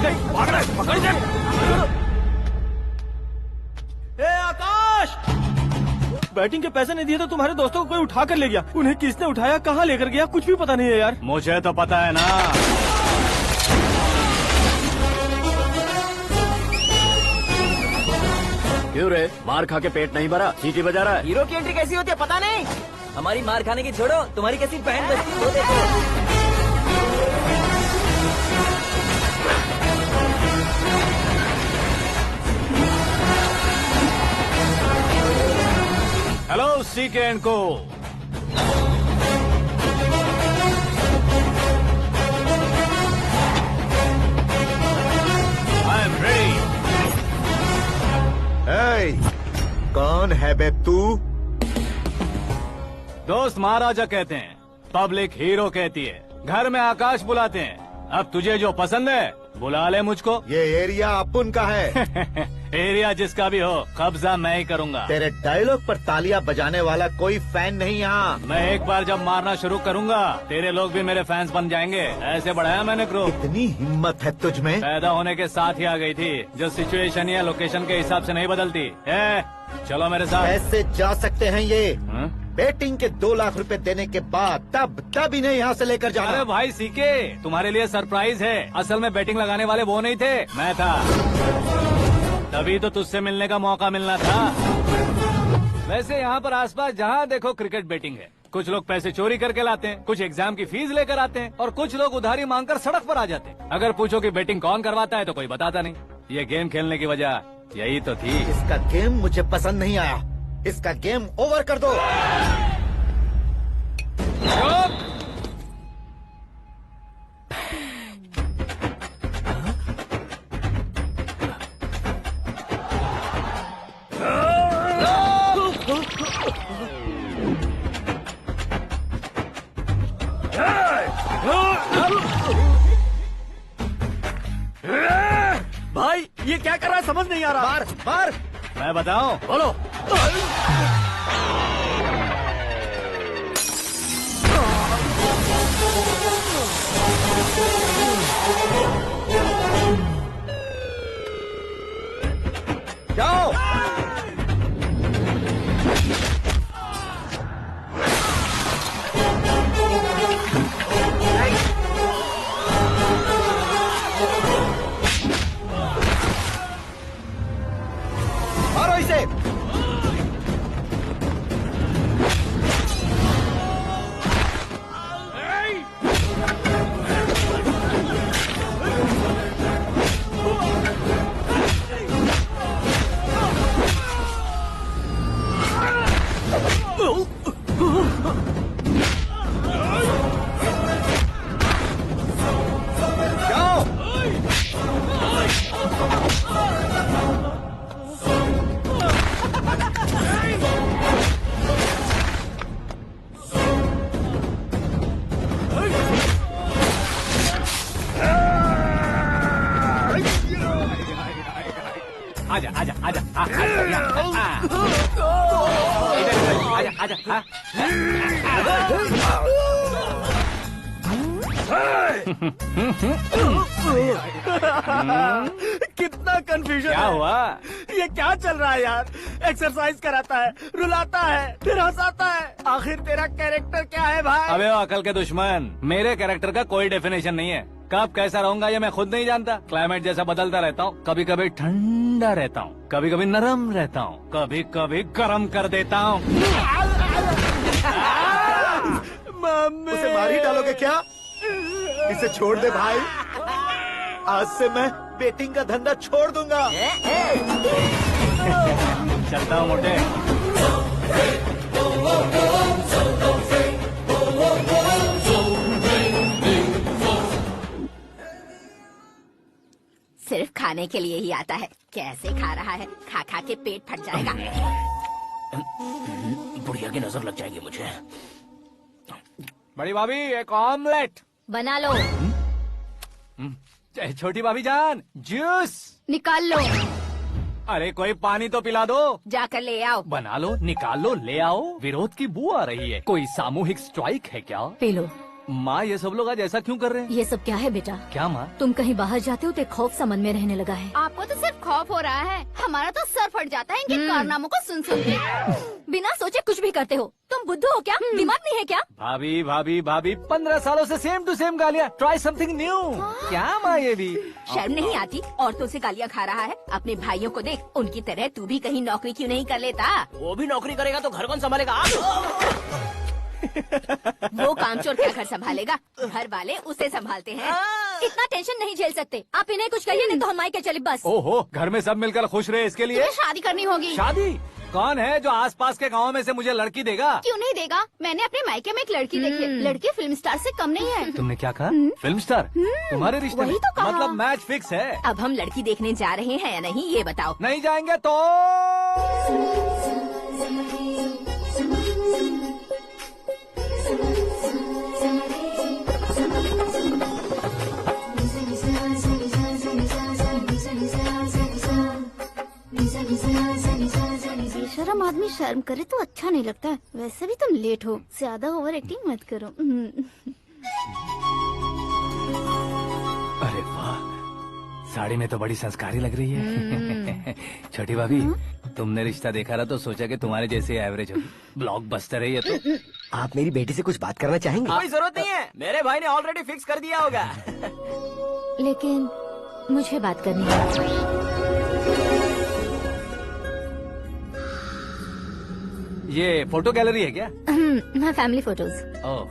ले, भाग रहा है, पकड़ ले। ए आकाश, बैटिंग के पैसे नहीं दिए तो तुम्हारे दोस्तों को कोई उठा कर ले गया। उन्हें किसने उठाया, कहाँ लेकर गया, कुछ भी पता नहीं है यार। मुझे तो पता है ना। क्यों रे, मार खा के पेट नहीं भरा, सीटी बजा रहा है? हीरो की एंट्री कैसी होती है पता नहीं। हमारी मार खाने की छोड़ो, तुम्हारी कैसी बहन बजती है वो देखो। हेलो सीके एंड को। I am ready. कौन है बे तू? दोस्त महाराजा कहते हैं, पब्लिक हीरो कहती है, घर में आकाश बुलाते हैं। अब तुझे जो पसंद है बुला ले मुझको। ये एरिया अपुन का है। एरिया जिसका भी हो, कब्जा मैं ही करूंगा। तेरे डायलॉग पर तालियां बजाने वाला कोई फैन नहीं यहाँ। मैं एक बार जब मारना शुरू करूंगा, तेरे लोग भी मेरे फैंस बन जाएंगे। ऐसे बढ़ाया मैंने ग्रुप। इतनी हिम्मत है तुझ में? पैदा होने के साथ ही आ गई थी, जो सिचुएशन या लोकेशन के हिसाब से नहीं बदलती है। चलो मेरे साथ। कैसे जा सकते हैं ये? हाँ? बेटिंग के 2 लाख रुपए देने के बाद तब इन्हें यहाँ से लेकर जाना। अरे भाई सीके, तुम्हारे लिए सरप्राइज है। असल में बैटिंग लगाने वाले वो नहीं थे, मैं था। तभी तो तुझसे मिलने का मौका मिलना था। वैसे यहाँ पर आसपास जहाँ देखो क्रिकेट बैटिंग है। कुछ लोग पैसे चोरी करके लाते हैं, कुछ एग्जाम की फीस लेकर आते हैं, और कुछ लोग उधारी मांगकर सड़क पर आ जाते हैं। अगर पूछो कि बैटिंग कौन करवाता है तो कोई बताता नहीं। ये गेम खेलने की वजह यही तो थी। इसका गेम मुझे पसंद नहीं आया। इसका गेम ओवर कर दो। भाई ये क्या कर रहा है, समझ नहीं आ रहा। मार मार। मैं बताऊं? बोलो। जाओ। मारो इसे। जाओ। आजा आजा आजा आजा आजा आजा। कितना कंफ्यूजन क्या है। हुआ? ये क्या चल रहा है यार? एक्सरसाइज कराता है, रुलाता है, फिर हंसाता है। आखिर तेरा कैरेक्टर क्या है भाई? अबे ओ अकल के दुश्मन, मेरे कैरेक्टर का कोई डेफिनेशन नहीं है। कब कैसा रहूंगा ये मैं खुद नहीं जानता। क्लाइमेट जैसा बदलता रहता हूँ। कभी कभी ठंडा रहता हूँ, कभी कभी नरम रहता हूँ, कभी कभी गर्म कर देता हूँ। मम्मी, उसे मार ही डालोगे क्या? इसे छोड़ दे भाई। आज से मैं बेटिंग का धंधा छोड़ दूंगा। चलता हूँ मोटे। सिर्फ खाने के लिए ही आता है। कैसे खा रहा है, खा खा के पेट फट जाएगा। बुढ़िया की नजर लग जाएगी मुझे। बड़ी भाभी एक ऑमलेट। बना लो। छोटी भाभी जान जूस निकाल लो। अरे कोई पानी तो पिला दो। जाकर ले आओ। बना लो, निकाल लो, ले आओ। विरोध की बू आ रही है। कोई सामूहिक स्ट्राइक है क्या? P low. माँ ये सब लोग आज ऐसा क्यों कर रहे हैं? ये सब क्या है बेटा? क्या माँ? तुम कहीं बाहर जाते हो तो एक खौफ सा मन में रहने लगा है। आपको तो सिर्फ खौफ हो रहा है, हमारा तो सर फट जाता है इनके कारनामों को सुन सुन के। बिना सोचे कुछ भी करते हो। तुम बुद्धू हो क्या? दिमाग नहीं है क्या? भाभी भाभी भाभी 15 सालों से सेम टू सेम गालियाँ। Try something new. क्या माँ ये भी? शर्म नहीं आती? औरतों से गालियाँ खा रहा है। अपने भाइयों को देख, उनकी तरह तू भी कहीं नौकरी क्यों नहीं कर लेता? वो भी नौकरी करेगा तो घर कौन संभालेगा? वो कामचोर क्या घर संभालेगा? घर वाले उसे संभालते हैं। इतना टेंशन नहीं झेल सकते। आप इन्हें कुछ कहिए नहीं तो हम मायके चले बस। ओहो, घर में सब मिलकर खुश रहे इसके लिए। तुम्हें शादी करनी होगी। शादी? कौन है जो आसपास के गाँव में से मुझे लड़की देगा? क्यों नहीं देगा? मैंने अपने मायके में एक लड़की देखी है। लड़की फिल्म स्टार से कम नहीं है। तुमने क्या कहा? Film star? तुम्हारे रिश्ते में? वही तो कहा। मतलब मैच फिक्स है? अब हम लड़की देखने जा रहे हैं या नहीं, ये बताओ। नहीं जाएंगे तो? बेशरम आदमी शर्म करे तो अच्छा नहीं लगता। वैसे भी तुम लेट हो, ज्यादा ओवर एक्टिंग मत करो। अरे वाह, साड़ी में तो बड़ी संस्कारी लग रही है। छोटी भाभी, तुमने रिश्ता देखा रहा तो सोचा कि तुम्हारे जैसे एवरेज होगी। ब्लॉकबस्टर है ये तो। आप मेरी बेटी से कुछ बात करना चाहेंगे? कोई जरूरत नहीं है, मेरे भाई ने ऑलरेडी फिक्स कर दिया होगा। लेकिन मुझे बात करनी है। ये फोटो गैलरी है क्या? हाँ, फैमिली फोटोज। ओह,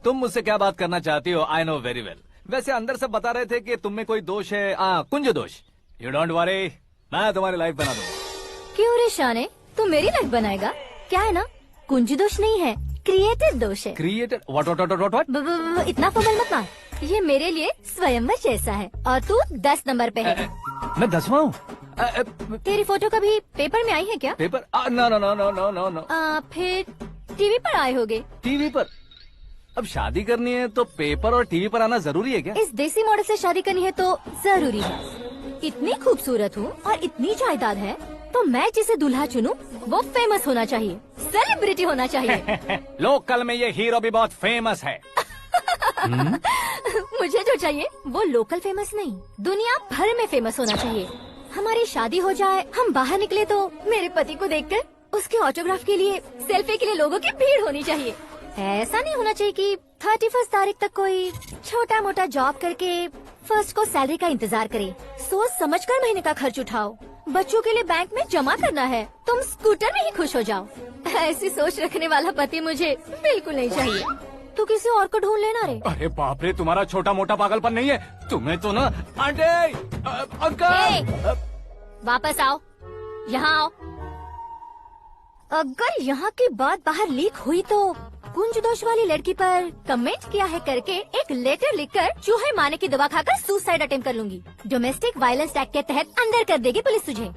तुम मुझसे क्या बात करना चाहती हो? I know very well. वैसे अंदर से बता रहे थे कि तुम में कोई दोष है, कुंज दोष। यू डोंट वरी, मैं तुम्हारी लाइफ बना दूंगा। क्यों रे शाने, तू मेरी लाइफ बनाएगा? क्या है ना, कुंज दोष नहीं है, क्रिएटेड दोष है। क्रिएटेड? व्हाट? इतना फॉर्मल मत मार। ये मेरे लिए स्वयंवर जैसा है और तू 10 नंबर पे है। मैं 10वां हूँ? तेरी फोटो कभी पेपर में आई है क्या? Paper? No no no no no no no. फिर टीवी पर आए होगे। टीवी पर? अब शादी करनी है तो पेपर और टीवी पर आना जरूरी है क्या? इस देसी मॉडल से शादी करनी है तो जरूरी है। इतनी खूबसूरत हूँ और इतनी जायदाद है तो मैं जिसे दूल्हा चुनूं वो फेमस होना चाहिए, सेलिब्रिटी होना चाहिए। लोकल में ये हीरो भी बहुत फेमस है। मुझे जो चाहिए वो लोकल फेमस नहीं, दुनिया भर में फेमस होना चाहिए। हमारी शादी हो जाए, हम बाहर निकले तो मेरे पति को देखकर उसके ऑटोग्राफ के लिए, सेल्फी के लिए लोगों की भीड़ होनी चाहिए। ऐसा नहीं होना चाहिए कि 31 तारीख तक कोई छोटा मोटा जॉब करके फर्स्ट को सैलरी का इंतजार करे। सोच समझकर महीने का खर्च उठाओ। बच्चों के लिए बैंक में जमा करना है, तुम स्कूटर में ही खुश हो जाओ। ऐसी सोच रखने वाला पति मुझे बिल्कुल नहीं चाहिए। तू किसी और को ढूंढ लेना रे। अरे बाप रे, तुम्हारा छोटा मोटा पागलपन नहीं है? तुम्हें तो ना आंटी, अंकल। वापस आओ, यहाँ आओ। अगर यहाँ की बात बाहर लीक हुई तो कुंज दोष वाली लड़की पर कमेंट किया है करके एक लेटर लिखकर चूहे मारने की दवा खाकर सुसाइड अटेम्प्ट कर लूंगी। डोमेस्टिक वायलेंस एक्ट के तहत अंदर कर देगी पुलिस तुझे।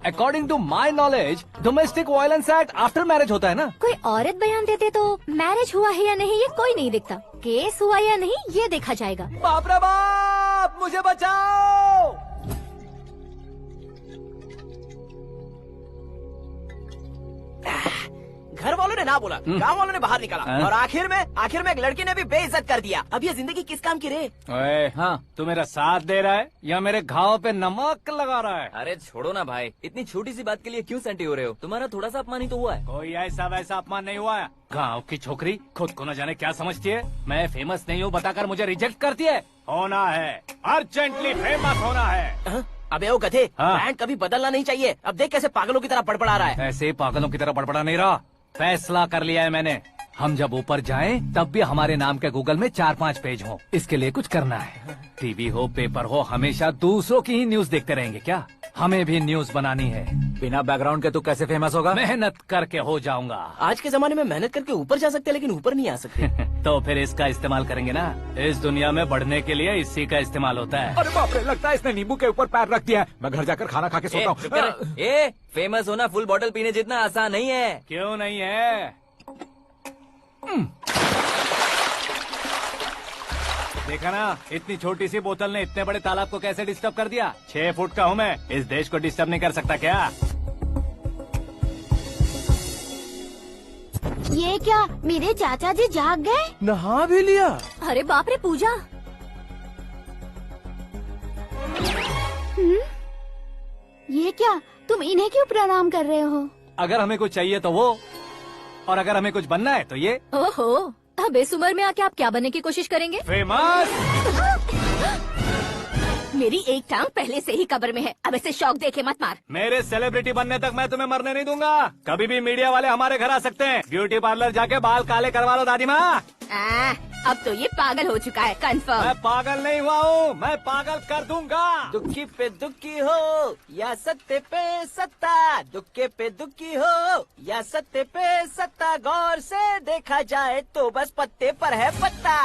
According to my knowledge domestic violence act after marriage होता है ना? कोई औरत बयान देते तो मैरिज हुआ है या नहीं ये कोई नहीं दिखता, केस हुआ या नहीं ये देखा जाएगा। बाप रे बाप, मुझे बचाओ। घर वालों ने ना बोला, गांव वालों ने बाहर निकाला और आखिर में एक लड़की ने भी बेइज्जत कर दिया। अब ये जिंदगी किस काम की रे? ओए, हाँ, तू मेरा साथ दे रहा है या मेरे घाव पे नमक लगा रहा है? अरे छोड़ो ना भाई, इतनी छोटी सी बात के लिए क्यों सेंटी हो रहे हो? तुम्हारा थोड़ा सा अपमान ही तो हुआ है। कोई ऐसा वैसा अपमान नहीं हुआ है। गाँव की छोकरी खुद को न जाने क्या समझती है। मैं फेमस नहीं हूँ बताकर मुझे रिजेक्ट करती है। होना है, अर्जेंटली फेमस होना है। अबे ओ गधे, हाँ। ब्रांड कभी बदलना नहीं चाहिए। अब देख कैसे पागलों की तरह बड़बड़ा रहा है। ऐसे पागलों की तरह बड़बड़ा नहीं रहा, फैसला कर लिया है मैंने। हम जब ऊपर जाएं तब भी हमारे नाम के गूगल में 4-5 पेज हो। इसके लिए कुछ करना है। टीवी हो, पेपर हो, हमेशा दूसरों की ही न्यूज देखते रहेंगे क्या? हमें भी न्यूज बनानी है। बिना बैकग्राउंड के तू कैसे फेमस होगा? मेहनत करके हो जाऊंगा। आज के जमाने में मेहनत करके ऊपर जा सकते हैं लेकिन ऊपर नहीं आ सकते। तो फिर इसका इस्तेमाल करेंगे ना। इस दुनिया में बढ़ने के लिए इसी का इस्तेमाल होता है। अरे बाप रे, लगता है इसने नींबू के ऊपर पैर रख दिया है। मैं घर जाकर खाना खा के सोता चुप कर। हूँ। फेमस होना फुल बॉटल पीने जितना आसान नहीं है। क्यों नहीं है? देखा ना, इतनी छोटी सी बोतल ने इतने बड़े तालाब को कैसे डिस्टर्ब कर दिया। 6 फुट का हूँ मैं, इस देश को डिस्टर्ब नहीं कर सकता क्या? ये क्या, मेरे चाचा जी जाग गए? नहा भी लिया। अरे बाप रे पूजा। ये क्या, तुम इन्हें क्यों प्रणाम कर रहे हो? अगर हमें कुछ चाहिए तो वो, और अगर हमें कुछ बनना है तो ये। ओहो, अब इस उम्र में आके आप क्या बनने की कोशिश करेंगे? फेमस। मेरी एक टांग पहले से ही कब्र में है, अब ऐसे शौक देखे मत मार। मेरे सेलिब्रिटी बनने तक मैं तुम्हें मरने नहीं दूंगा। कभी भी मीडिया वाले हमारे घर आ सकते हैं। ब्यूटी पार्लर जाके बाल काले करवा लो दादी माँ। अब तो ये पागल हो चुका है, कंफर्म। मैं पागल नहीं हुआ हूँ, मैं पागल कर दूंगा। दुखी पे दुखी हो या सत्ते पे सत्ता, दुखे पे दुखी हो या सत्ते पे सत्ता, गौर से देखा जाए तो बस पत्ते पर है पत्ता।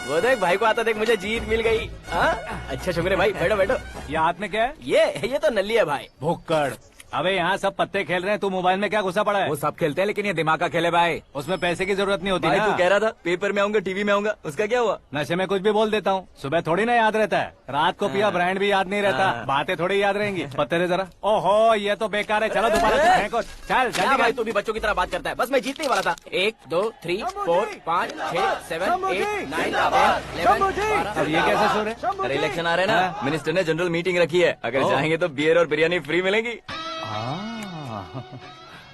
वो देख भाई को आता देख, मुझे जीत मिल गई। अच्छा शुक्र है भाई, बैठो बैठो। ये हाथ में क्या है? ये तो नल्ली है भाई। भुक्कड़। अबे यहाँ सब पत्ते खेल रहे हैं, तू मोबाइल में क्या घुसा पड़ा है? वो सब खेलते हैं लेकिन ये दिमाग का खेल है भाई। उसमें पैसे की जरूरत नहीं होती भाई ना। तू कह रहा था पेपर में आऊंगा, टीवी में आऊंगा, उसका क्या हुआ? नशे में कुछ भी बोल देता हूँ, सुबह थोड़ी ना याद रहता है। रात को पिया ब्रांड भी याद नहीं रहता, बातें थोड़ी याद रहेंगी। पत्ते दे जरा। ओहो ये तो बेकार है, चलो दोबारा से फेंको। चल क्या जल्दी भाई कर। तू भी बच्चों की तरह बात करता है। बस मैं जीतने ही वाला था। 1 2 3 4 5 6 7 8 9 10 अब ये कैसे सो रहे? अरे इलेक्शन आ रहे हैं ना, मिनिस्टर ने जनरल मीटिंग रखी है, अगर जाएंगे तो बियर और बिरयानी फ्री मिलेगी।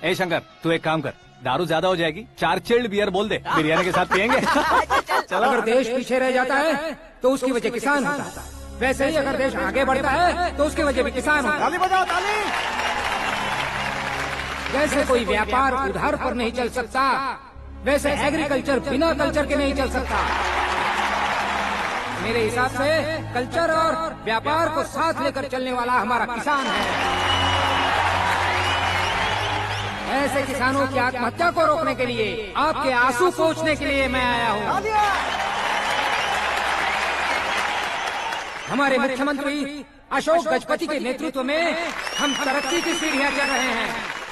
ए शंकर, तू एक काम कर, दारू ज्यादा हो जाएगी, 4 चिल्ड बियर बोल दे, बिरयानी के साथ पियेंगे। चलो। अगर देश पीछे रह जाता है तो उसकी वजह किसान होता है, वैसे ही अगर देश आगे बढ़ता है तो उसकी वजह भी किसान होता है। ताली बजाओ, ताली। जैसे कोई व्यापार उधार पर नहीं चल सकता, वैसे एग्रीकल्चर बिना कल्चर के नहीं चल सकता। मेरे हिसाब से कल्चर और व्यापार को साथ लेकर चलने वाला हमारा किसान है। ऐसे किसानों की आत्महत्या को रोकने के लिए, आपके आंसू पोंछने के लिए मैं आया हूँ। हमारे मुख्यमंत्री अशोक गजपति के नेतृत्व में हम तरक्की की सीढ़ियाँ चढ़ रहे हैं।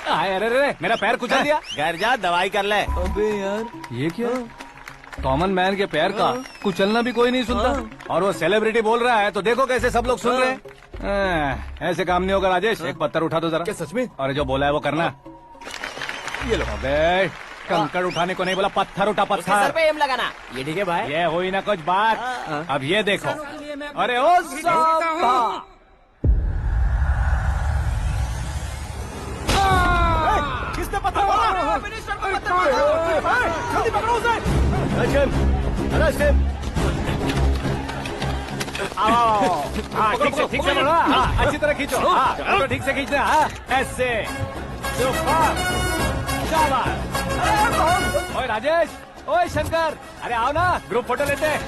अरे अरे मेरा पैर कुचल दिया। घर जा दवाई कर ले। अबे यार ये क्या? कॉमन मैन के पैर का कुचलना भी कोई नहीं सुनता, और वो सेलिब्रिटी बोल रहा है तो देखो कैसे सब लोग सुन रहे हैं। ऐसे काम नहीं होगा राजेश, एक पत्थर उठा दो जरा। क्या सच में? और जो बोला है वो करना। ये लो। अबे कंकड़ उठाने को नहीं बोला, पत्थर उठा, सर पत्थर। पे एम लगाना। ये ठीक है भाई। ये हुई ना कुछ बात। अब ये देखो। अरे ओ साहब, किसने पत्थर मारा? जल्दी पकड़ो उसे। हाँ ठीक से पकड़ो। हाँ अच्छी तरह खींचो। हाँ तो ठीक से खींचना। हाँ ऐसे। ओए राजेश, ओए शंकर, अरे आओ ना, ग्रुप फोटो लेते हैं।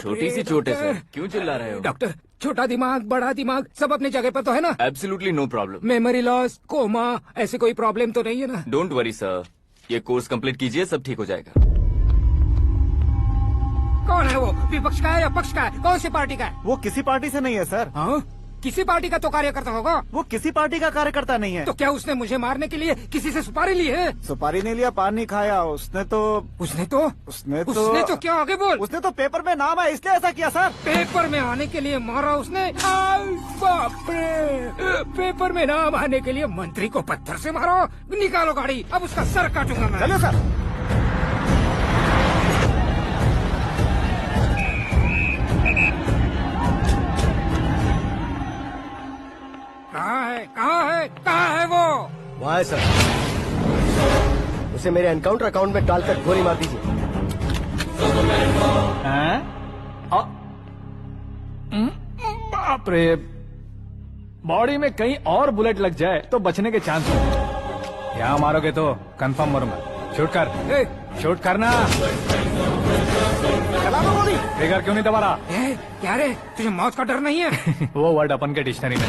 छोटी सी चोट है सर, क्यों चिल्ला रहे हो? डॉक्टर, छोटा दिमाग बड़ा दिमाग सब अपनी जगह पर तो है ना? Absolutely no problem. Memory loss, coma, ऐसी कोई प्रॉब्लम तो नहीं है ना? डोंट वरी सर, ये कोर्स कंप्लीट कीजिए, सब ठीक हो जाएगा। कौन है वो? विपक्ष का है या पक्ष का है? कौन सी पार्टी का है? वो किसी पार्टी से नहीं है सर। हाँ? किसी पार्टी का तो कार्यकर्ता होगा। वो किसी पार्टी का कार्यकर्ता नहीं है। तो क्या उसने मुझे मारने के लिए किसी से सुपारी ली है? सुपारी नहीं लिया, पान नहीं खाया। उसने तो क्या आगे बोल? उसने तो पेपर में नाम है इसलिए ऐसा किया सर। पेपर में आने के लिए मारा उसने? बाप रे! पेपर में नाम आने के लिए मंत्री को पत्थर से मारो? निकालो गाड़ी, अब उसका सर काटूंगा मैं। चलो सर। कहाँ है वो? वहाँ है सर, उसे मेरे एनकाउंटर अकाउंट में डालकर गोली मार दीजिए। बाप रे, बॉडी में कहीं और बुलेट लग जाए तो बचने के चांस हो। यहाँ मारोगे तो कंफर्म मरूंगा। शूट कर, शूट करना। ट्रिगर क्यों नहीं दबा रहा? क्या रे, तुझे मौत का डर नहीं है? वो वर्ड अपन के डिक्शनरी में।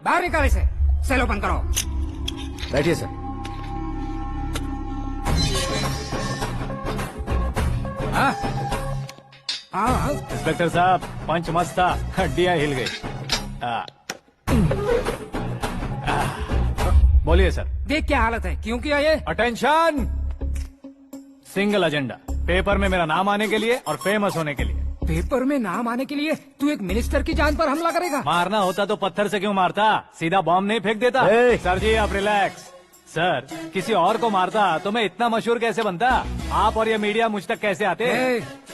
बाहर निकाल इसे, सेल ओपन करो। बैठिए सर। हाँ हाँ इंस्पेक्टर साहब पंच मस्त था, हड्डियां हिल गई। बोलिए सर। देख क्या हालत है, क्यों किया ये? अटेंशन, सिंगल एजेंडा, पेपर में मेरा नाम आने के लिए और फेमस होने के लिए। पेपर में नाम आने के लिए तू एक मिनिस्टर की जान पर हमला करेगा? मारना होता तो पत्थर से क्यों मारता, सीधा बॉम्ब नहीं फेंक देता। ए! सर जी आप रिलैक्स। सर किसी और को मारता तो मैं इतना मशहूर कैसे बनता, आप और ये मीडिया मुझ तक कैसे आते।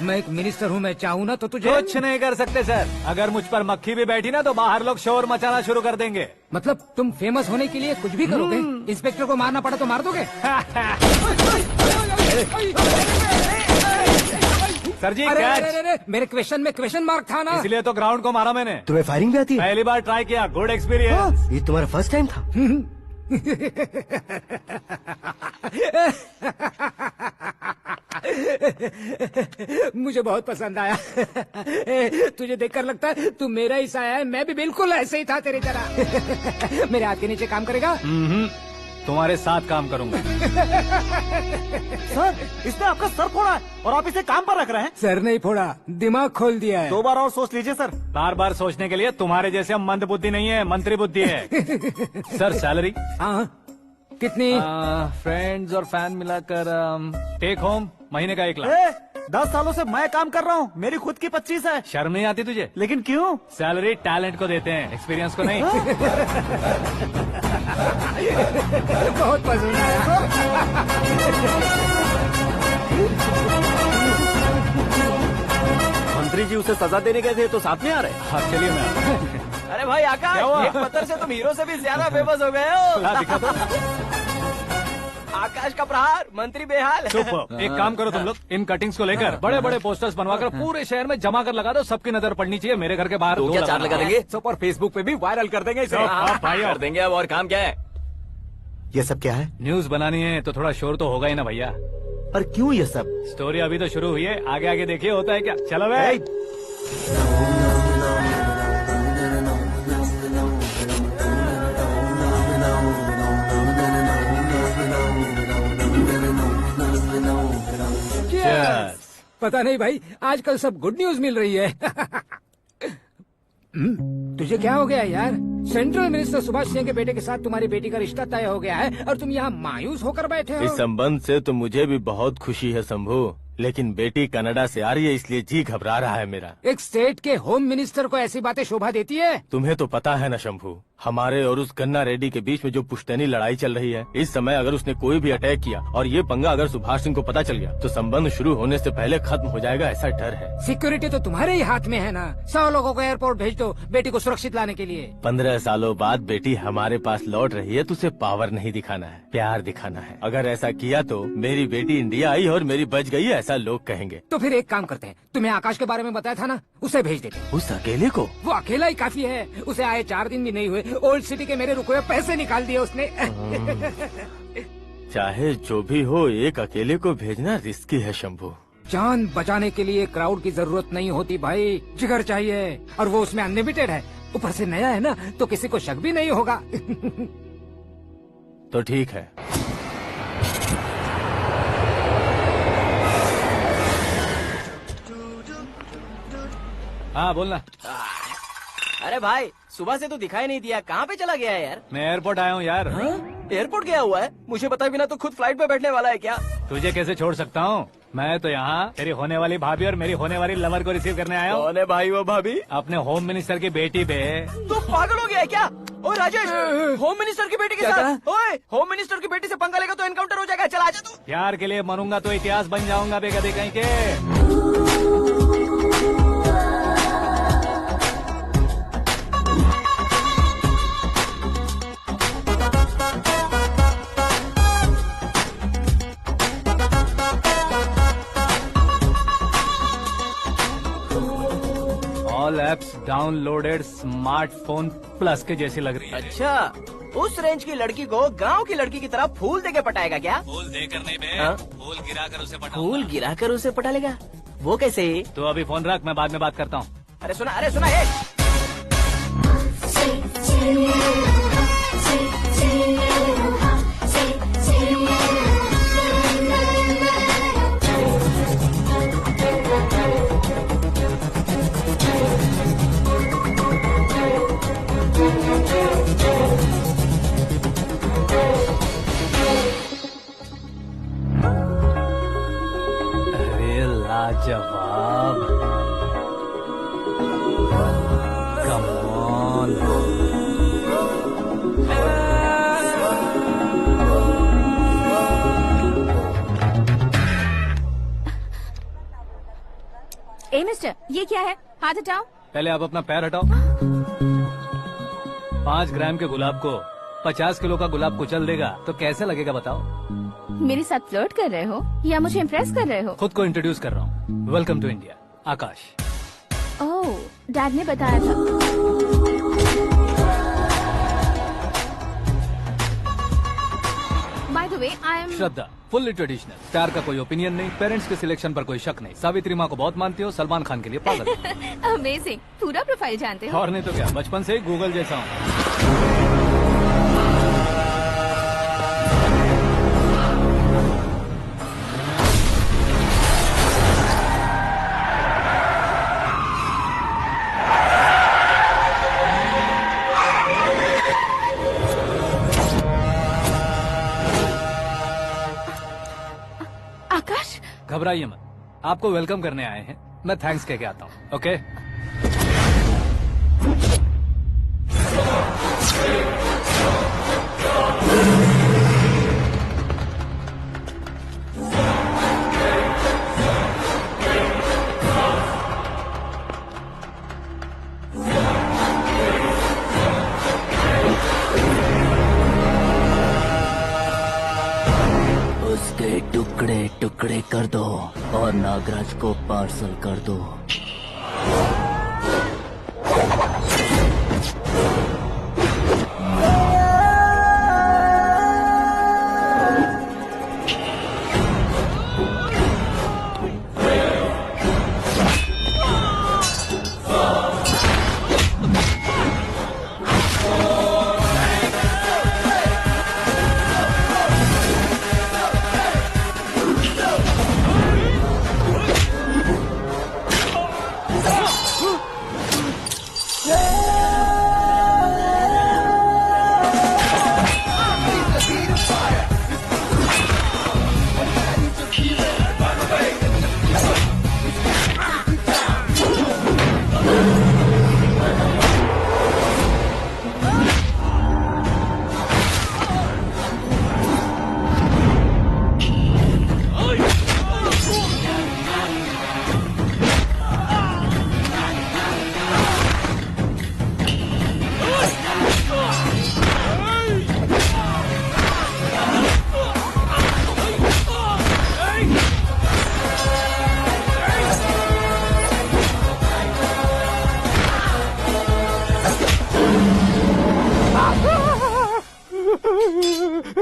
मैं एक मिनिस्टर हूँ, मैं चाहूँ ना तो तुझे कुछ नहीं कर सकते सर, अगर मुझ पर मक्खी भी बैठी ना तो बाहर लोग शोर मचाना शुरू कर देंगे। मतलब तुम फेमस होने के लिए कुछ भी करोगे? इंस्पेक्टर को मारना पड़ा तो मार दोगे? सर जी अरे, कैच। अरे, अरे, अरे, मेरे क्वेश्चन में क्वेश्चन मार्क था ना। इसलिए तो ग्राउंड को मारा मैंने। तुम्हें फायरिंग भी आती है? पहली बार ट्राई किया, गुड एक्सपीरियंस। ये तुम्हारा फर्स्ट टाइम था? मुझे बहुत पसंद आया। तुझे देखकर लगता है तू मेरा ही साया है, मैं भी बिल्कुल ऐसे ही था तेरी तरह। मेरे हाथ के नीचे काम करेगा? तुम्हारे साथ काम करूंगा। सर इसने आपका सर फोड़ा है और आप इसे काम पर रख रहे हैं। सर नहीं फोड़ा, दिमाग खोल दिया है। 2 बार और सोच लीजिए सर। बार बार सोचने के लिए तुम्हारे जैसे मंद बुद्धि नहीं है, मंत्री बुद्धि है। सर सैलरी हाँ कितनी? फ्रेंड्स और फैन मिलाकर टेक होम महीने का 1 लाख। 10 सालों से मैं काम कर रहा हूँ, मेरी खुद की 25 है। शर्म नहीं आती तुझे? लेकिन क्यों? सैलरी टैलेंट को देते हैं, एक्सपीरियंस को नहीं। बहुत पसंद आया। मंत्री जी उसे सजा देने गए थे तो साथ में आ रहे। हाँ चलिए मैं आता हूं। अरे भाई क्या हुआ? आकाश, एक पत्थर से तुम हीरो से भी ज्यादा फेमस हो गए हो। ला दिखा दो। आकाश का प्रहार, मंत्री बेहाल। सुपर। एक काम करो तुम लोग, इन कटिंग्स को लेकर बड़े बड़े पोस्टर्स बनवाकर पूरे शहर में जमा कर लगा दो, सबकी नजर पड़नी चाहिए। मेरे घर के बाहर तो क्या 4 लगा देंगे? सब और फेसबुक पे भी वायरल कर देंगे इसे। भाई कर देंगे अब, और काम क्या है? ये सब क्या है? न्यूज बनानी है तो थोड़ा शोर तो होगा ही ना भैया। पर क्यों ये सब? स्टोरी अभी तो शुरू हुई है, आगे आगे देखिए होता है क्या। चलो भाई। Cheers. पता नहीं भाई, आजकल सब गुड न्यूज मिल रही है। तुझे क्या हो गया यार? सेंट्रल मिनिस्टर सुभाष सिंह के बेटे के साथ तुम्हारी बेटी का रिश्ता तय हो गया है और तुम यहाँ मायूस होकर बैठे हो। इस संबंध से तो मुझे भी बहुत खुशी है शंभू, लेकिन बेटी कनाडा से आ रही है इसलिए जी घबरा रहा है मेरा। एक स्टेट के होम मिनिस्टर को ऐसी बातें शोभा देती है? तुम्हें तो पता है ना शंभू, हमारे और उस गन्ना रेड्डी के बीच में जो पुश्तैनी लड़ाई चल रही है, इस समय अगर उसने कोई भी अटैक किया और ये पंगा अगर सुभाष सिंह को पता चल गया तो संबंध शुरू होने से पहले खत्म हो जाएगा, ऐसा डर है। सिक्योरिटी तो तुम्हारे ही हाथ में है ना। 100 लोगों को एयरपोर्ट भेज दो बेटी को सुरक्षित लाने के लिए। 15 सालों बाद बेटी हमारे पास लौट रही है तो उसे पावर नहीं दिखाना है, प्यार दिखाना है। अगर ऐसा किया तो मेरी बेटी इंडिया आई और मेरी बच गई, ऐसा लोग कहेंगे। तो फिर एक काम करते हैं, तुम्हें आकाश के बारे में बताया था ना, उसे भेज देते। उस अकेले को? वो अकेला ही काफी है, उसे आए 4 दिन भी नहीं हुए, ओल्ड सिटी के मेरे रुके हुए पैसे निकाल दिए उसने। चाहे जो भी हो, एक अकेले को भेजना रिस्की है शंभू। जान बचाने के लिए क्राउड की जरूरत नहीं होती भाई, जिगर चाहिए, और वो उसमें अनलिमिटेड है। ऊपर से नया है ना तो किसी को शक भी नहीं होगा। तो ठीक है। हाँ बोलना। अरे भाई सुबह से तो दिखाई नहीं दिया, कहाँ पे चला गया है यार? मैं एयरपोर्ट आया हूँ यार। एयरपोर्ट गया हुआ है? मुझे बताए बिना तो खुद फ्लाइट पे बैठने वाला है क्या? तुझे कैसे छोड़ सकता हूँ? मैं तो यहाँ तेरी होने वाली भाभी और मेरी होने वाली लवर को रिसीव करने आया हूँ। कौन है भाई वो भाभी? अपने होम मिनिस्टर की बेटी पे। तू पागल हो गया है क्या? ओए राजेश, होम मिनिस्टर की बेटी के साथ? ओए होम मिनिस्टर की बेटी से पंगा लेगा तो एनकाउंटर हो जाएगा, चल आजा तू। प्यार के लिए मरूंगा तो इतिहास बन जाऊंगा बेगदी कहीं के। All apps downloaded smartphone plus के जैसी लग रही है। अच्छा, उस रेंज की लड़की को गांव की लड़की की तरह फूल देके पटाएगा क्या? फूल दे करने में हाँ? फूल गिराकर उसे पटा। फूल गिराकर उसे पटा लेगा? वो कैसे? तो अभी फोन रख, मैं बाद में बात करता हूँ। अरे सुना हे। लाजवाब। Come on. ए मिस्टर, ये क्या है? हाथ हटाओ। पहले आप अपना पैर हटाओ। 5 ग्राम के गुलाब को 50 किलो का गुलाब कुचल देगा तो कैसे लगेगा बताओ? मेरे साथ फ्लर्ट कर रहे हो या मुझे इम्प्रेस कर रहे हो? खुद को इंट्रोड्यूस कर रहा हूँ। Welcome to India, Akash. Oh, dad ने बताया था। By the way, I am Shraddha, fully traditional. प्यार का कोई ओपिनियन नहीं, पेरेंट्स के सिलेक्शन पर कोई शक नहीं। सावित्री माँ को बहुत मानती हो, सलमान खान के लिए पागल हो। अमेजिंग, पूरा प्रोफाइल जानते हो। और नहीं तो क्या, बचपन से ही गूगल जैसा हूँ। आकाश, घबराइए मत, आपको वेलकम करने आए हैं। मैं थैंक्स कह के आता हूँ। ओके? उसके टुकड़े टुकड़े कर दो और नागराज को पार्सल कर दो।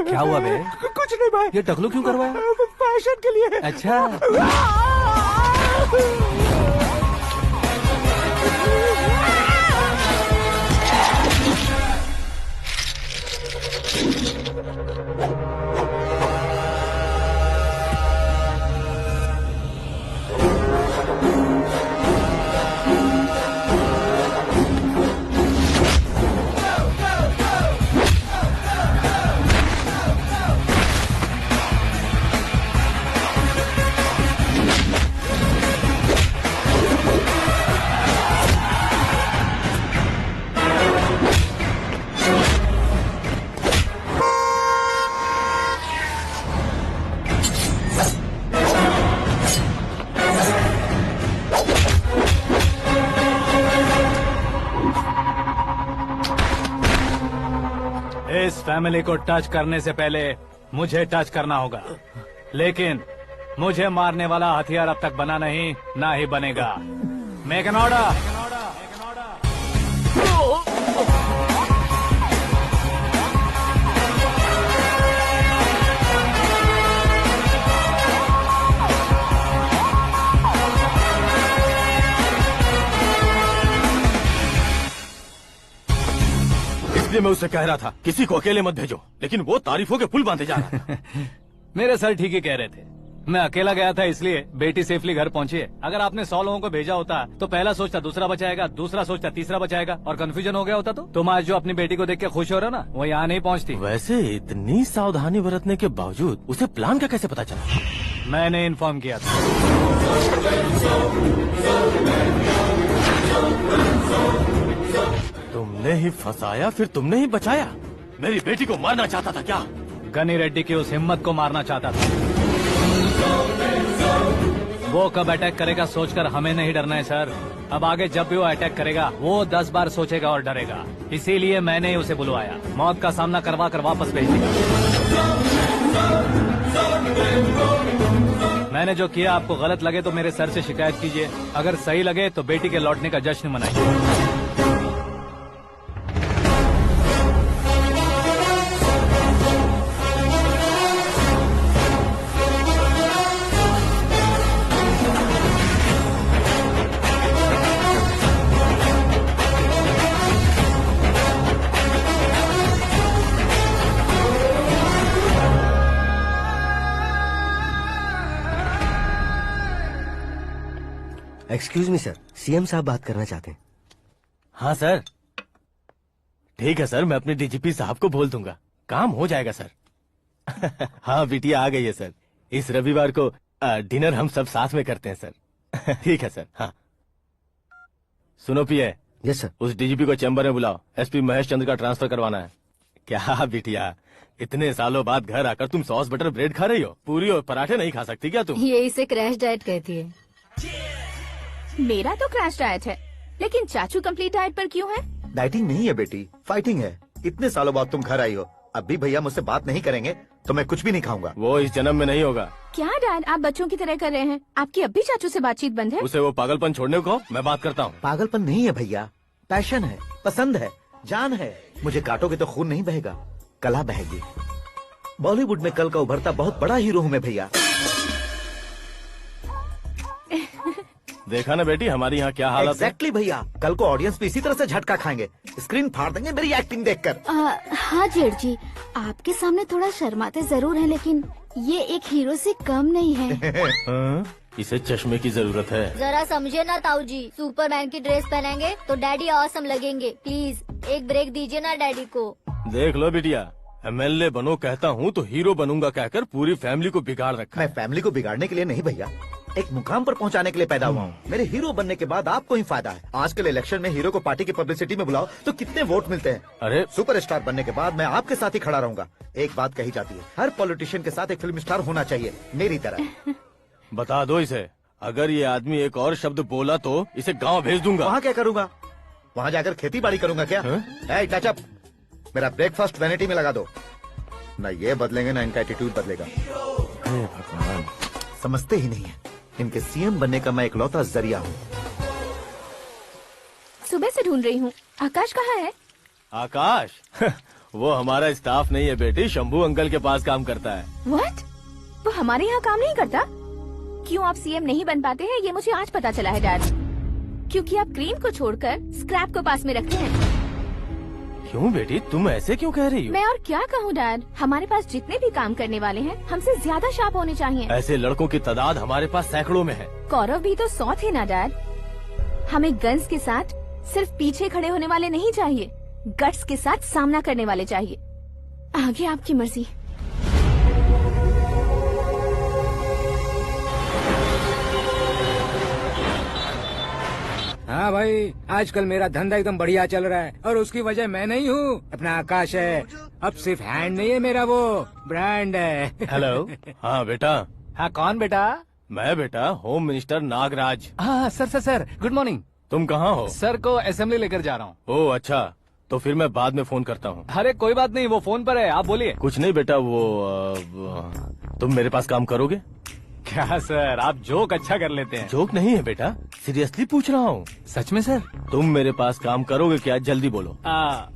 क्या हुआ बे? कुछ नहीं भाई। ये टकलू क्यों करवाया? फैशन के लिए। अच्छा। इस फैमिली को टच करने से पहले मुझे टच करना होगा, लेकिन मुझे मारने वाला हथियार अब तक बना नहीं, ना ही बनेगा। Make an order. इसलिए मैं उससे कह रहा था किसी को अकेले मत भेजो, लेकिन वो तारीफों के पुल बांधे जा रहा था। मेरे सर ठीक ही कह रहे थे। मैं अकेला गया था इसलिए बेटी सेफली घर पहुंची है। अगर आपने 100 लोगों को भेजा होता तो पहला सोचता दूसरा बचाएगा, दूसरा सोचता तीसरा बचाएगा, और कंफ्यूजन हो गया होता तो तुम आज जो अपनी बेटी को देख के खुश हो रहे हो ना, वो यहाँ नहीं पहुँचती। वैसे इतनी सावधानी बरतने के बावजूद उसे प्लान का कैसे पता चला? मैंने इन्फॉर्म किया था। तुमने ही फंसाया, फिर तुमने ही बचाया। मेरी बेटी को मारना चाहता था क्या? गनी रेड्डी की उस हिम्मत को मारना चाहता था। वो कब अटैक करेगा सोचकर हमें नहीं डरना है सर। अब आगे जब भी वो अटैक करेगा वो 10 बार सोचेगा और डरेगा। इसीलिए मैंने ही उसे बुलवाया। मौत का सामना करवा कर वापस भेज दिया। मैंने जो किया आपको गलत लगे तो मेरे सर से शिकायत कीजिए, अगर सही लगे तो बेटी के लौटने का जश्न मनाइए। एक्सक्यूज मी सर, सीएम साहब बात करना चाहते हैं। हाँ सर। ठीक है सर, मैं अपने डीजीपी साहब को बोल दूंगा, काम हो जाएगा सर। हाँ बिटिया आ गई है सर। इस रविवार को डिनर हम सब साथ में करते हैं सर। ठीक है सर। हाँ सुनो पिए। Yes sir. उस डीजीपी को चैम्बर में बुलाओ, एसपी महेश चंद्र का ट्रांसफर करवाना है। क्या बिटिया, इतने सालों बाद घर आकर तुम सॉस बटर ब्रेड खा रही हो? पूरी और पराठे नहीं खा सकती क्या तुम? ये इसे क्रैश डाइट कहती है। मेरा तो क्रैश डाइट है, लेकिन चाचू कंप्लीट डाइट पर क्यों है? डाइटिंग नहीं है बेटी, फाइटिंग है। इतने सालों बाद तुम घर आई हो, अब भी भैया मुझसे बात नहीं करेंगे तो मैं कुछ भी नहीं खाऊंगा। वो इस जन्म में नहीं होगा। क्या डैड, आप बच्चों की तरह कर रहे हैं? आपकी अब भी चाचू से बातचीत बंद है? उसे वो पागलपन छोड़ने को मैं बात करता हूँ। पागलपन नहीं है भैया, पैशन है, पसंद है, जान है। मुझे काटोगे तो खून नहीं बहेगा, कला बहेगी। बॉलीवुड में कल का उभरता बहुत बड़ा हीरो हूँ मैं भैया। देखा ना बेटी हमारी यहाँ क्या हालत है। एग्जैक्टली भैया, कल को ऑडियंस भी इसी तरह से झटका खाएंगे, स्क्रीन फाड़ देंगे मेरी एक्टिंग देखकर। हाँ जेठ जी, आपके सामने थोड़ा शर्माते जरूर हैं, लेकिन ये एक हीरो से कम नहीं है। इसे चश्मे की जरूरत है। जरा समझे ना ताऊ जी, सुपरमैन की ड्रेस पहनेंगे तो डैडी ऑसम लगेंगे। प्लीज एक ब्रेक दीजिए ना डैडी को। देख लो बिटिया, एमएलए बनो कहता हूँ तो हीरो बनूंगा कहकर पूरी फैमिली को बिगाड़ रखा। मैं फैमिली को बिगाड़ने के लिए नहीं भैया, एक मुकाम पर पहुंचाने के लिए पैदा हुआ हूँ। मेरे हीरो बनने के बाद आपको ही फायदा है। आजकल इलेक्शन में हीरो को पार्टी की पब्लिसिटी में बुलाओ तो कितने वोट मिलते हैं। अरे सुपरस्टार बनने के बाद मैं आपके साथ ही खड़ा रहूंगा। एक बात कही जाती है, हर पॉलिटिशियन के साथ एक फिल्म स्टार होना चाहिए, मेरी तरह। बता दो इसे, अगर ये आदमी एक और शब्द बोला तो इसे गाँव भेज दूंगा। वहाँ क्या करूँगा? वहाँ जाकर खेती बाड़ी करूँगा क्या? टच अप, मेरा ब्रेकफास्ट वैनिटी में लगा दो। न ये बदलेंगे न इनका एटीट्यूड बदलेगा। भगवान, समझते ही नहीं है, इनके सीएम बनने का मैं इकलौता जरिया हूँ। सुबह से ढूंढ रही हूँ, आकाश कहाँ है? आकाश? वो हमारा स्टाफ नहीं है बेटी, शंभू अंकल के पास काम करता है। व्हाट? वो हमारे यहाँ काम नहीं करता? क्यों आप सीएम नहीं बन पाते हैं ये मुझे आज पता चला है डैड। क्योंकि आप क्रीम को छोड़कर स्क्रैप को पास में रखते हैं। क्यों बेटी, तुम ऐसे क्यों कह रही हो? मैं और क्या कहूँ डैड, हमारे पास जितने भी काम करने वाले हैं हमसे ज्यादा शार्प होने चाहिए। ऐसे लड़कों की तादाद हमारे पास सैकड़ों में है। गौरव भी तो 100 थे ना डैड। हमें गन्स के साथ सिर्फ पीछे खड़े होने वाले नहीं चाहिए, गट्स के साथ सामना करने वाले चाहिए। आगे आपकी मर्जी। हाँ भाई, आजकल मेरा धंधा एकदम बढ़िया चल रहा है और उसकी वजह मैं नहीं हूँ, अपना आकाश है। अब सिर्फ हैंड नहीं है मेरा, वो ब्रांड है। हेलो। हाँ बेटा। हाँ कौन बेटा? मैं बेटा होम मिनिस्टर नागराज। हाँ सर गुड मॉर्निंग। तुम कहाँ हो? सर को असेंबली लेकर जा रहा हूँ। ओह अच्छा, तो फिर मैं बाद में फोन करता हूँ। अरे कोई बात नहीं, वो फोन पर है, आप बोलिए। कुछ नहीं बेटा, तुम मेरे पास काम करोगे? क्या सर, आप जोक अच्छा कर लेते हैं। जोक नहीं है बेटा, सीरियसली पूछ रहा हूँ। सच में सर? तुम मेरे पास काम करोगे क्या? जल्दी बोलो।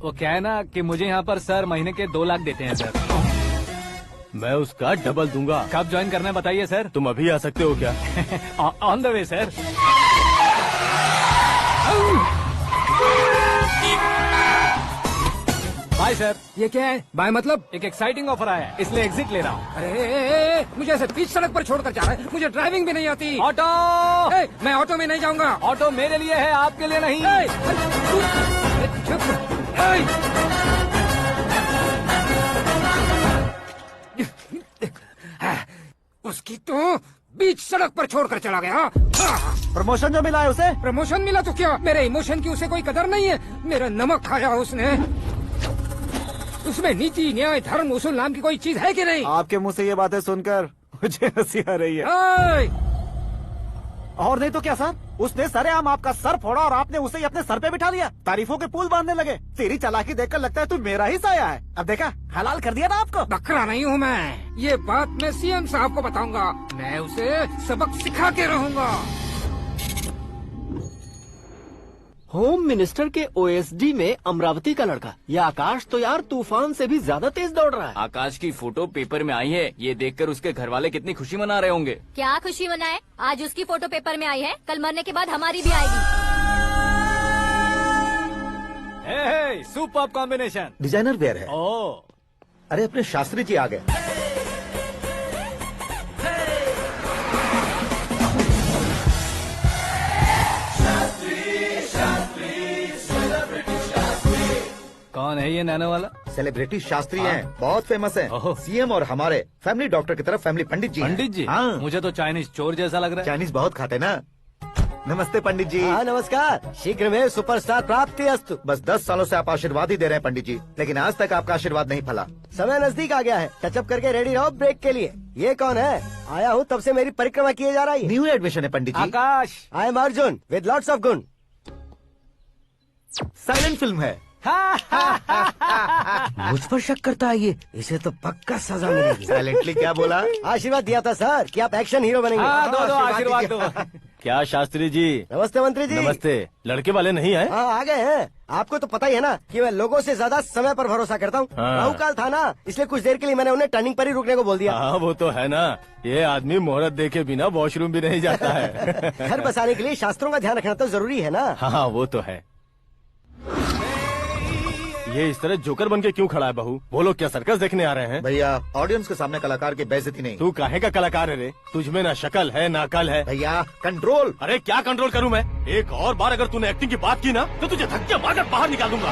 वो क्या है ना कि मुझे यहाँ पर सर महीने के 2 लाख देते हैं सर। मैं उसका डबल दूंगा। कब ज्वाइन करना है बताइए सर। तुम अभी आ सकते हो क्या? On the way sir. Bye sir. ये क्या है? बाय मतलब? एक एक्साइटिंग ऑफर आया है, इसलिए एग्जिट ले रहा हूँ। अरे मुझे ऐसे बीच सड़क पर छोड़कर जा रहा है, मुझे ड्राइविंग भी नहीं आती। ऑटो! मैं ऑटो में नहीं जाऊंगा। ऑटो मेरे लिए है, आपके लिए नहीं। उस उसकी तो बीच सड़क पर छोड़कर चला गया। प्रमोशन जो मिला है उसे? प्रमोशन मिला तो क्या, मेरे इमोशन की उसे कोई कदर नहीं है। मेरा नमक खाया उसने। उसमें नीति, न्याय, धर्म, उसूल नाम की कोई चीज है कि नहीं? आपके मुंह से ये बातें सुनकर मुझे हंसी आ रही है। ओए! और नहीं तो क्या सर, उसने सरेआम आपका सर फोड़ा और आपने उसे ही अपने सर पे बिठा लिया। तारीफों के पुल बांधने लगे। तेरी चालाकी देखकर लगता है तू मेरा ही साया है। अब देखा, हलाल कर दिया ना आपको। बकरा नहीं हूँ मैं। ये बात मैं सीएम साहब को बताऊंगा। मैं उसे सबक सिखा के रहूंगा। होम मिनिस्टर के ओएसडी में अमरावती का लड़का, ये आकाश तो यार तूफान से भी ज्यादा तेज दौड़ रहा है। आकाश की फोटो पेपर में आई है, ये देखकर उसके घर वाले कितनी खुशी मना रहे होंगे। क्या खुशी मनाए, आज उसकी फोटो पेपर में आई है, कल मरने के बाद हमारी भी आएगी। हे, सुपर कॉम्बिनेशन। डिजाइनर वेयर है। ओह, अरे अपने शास्त्री जी आ गए। कौन है ये नैनो वाला? सेलिब्रिटी शास्त्री हैं, बहुत फेमस हैं। ओहो। सीएम और हमारे फैमिली डॉक्टर की तरफ फैमिली पंडित जी हैं। पंडित जी? हाँ। मुझे तो चाइनीज चोर जैसा लग रहा है। चाइनीज बहुत खाते ना। नमस्ते पंडित जी। हाँ नमस्कार, शीघ्र में सुपरस्टार प्राप्ति अस्तु। बस 10 सालों से आप आशीर्वाद ही दे रहे हैं पंडित जी, लेकिन आज तक आपका आशीर्वाद नहीं फला। समय नजदीक आ गया है, टचअप करके रेडी रहो ब्रेक के लिए। ये कौन है? आया हूँ तब से मेरी परिक्रमा किए जा रही है। न्यू एडमिशन है Pandit ji. Akash. I am Arjun with lots of गुण। साइलेंट फिल्म है। मुझ पर शक करता है ये, इसे तो पक्का सजा मिलेगी। साइलेंटली क्या बोला? आशीर्वाद दिया था सर कि आप एक्शन हीरो बनेंगे। हाँ, दो आशीर्वाद दो। क्या शास्त्री जी? नमस्ते मंत्री जी। नमस्ते। लड़के वाले नहीं है? हाँ आ गए हैं। आपको तो पता ही है ना कि मैं लोगों से ज्यादा समय पर भरोसा करता हूँ। हाँ। राहु काल था ना, इसलिए कुछ देर के लिए मैंने उन्हें टर्निंग पर ही रुकने को बोल दिया। हाँ वो तो है ना, ये आदमी मुहूर्त देखे बिना वॉशरूम भी नहीं जाता है। घर बसाने के लिए शास्त्रों का ध्यान रखना तो जरूरी है ना। हाँ वो तो है। ये इस तरह जोकर बन के क्यों खड़ा है बहू? वो लोग क्या सर्कस देखने आ रहे हैं? भैया ऑडियंस के सामने कलाकार की बेइज्जती नहीं। तू काहे का कलाकार है रे? तुझमें ना शक्ल है ना अकल है। भैया कंट्रोल। अरे क्या कंट्रोल करूं मैं? एक और बार अगर तूने एक्टिंग की बात की ना तो तुझे धक्के मारकर बाहर निकाल दूंगा।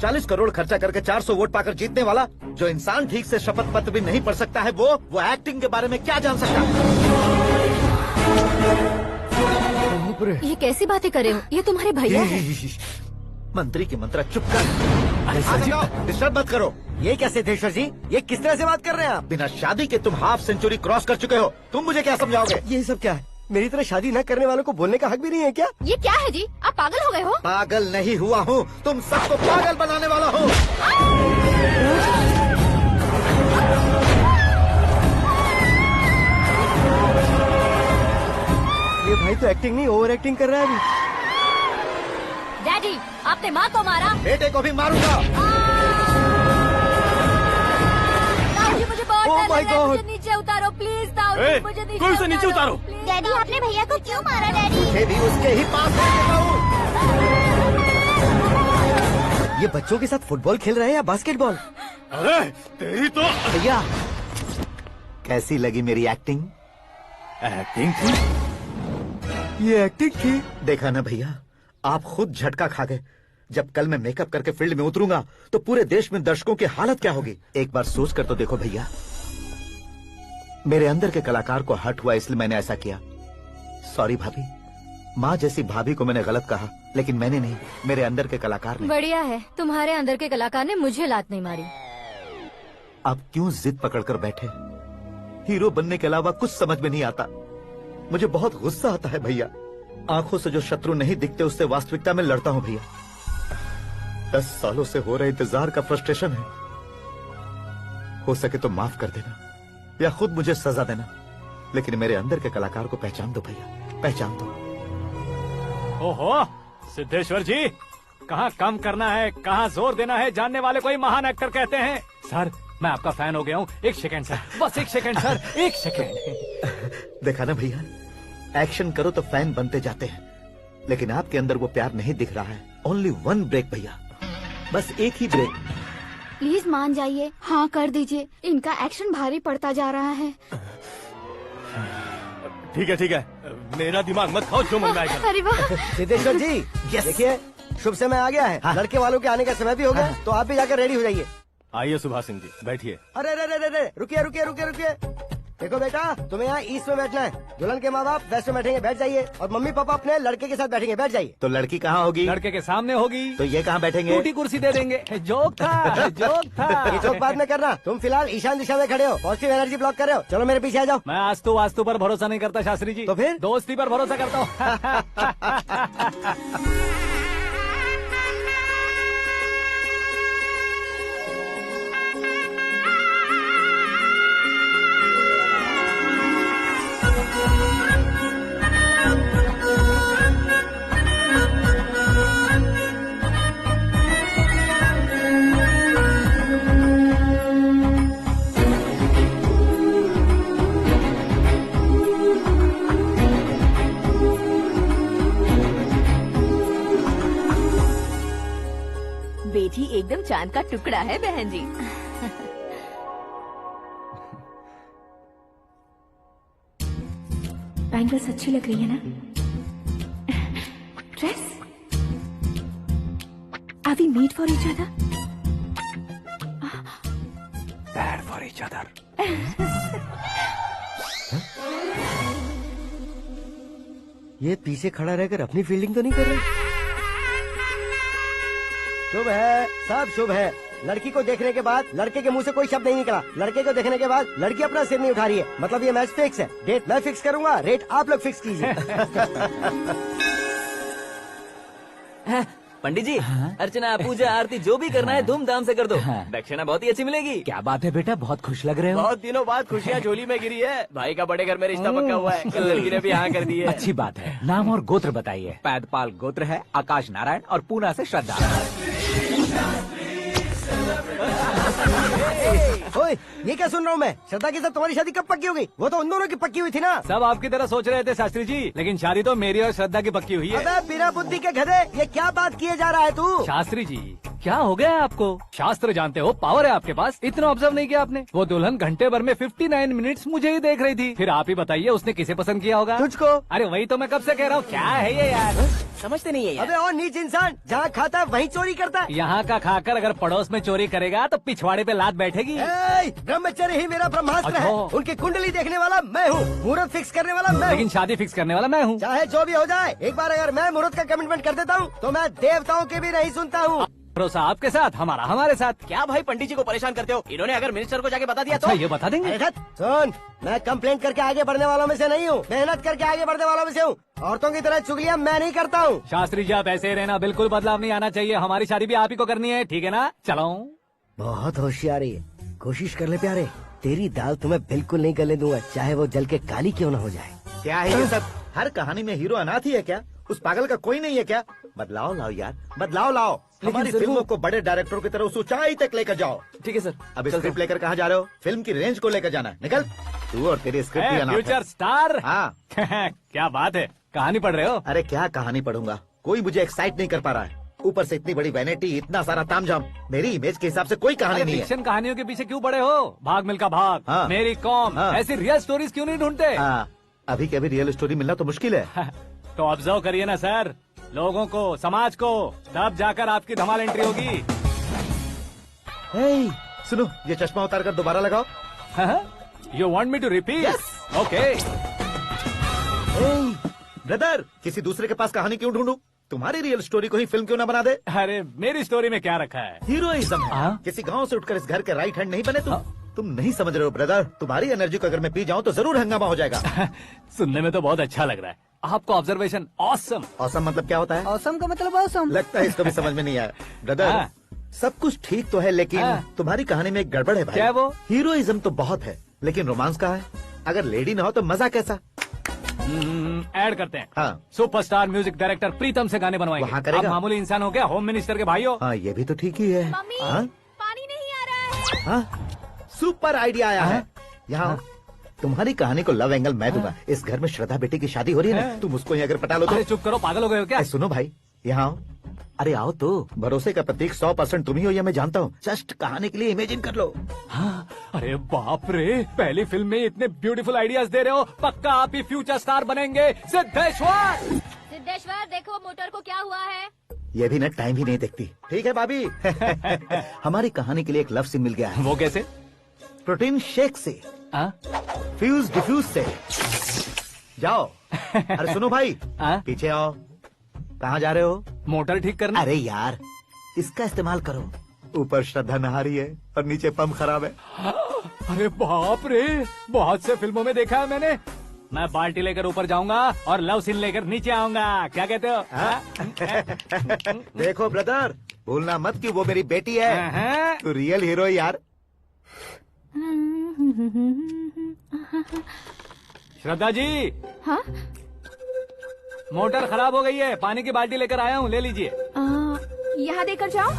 40 करोड़ खर्चा करके 400 वोट पाकर जीतने वाला, जो इंसान ठीक से शपथ पत्र भी नहीं पढ़ सकता है, वो एक्टिंग के बारे में क्या जान सकता है? ये कैसी बातें कर रहे हो? ये तुम्हारे भैया हैं। मंत्री की मंत्रा चुप कर। डिस्टर्ब मत करो। ये क्या सिद्धेश्वर जी, ये किस तरह से बात कर रहे हैं आप? बिना शादी के तुम हाफ सेंचुरी क्रॉस कर चुके हो, तुम मुझे क्या समझाओगे? ये सब क्या है? मेरी तरह शादी न करने वालों को बोलने का हक भी नहीं है क्या? ये क्या है जी, आप पागल हो गए हो? पागल नहीं हुआ हूँ, तुम सबको पागल बनाने वाला हूँ। ये भाई तो एक्टिंग नहीं ओवर एक्टिंग कर रहा है अभी। डैडी, आपने माँ को मारा। बेटे को भी मारूंगा। ताऊजी मुझे बहुत Oh डर my लग रहा है, God! मुझे नीचे उतारो प्लीज। ताऊजी ए, मुझे कोई उसे नीचे उतारो। डैडी, आपने भैया को क्यों मारा डैडी? ये भी उसके ही पास रहता हूँ। ये बच्चों के साथ फुटबॉल खेल रहे हैं या बास्केटबॉल? अरे तेरी तो भैया कैसी लगी मेरी एक्टिंग? एक्टिंग थी। ये एक्टिंग थी। देखा ना भैया, आप खुद झटका खा गए। जब कल मैं मेकअप करके फील्ड में उतरूंगा तो पूरे देश में दर्शकों की हालत क्या होगी? एक बार सोच कर तो देखो भैया। मेरे अंदर के कलाकार को हर्ट हुआ इसलिए मैंने ऐसा किया। सॉरी भाभी। माँ जैसी भाभी को मैंने गलत कहा, लेकिन मैंने नहीं, मेरे अंदर के कलाकार ने। बढ़िया है, तुम्हारे अंदर के कलाकार ने मुझे लात नहीं मारी। आप क्यों जिद पकड़कर बैठे? हीरो बनने के अलावा कुछ समझ में नहीं आता। मुझे बहुत गुस्सा आता है भैया। आंखों से जो शत्रु नहीं दिखते उससे वास्तविकता में लड़ता हूँ भैया। 10 सालों से हो रहे इंतजार का फ्रस्ट्रेशन है। हो सके तो माफ कर देना या खुद मुझे सजा देना, लेकिन मेरे अंदर के कलाकार को पहचान दो भैया, पहचान दो। ओहो सिद्धेश्वर जी, कहाँ कम करना है कहाँ जोर देना है जानने वाले को ही महान एक्टर कहते हैं। सर मैं आपका फैन हो गया हूँ। एक सेकंड सर, बस एक सेकंड सर, एक सेकंड। देखा ना भैया, एक्शन करो तो फैन बनते जाते हैं, लेकिन आपके अंदर वो प्यार नहीं दिख रहा है। ओनली 1 ब्रेक भैया, बस एक ही ब्रेक। प्लीज मान जाइए, हाँ कर दीजिए। इनका एक्शन भारी पड़ता जा रहा है। ठीक है, मेरा दिमाग मत खाओ, जो मन में आएगा। अरे वाह सिद्धेश्वर जी, देखिए शुभ समय आ गया है। लड़के वालों के आने का समय भी हो गया, तो आप भी जाकर रेडी हो जाइए। आइए सुभाष सिंह जी, बैठिए। अरे रे रे रे रे, रुकिए रुकिए रुकिए रुकिए। देखो बेटा, तुम्हें यहाँ ईस्ट में बैठना है। दुल्हन के माँ बाप वेस्ट में बैठेंगे, बैठ जाइए। और मम्मी पापा अपने लड़के के साथ बैठेंगे, बैठ जाइए। तो लड़की कहाँ होगी? लड़के के सामने होगी। तो ये कहाँ बैठेंगे? टूटी कुर्सी दे देंगे। जोक था, जोक था। ये जोक बाद में करना। तुम फिलहाल ईशान दिशा में खड़े हो, पॉजिटिव एनर्जी ब्लॉक कर रहे हो। चलो मेरे पीछे आ जाओ। मैं आस्तु वास्तु पर भरोसा नहीं करता शास्त्री जी। तो फिर? दोस्ती पर भरोसा करता हूँ। बेटी एकदम चांद का टुकड़ा है बहन जी। बैंगल्स अच्छी लग रही है ना? Dress? Are we made for each other? Bad for each other. ये पीछे खड़ा रहकर अपनी फील्डिंग तो नहीं कर रहा? शुभ है, सब शुभ है। लड़की को देखने के बाद लड़के के मुंह से कोई शब्द नहीं निकला। लड़के को देखने के बाद लड़की अपना सिर नहीं उठा रही है। मतलब ये मैच फिक्स है। डेट मैं फिक्स करूंगा, रेट आप लोग फिक्स कीजिए। पंडित जी, अर्चना पूजा आरती जो भी करना है धूमधाम से कर दो। दक्षिणा बहुत ही अच्छी मिलेगी। क्या बात है बेटा, बहुत खुश लग रहे हो। बहुत दिनों बाद खुशियाँ झोली में गिरी है। भाई का बड़े घर में रिश्ता पक्का हुआ है। लड़की ने भी हाँ कर दी है। अच्छी बात है। नाम और गोत्र बताइए। पैदपाल गोत्र है, आकाश नारायण और पूना से श्रद्धा। ओए, ये क्या सुन रहा हूँ मैं? श्रद्धा के साथ तुम्हारी शादी कब पक्की हो गई? वो तो उन दोनों की पक्की हुई थी ना। सब आपकी तरह सोच रहे थे शास्त्री जी, लेकिन शादी तो मेरी और श्रद्धा की पक्की हुई है। अबे बिना बुद्धि के गधे, ये क्या बात किए जा रहा है तू? शास्त्री जी, क्या हो गया है आपको? शास्त्र जानते हो, पावर है आपके पास। इतना ऑब्जर्व नहीं किया आपने? वो दुल्हन घंटे भर में 59 मिनट्स मुझे ही देख रही थी। फिर आप ही बताइए उसने किसे पसंद किया होगा? तुझको। अरे वही तो मैं कब से कह रहा हूँ, क्या है ये यार? समझते नहीं है यार। अबे और नीच इंसान, जहाँ खाता है वहीं चोरी करता है। यहाँ का खाकर अगर पड़ोस में चोरी करेगा तो पिछवाड़े पे लात बैठेगी। ब्रह्मचर्य ही मेरा ब्रह्मास्त्र है। अच्छा। उनकी कुंडली देखने वाला मैं हूँ, मुहूर्त फिक्स करने वाला मैं लेकिन हूँ। शादी फिक्स करने वाला मैं हूँ। चाहे जो भी हो जाए, एक बार अगर मैं मुहूर्त का कमिटमेंट कर देता हूँ तो मैं देवताओं के भी नहीं सुनता हूँ। भरोसा आपके साथ, हमारा हमारे साथ। क्या भाई पंडित जी को परेशान करते हो? इन्होंने अगर मिनिस्टर को जाके बता दिया अच्छा, तो ये बता देंगे? अरे सुन, मैं कंप्लेंट करके आगे बढ़ने वालों में से नहीं हूँ, मेहनत करके आगे बढ़ने वालों में से हूँ। औरतों की तरह चुगलियाँ मैं नहीं करता हूँ। शास्त्री जी आप ऐसे ही रहना, बिल्कुल बदलाव नहीं आना चाहिए। हमारी शादी भी आप ही को करनी है, ठीक है ना? चलो। बहुत होशियारी है, कोशिश कर ले प्यारे। तेरी दाल तुम्हें बिल्कुल नहीं गलने दूंगा, चाहे वो जल के काली क्यों न हो जाए। क्या है ये सब? हर कहानी में हीरो अनाथ ही है क्या? उस पागल का कोई नहीं है क्या? बदलाव लाओ यार, बदलाव लाओ। हमारी फिल्मों को बड़े डायरेक्टरों की तरह उस ऊंचाई तक लेकर जाओ। ठीक है सर। अब स्क्रिप्ट लेकर कहाँ जा रहे हो? फिल्म की रेंज को लेकर जाना है। निकल तू और तेरी स्क्रिप्ट भी अनाथ है। Future star. हाँ। क्या बात है, कहानी पढ़ रहे हो? अरे क्या कहानी पढ़ूंगा, कोई मुझे एक्साइट नहीं कर पा रहा है। ऊपर से इतनी बड़ी वैनिटी, इतना सारा तामझाम। मेरी इमेज के हिसाब से कोई कहानी नहीं है। फिक्शन कहानियों के पीछे क्यों पड़े हो? भाग मिल्खा भाग, हाँ। मेरी कॉम, हाँ। ऐसी रियल स्टोरीज क्यों नहीं ढूंढते? हाँ, अभी के अभी रियल स्टोरी मिलना तो मुश्किल है। तो ऑब्जर्व करिए ना सर, लोगों को, समाज को, तब जाकर आपकी धमाल एंट्री होगी। सुनो, ये चश्मा उतार कर दोबारा लगाओ। You want me to repeat? Okay. Brother, किसी दूसरे के पास कहानी क्यों ढूंढूं? तुम्हारी रियल स्टोरी को ही फिल्म क्यों ना बना दे? अरे मेरी स्टोरी में क्या रखा है? हीरोइज्म है। हाँ? किसी गांव से उठकर इस घर के राइट हैंड नहीं बने तुम नहीं समझ रहे हो ब्रदर। तुम्हारी एनर्जी को अगर मैं पी जाऊं तो जरूर हंगामा हो जाएगा। सुनने में तो बहुत अच्छा लग रहा है आपको। Observation awesome. ऑसम मतलब क्या होता है? औसम का मतलब औसम। लगता है इसको भी समझ में नहीं आया। ब्रदर, हाँ। सब कुछ ठीक तो है, लेकिन हाँ। तुम्हारी कहानी में एक गड़बड़ है भाई। क्या है वो? हीरोइज्म तो बहुत है, लेकिन रोमांस कहाँ है? अगर लेडी ना हो तो मजा कैसा? ऐड करते हैं। हाँ। सुपरस्टार म्यूजिक डायरेक्टर प्रीतम से गाने बनवाएंगे। वहाँ करेगा? आप मामूली इंसान हो क्या, होम मिनिस्टर के भाई हो? हाँ, ये भी तो ठीक ही है। मम्मी, हाँ? पानी नहीं आ रहा है। हाँ? सुपर आइडिया आया है। यहाँ तुम्हारी कहानी को लव एंगल मैं दूंगा। इस घर में श्रद्धा बेटी की शादी हो रही है ना, तुम उसको ही अगर पटा लो तो। अरे चुप करो, पागल हो गए हो क्या? सुनो भाई, यहाँ आओ। अरे आओ तो। भरोसे का प्रतीक 100% तुम ही हो, ये मैं जानता हूँ। जस्ट कहानी के लिए इमेजिन कर लो। हाँ, अरे बाप रे, पहली फिल्म में इतने ब्यूटीफुल आइडियाज दे रहे हो। पक्का आप ही फ्यूचर स्टार बनेंगे। सिद्धेश्वर, सिद्धेश्वर देखो मोटर को क्या हुआ है। ये भी ना टाइम ही नहीं देखती। ठीक है भाभी। हमारी कहानी के लिए एक लव सीन मिल गया है। वो कैसे? प्रोटीन शेक से, फ्यूज डिफ्यूज से। जाओ। अरे सुनो भाई, पीछे आओ। कहाँ जा रहे हो? मोटर ठीक करना। अरे यार, इसका इस्तेमाल करो। ऊपर श्रद्धा नहा रही है और नीचे पंप खराब है। अरे बाप रे, बहुत से फिल्मों में देखा है मैंने। मैं बाल्टी लेकर ऊपर जाऊंगा और लव सीन लेकर नीचे आऊंगा। क्या कहते हो? देखो ब्रदर, भूलना मत कि वो मेरी बेटी है। तू रियल हीरो है यार। श्रद्धा जी। हाँ? मोटर खराब हो गई है, पानी की बाल्टी लेकर आया हूँ, ले लीजिए। यहाँ देकर जाओ।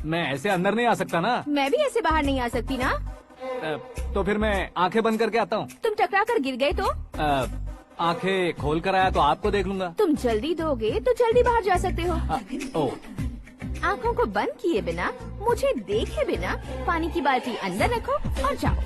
मैं ऐसे अंदर नहीं आ सकता ना। मैं भी ऐसे बाहर नहीं आ सकती ना। तो फिर मैं आंखें बंद करके आता हूँ। तुम टकरा कर गिर गए तो? आंखें खोल कर आया तो आपको देख लूंगा। तुम जल्दी दोगे तो जल्दी बाहर जा सकते हो। ओ। आँखों को बंद किए बिना, मुझे देखे बिना पानी की बाल्टी अंदर रखो और जाओ।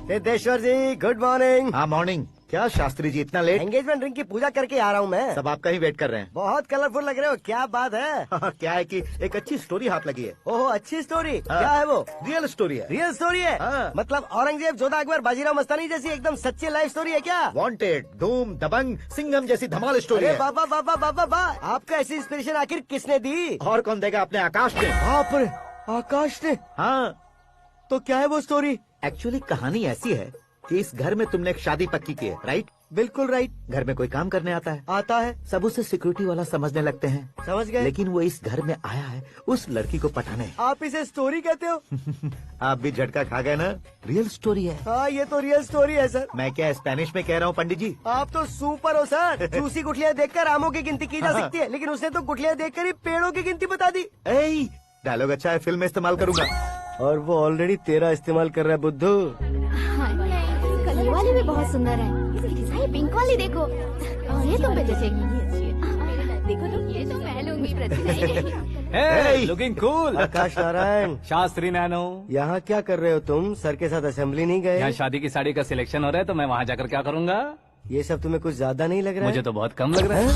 सिद्धेश्वर जी, गुड मॉर्निंग। हाँ मॉर्निंग। क्या शास्त्री जी इतना लेट? एंगेजमेंट रिंग की पूजा करके आ रहा हूँ मैं। सब आपका ही वेट कर रहे हैं। बहुत कलरफुल लग रहे हो, क्या बात है? क्या है कि एक अच्छी स्टोरी हाथ लगी है। ओहो, अच्छी स्टोरी। क्या है वो? रियल स्टोरी है। रियल स्टोरी है? मतलब औरंगजेब, जोधा अकबर, बाजीराव मस्तानी जैसी एकदम सच्ची लाइफ स्टोरी है क्या? वांटेड, धूम, दबंग, सिंघम जैसी धमाल स्टोरी है। बाबा बाबा बाबा बा, आपका ऐसी इंस्पिरेशन आखिर किसने दी? और कौन देगा? अपने आकाश ने। बाप रे, आकाश ने? हाँ। तो क्या है वो स्टोरी? एक्चुअली कहानी ऐसी है कि इस घर में तुमने एक शादी पक्की की है, राइट? बिल्कुल राइट। घर में कोई काम करने आता है? आता है। सब उसे सिक्योरिटी वाला समझने लगते हैं। समझ गए। लेकिन वो इस घर में आया है उस लड़की को पटाने। आप इसे स्टोरी कहते हो? आप भी झटका खा गए ना? रियल स्टोरी है। हाँ, ये तो रियल स्टोरी है सर। मैं क्या स्पेनिश में कह रहा हूँ पंडित जी? आप तो सुपर हो सर। चूसी गुठलियाँ देखकर आमों की गिनती की जा सकती है, लेकिन उसने तो गुठलियाँ देखकर ही पेड़ों की गिनती बता दी। डायलॉग अच्छा है, फिल्म में इस्तेमाल करूंगा। और वो ऑलरेडी तेरा इस्तेमाल कर रहा है बुद्धू। ये वाली भी बहुत सुंदर है। ये पिंक वाली देखो, ये तुम पे जचेगी। देखो तुम, ये तो मैं लूंगी। Looking cool. Akash Narayan. Shastri nano. यहाँ क्या कर रहे हो तुम? सर के साथ असेंबली नहीं गए? यहाँ शादी की साड़ी का सिलेक्शन हो रहा है, तो मैं वहाँ जाकर क्या करूँगा? ये सब तुम्हें कुछ ज्यादा नहीं लग रहा है? मुझे तो बहुत कम लग रहा है।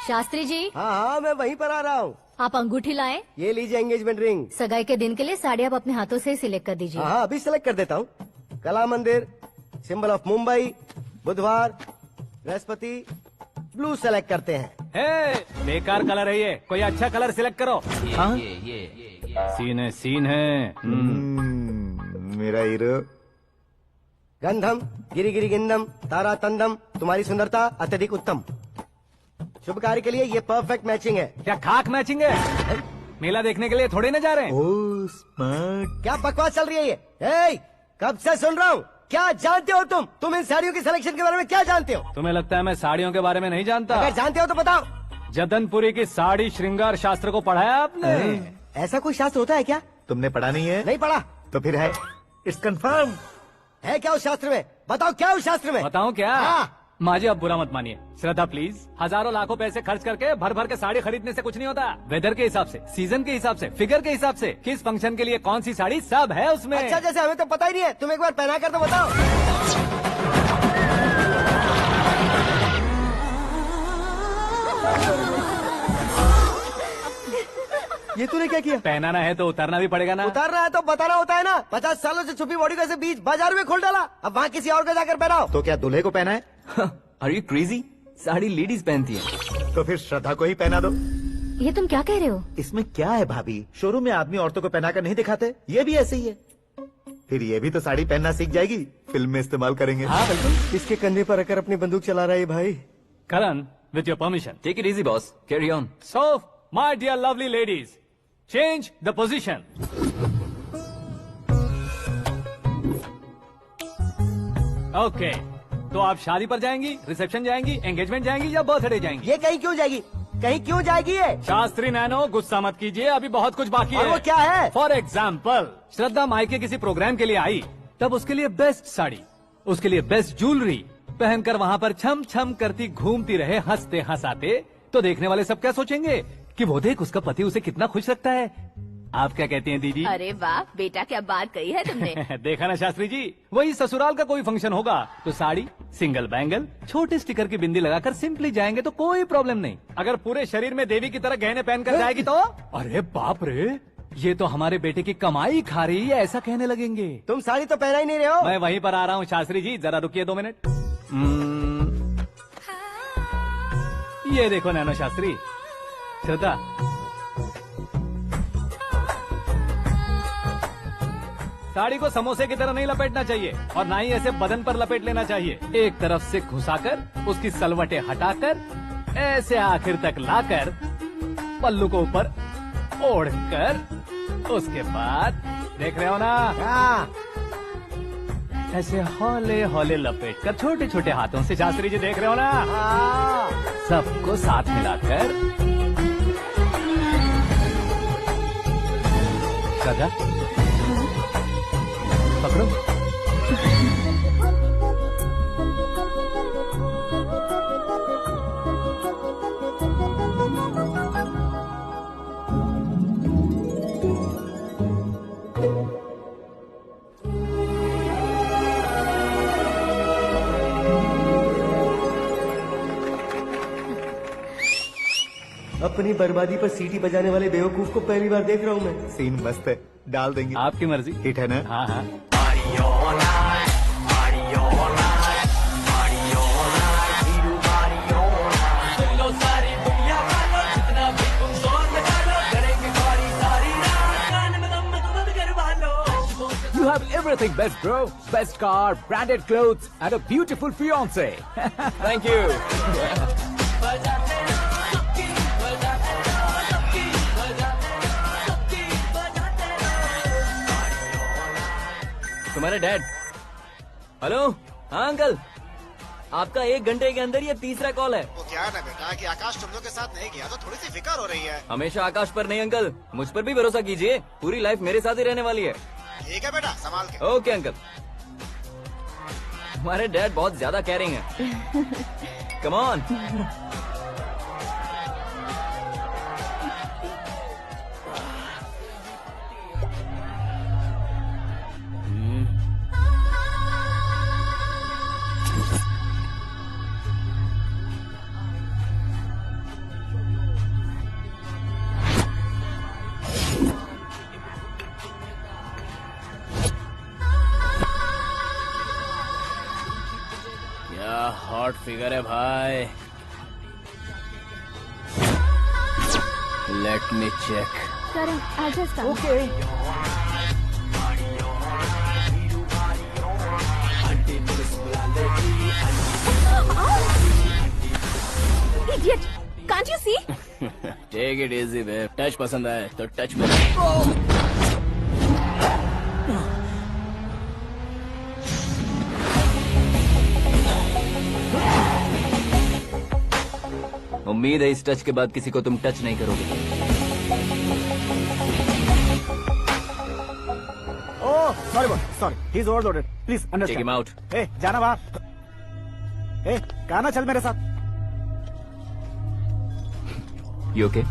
शास्त्री जी। हाँ, मैं वहीं पर आ रहा हूँ। आप अंगूठी लाए। ये लीजिए एंगेजमेंट रिंग। सगाई के दिन के लिए साड़ी आप अपने हाथों से सिलेक्ट कर दीजिए। हाँ, अभी सिलेक्ट कर देता हूँ। कला मंदिर, सिंबल ऑफ मुंबई, बुधवार, बृहस्पति, ब्लू सेलेक्ट करते हैं। बेकार कलर है ये, कोई अच्छा कलर सिलेक्ट करो। सीन है। मेरा हीरो। गंधम, गिरी गिरी गिंदम, तारा तंदम, तुम्हारी सुंदरता अत्यधिक उत्तम। शुभ कार्य के लिए ये परफेक्ट मैचिंग है। क्या खाक मैचिंग है? मेला देखने के लिए थोड़े न जा रहे हैं। Oh smart. क्या बकवास चल रही है ये? कब से सुन रहा हूँ। क्या जानते हो तुम? तुम इन साड़ियों की सिलेक्शन के बारे में क्या जानते हो? तुम्हें लगता है मैं साड़ियों के बारे में नहीं जानता? अगर जानते हो तो बताओ। जदनपुरी की साड़ी श्रृंगार शास्त्र को पढ़ा है आपने? ऐसा कोई शास्त्र होता है क्या? तुमने पढ़ा नहीं है? नहीं पढ़ा। तो फिर है, इट्स कंफर्म। है क्या उस शास्त्र में? बताओ क्या उस शास्त्र में? बताऊं क्या? हाँ। माजी अब बुरा मत मानिए। श्रद्धा प्लीज, हजारों लाखों पैसे खर्च करके भर भर के साड़ी खरीदने से कुछ नहीं होता। वेदर के हिसाब से, सीजन के हिसाब से, फिगर के हिसाब से, किस फंक्शन के लिए कौन सी साड़ी, सब है उसमें। अच्छा, जैसे हमें तो पता ही नहीं है, तुम एक बार पहना कर तो बताओ। ये तूने क्या किया? पहनाना है तो उतारना भी पड़ेगा ना। उतारना है तो बताना होता है ना। 50 सालों से छुपी बॉडी को ऐसे बीच बाजार में खोल डाला, अब वहाँ किसी और को जाकर पहनाओ। तो क्या दूल्हे को पहना है? Are you crazy? Sari ladies पहनती है। तो फिर श्रद्धा को ही पहना दो। ये तुम क्या कह रहे हो? इसमें क्या है भाभी? शोरूम में आदमी औरतों को पहनाकर नहीं दिखाते? ये भी ऐसे ही है। फिर ये भी तो साड़ी पहनना सीख जाएगी, फिल्म में इस्तेमाल करेंगे। हाँ बिल्कुल। इसके कंधे पर रखकर अपनी बंदूक चला रहा है भाई। Karan, with your permission. Take it easy boss, carry on. So my dear lovely ladies, change the position. Okay, तो आप शादी पर जाएंगी, रिसेप्शन जाएंगी, एंगेजमेंट जाएंगी या बर्थडे जाएंगी? ये कहीं क्यों जाएगी? कहीं क्यों जाएगी ये? शास्त्री नैनो गुस्सा मत कीजिए, अभी बहुत कुछ बाकी और है। वो क्या है? फॉर एग्जाम्पल, श्रद्धा मायके किसी प्रोग्राम के लिए आई, तब उसके लिए बेस्ट साड़ी, उसके लिए बेस्ट ज्वेलरी पहनकर वहाँ पर छम छम करती घूमती रहे हंसते हंसाते, तो देखने वाले सब क्या सोचेंगे कि वो देख उसका पति उसे कितना खुश रखता है। आप क्या कहती हैं दीदी? अरे वाह बेटा, क्या बात कही है तुमने। देखा ना शास्त्री जी, वही ससुराल का कोई फंक्शन होगा तो साड़ी, सिंगल बैंगल, छोटे स्टिकर की बिंदी लगाकर सिंपली जाएंगे तो कोई प्रॉब्लम नहीं। अगर पूरे शरीर में देवी की तरह गहने पहनकर जाएगी तो अरे बाप रे, ये तो हमारे बेटे की कमाई खा रही है, ऐसा कहने लगेंगे। तुम साड़ी तो पहना ही नहीं रहे हो। मैं वहीं पर आ रहा हूँ शास्त्री जी, जरा रुकिए 2 मिनट। ये देखो नैनो शास्त्री, श्रद्धा साड़ी को समोसे की तरह नहीं लपेटना चाहिए और ना ही ऐसे बदन पर लपेट लेना चाहिए। एक तरफ से घुसाकर उसकी सलवटें हटाकर ऐसे आखिर तक लाकर पल्लू को ऊपर ओढ़कर उसके बाद देख रहे हो ना, ऐसे हौले हौले लपेट कर छोटे छोटे हाथों से, शास्त्री जी देख रहे हो ना, सबको साथ मिलाकर राजा पकड़ो। अपनी बर्बादी पर सीटी बजाने वाले बेवकूफ को पहली बार देख रहा हूँ मैं। सीन मस्त है, डाल देंगे। आपकी मर्जी। हिट है ना? हाँ हाँ। You have everything best, bro. Best car, branded clothes, and a beautiful fiance. Thank you. तुम्हारे डैड। हेलो, हाँ अंकल, आपका 1 घंटे के अंदर ये 3रा कॉल है। वो क्या है ना बेटा कि आकाश तुम लोग के साथ नहीं गया तो थोड़ी सी फिक्र हो रही है। हमेशा आकाश पर नहीं अंकल, मुझ पर भी भरोसा कीजिए, पूरी लाइफ मेरे साथ ही रहने वाली है। ठीक है बेटा, संभाल के। Okay uncle. हमारे डैड बहुत ज्यादा केयरिंग है। Come on. हॉट फिगर है भाई। Let me check. Karan, I just come. Okay. Idiot! Can't you see? Take it easy babe. Touch पसंद आए तो टच में। उम्मीद है इस टच के बाद किसी को तुम टच नहीं करोगे। Oh sorry sorry, he is overloaded, please understand. Take him out. ए जाना बाहर। ए गाना चल मेरे साथ। You okay?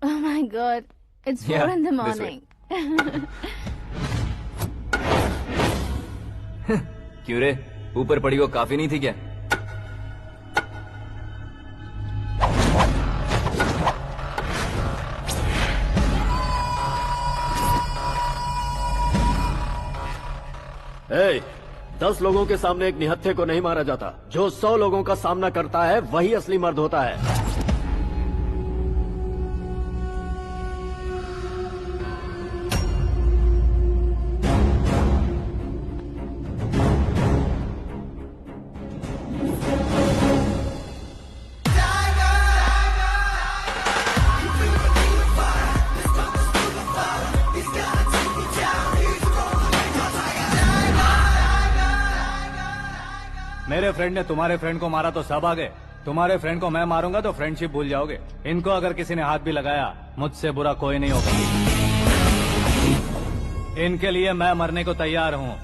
Oh my God, it's 4 Yeah, in the this way. morning. क्यों रे, ऊपर पड़ी वो काफी नहीं थी क्या? ए, 10 लोगों के सामने एक निहत्थे को नहीं मारा जाता। जो 100 लोगों का सामना करता है वही असली मर्द होता है। तुम्हारे फ्रेंड ने तुम्हारे फ्रेंड को मारा तो सब आ गए, तुम्हारे फ्रेंड को मैं मारूंगा तो फ्रेंडशिप भूल जाओगे। इनको अगर किसी ने हाथ भी लगाया, मुझसे बुरा कोई नहीं होगा। इनके लिए मैं मरने को तैयार हूँ,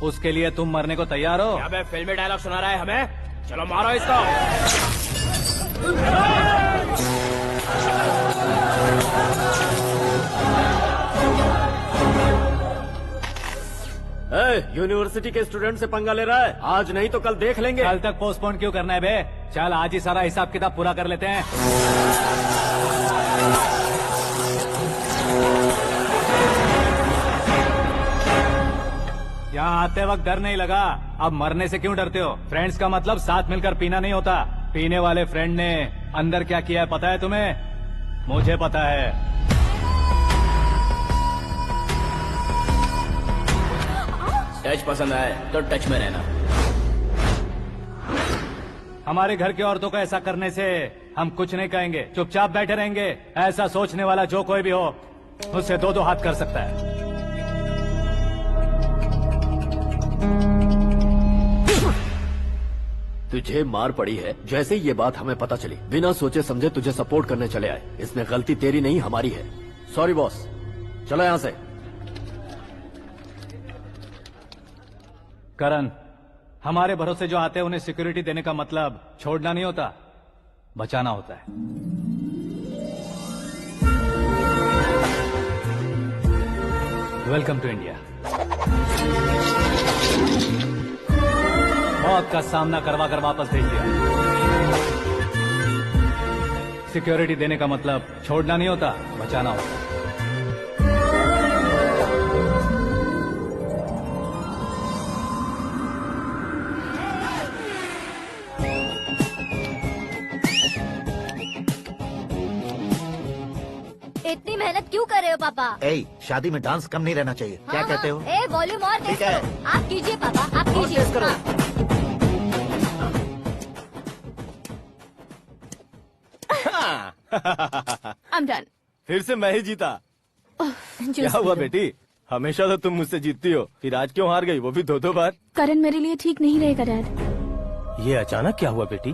उसके लिए तुम मरने को तैयार हो? अबे फिल्मी डायलॉग सुना रहा है हमें, चलो मारो इसको। यूनिवर्सिटी के स्टूडेंट से पंगा ले रहा है, आज नहीं तो कल देख लेंगे। कल तक पोस्टपोन क्यों करना है बे? चल आज ही सारा हिसाब किताब पूरा कर लेते हैं। यहाँ आते वक्त डर नहीं लगा, अब मरने से क्यों डरते हो? फ्रेंड्स का मतलब साथ मिलकर पीना नहीं होता। पीने वाले फ्रेंड ने अंदर क्या किया है पता है तुम्हें? मुझे पता है। टच पसंद आए तो टच में रहना। हमारे घर की औरतों को ऐसा करने से हम कुछ नहीं कहेंगे, चुपचाप बैठे रहेंगे। ऐसा सोचने वाला जो कोई भी हो, उससे दो दो हाथ कर सकता है। तुझे मार पड़ी है, जैसे ही ये बात हमें पता चली बिना सोचे समझे तुझे सपोर्ट करने चले आए। इसमें गलती तेरी नहीं हमारी है। सॉरी बॉस, चलो यहाँ से। करण, हमारे भरोसे जो आते हैं उन्हें सिक्योरिटी देने का मतलब छोड़ना नहीं होता, बचाना होता है। Welcome to India. मौत का सामना करवा कर वापस भेज दिया। सिक्योरिटी देने का मतलब छोड़ना नहीं होता, बचाना होता है। इतनी मेहनत क्यों कर रहे हो पापा? ए, शादी में डांस कम नहीं रहना चाहिए। क्या कहते हो? ए वॉल्यूम और तेज ठीक है। करो। आप कीजिए पापा, आप कीजिए। तेज करो। I'm done. फिर से मैं ही जीता। क्या हुआ बेटी? हमेशा तो तुम मुझसे जीतती हो, फिर आज क्यों हार गई, वो भी दो दो बार? करण मेरे लिए ठीक नहीं रहेगा डैड। ये अचानक क्या हुआ बेटी?